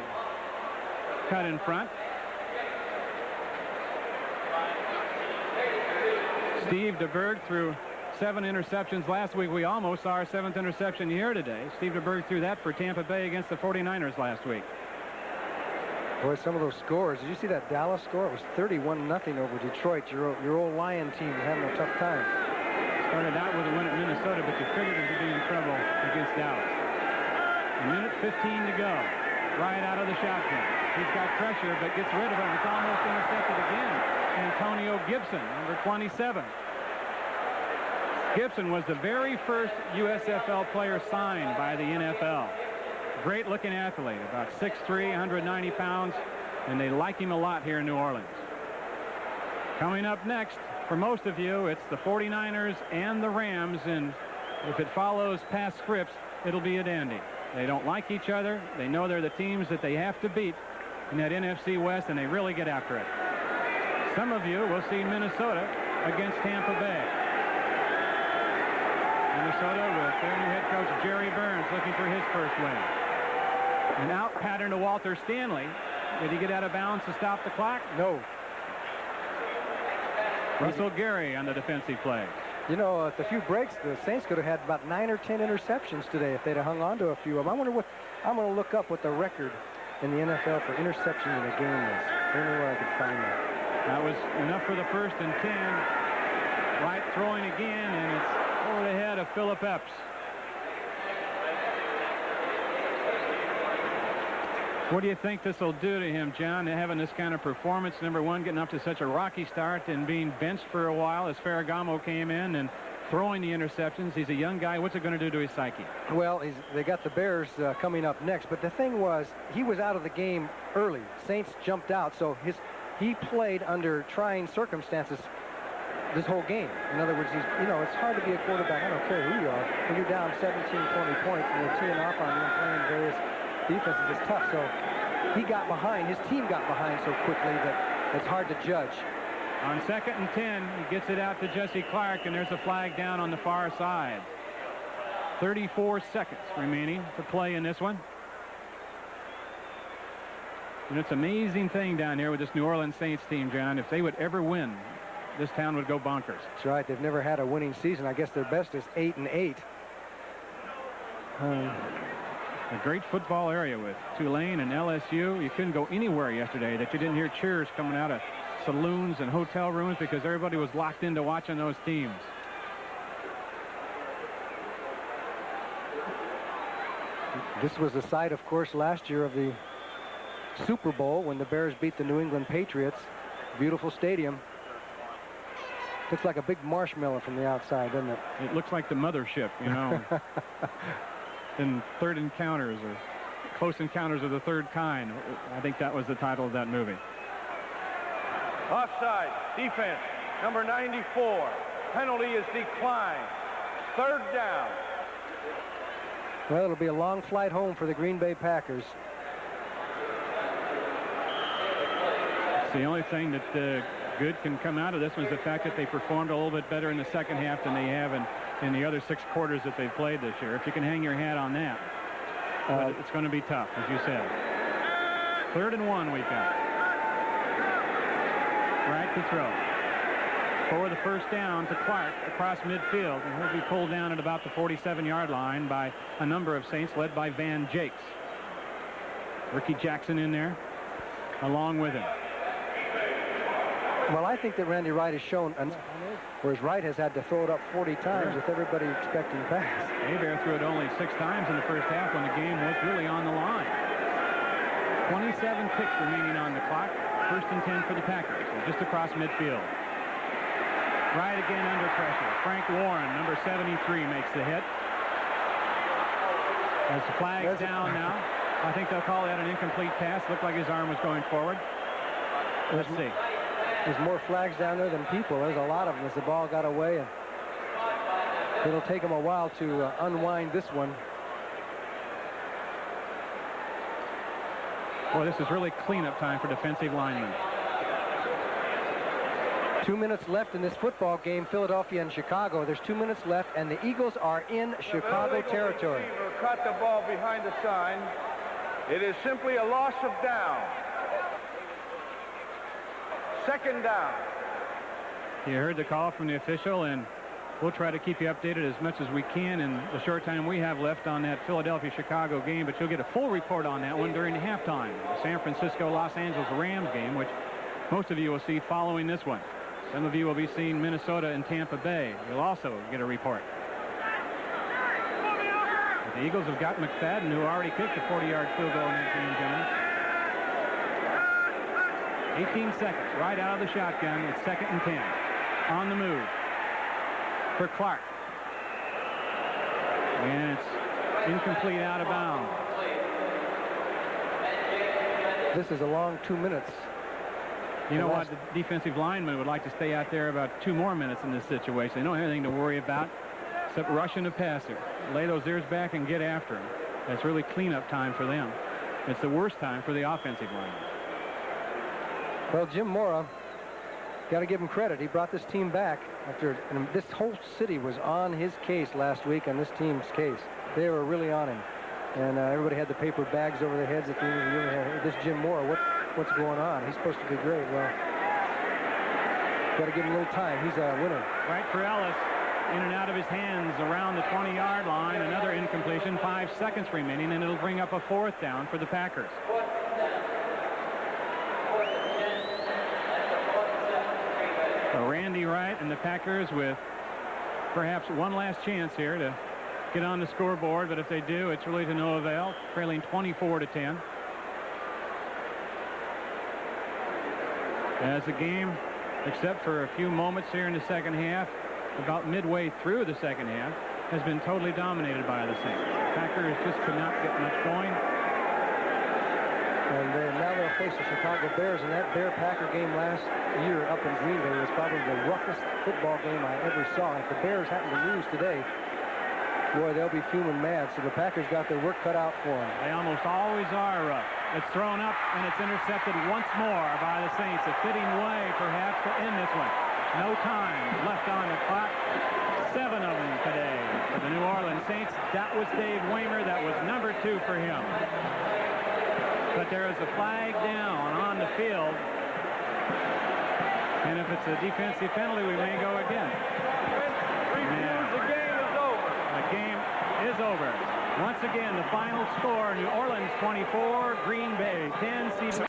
cut in front. Steve DeBerg threw 7 interceptions last week. We almost saw our 7th interception here today. Steve DeBerg threw that for Tampa Bay against the 49ers last week. Boy, some of those scores. Did you see that Dallas score? It was 31-0 over Detroit. Your old Lion team having a tough time. Started out with a win at Minnesota, but you figured it would be in trouble against Dallas. A minute 15 to go. Right out of the shotgun. He's got pressure, but gets rid of it. It's almost intercepted again. Antonio Gibson, number 27. Gibson was the very first USFL player signed by the NFL. Great-looking athlete, about 6'3", 190 pounds, and they like him a lot here in New Orleans. Coming up next, for most of you, it's the 49ers and the Rams, and if it follows past scripts, it'll be a dandy. They don't like each other. They know they're the teams that they have to beat in that NFC West, and they really get after it. Some of you will see Minnesota against Tampa Bay. Minnesota with their new head coach, Jerry Burns, looking for his first win. An out pattern to Walter Stanley. Did he get out of bounds to stop the clock? No. Russell Gary on the defensive play. You know, at the few breaks, the Saints could have had about 9 or 10 interceptions today if they'd have hung on to a few of them. I'm going to look up what the record in the NFL for interception in a game is. I don't know where I could find that. That was enough for the 1st and 10. Wright throwing again, and it's over the head of Philip Epps. What do you think this will do to him, John, having this kind of performance? Number one, getting up to such a rocky start and being benched for a while as Ferragamo came in and throwing the interceptions. He's a young guy. What's it going to do to his psyche? Well, they got the Bears coming up next. But the thing was, he was out of the game early. Saints jumped out, so he played under trying circumstances this whole game. In other words, it's hard to be a quarterback. I don't care who you are. When you're down 17, 20 points and they're teeing off on you and playing various defenses, it's tough. So he got behind. His team got behind so quickly that it's hard to judge. On 2nd and 10, he gets it out to Jesse Clark, and there's a flag down on the far side. 34 seconds remaining to play in this one. And it's an amazing thing down here with this New Orleans Saints team, John. If they would ever win, this town would go bonkers. That's right. They've never had a winning season. I guess their best is 8-8. A great football area with Tulane and LSU. You couldn't go anywhere yesterday that you didn't hear cheers coming out of saloons and hotel rooms because everybody was locked into watching those teams. This was the site, of course, last year of the Super Bowl when the Bears beat the New England Patriots. Beautiful stadium. Looks like a big marshmallow from the outside, doesn't it? It looks like the mothership, you know. In Third Encounters, or Close Encounters of the Third Kind. I think that was the title of that movie. Offside, defense, number 94. Penalty is declined. 3rd down. Well, it'll be a long flight home for the Green Bay Packers. It's the only thing that good can come out of this was the fact that they performed a little bit better in the second half than they have in the other 6 quarters that they've played this year. If you can hang your hat on that, but it's going to be tough, as you said. 3rd and 1 we've got. Right to throw. For the first down to Clark across midfield, and he'll be pulled down at about the 47-yard line by a number of Saints led by Van Jakes. Ricky Jackson in there along with him. Well, I think that Randy Wright has shown whereas Wright has had to throw it up 40 times with everybody expecting pass. Hebert threw it only 6 times in the first half when the game was really on the line. 27 ticks remaining on the clock. 1st and 10 for the Packers. They're just across midfield. Wright again under pressure. Frank Warren, number 73, makes the hit. As the flag's down now. I think they'll call that an incomplete pass. Looked like his arm was going forward. Let's see. There's more flags down there than people. There's a lot of them as the ball got away. And it'll take them a while to unwind this one. Boy, this is really cleanup time for defensive linemen. 2 minutes left in this football game, Philadelphia and Chicago. There's 2 minutes left, and the Eagles are in Chicago territory. Caught the ball behind the sign. It is simply a loss of down. 2nd down. You heard the call from the official, and we'll try to keep you updated as much as we can in the short time we have left on that Philadelphia-Chicago game, but you'll get a full report on that one during halftime. The San Francisco-Los Angeles Rams game, which most of you will see following this one. Some of you will be seeing Minnesota and Tampa Bay. You'll also get a report. But the Eagles have got McFadden, who already kicked a 40-yard field goal in that game, gentlemen. 18 seconds, right out of the shotgun. It's 2nd and 10. On the move for Clark. And it's incomplete, out of bounds. This is a long 2 minutes. You know what? The defensive lineman would like to stay out there about 2 more minutes in this situation. They don't have anything to worry about except rushing the passer. Lay those ears back and get after him. That's really cleanup time for them. It's the worst time for the offensive line. Well, Jim Mora, got to give him credit. He brought this team back after this whole city was on his case last week, on this team's case. They were really on him. And everybody had the paper bags over their heads at the end of the year. This Jim Mora, what's going on? He's supposed to be great. Well, got to give him a little time. He's a winner. Right for Ellis. In and out of his hands around the 20-yard line. Another incompletion. 5 seconds remaining, and it'll bring up a 4th down for the Packers. So Randy Wright and the Packers with perhaps one last chance here to get on the scoreboard, but if they do, it's really to no avail, trailing 24-10. As the game, except for a few moments here in the second half, about midway through the second half, has been totally dominated by the Saints. Packers just could not get much going. And now they'll face the Chicago Bears, and that Bear-Packer game last year up in Green Bay was probably the roughest football game I ever saw. If the Bears happen to lose today, boy, they'll be fuming mad. So the Packers got their work cut out for them. They almost always are rough. It's thrown up, and it's intercepted once more by the Saints. A fitting way, perhaps, to end this one. No time left on the clock. 7 of them today for the New Orleans Saints. That was Dave Waymer. That was number 2 for him. But there is a flag down on the field. And if it's a defensive penalty, we may go again. The game is over. The game is over. Once again, the final score, New Orleans 24, Green Bay 10.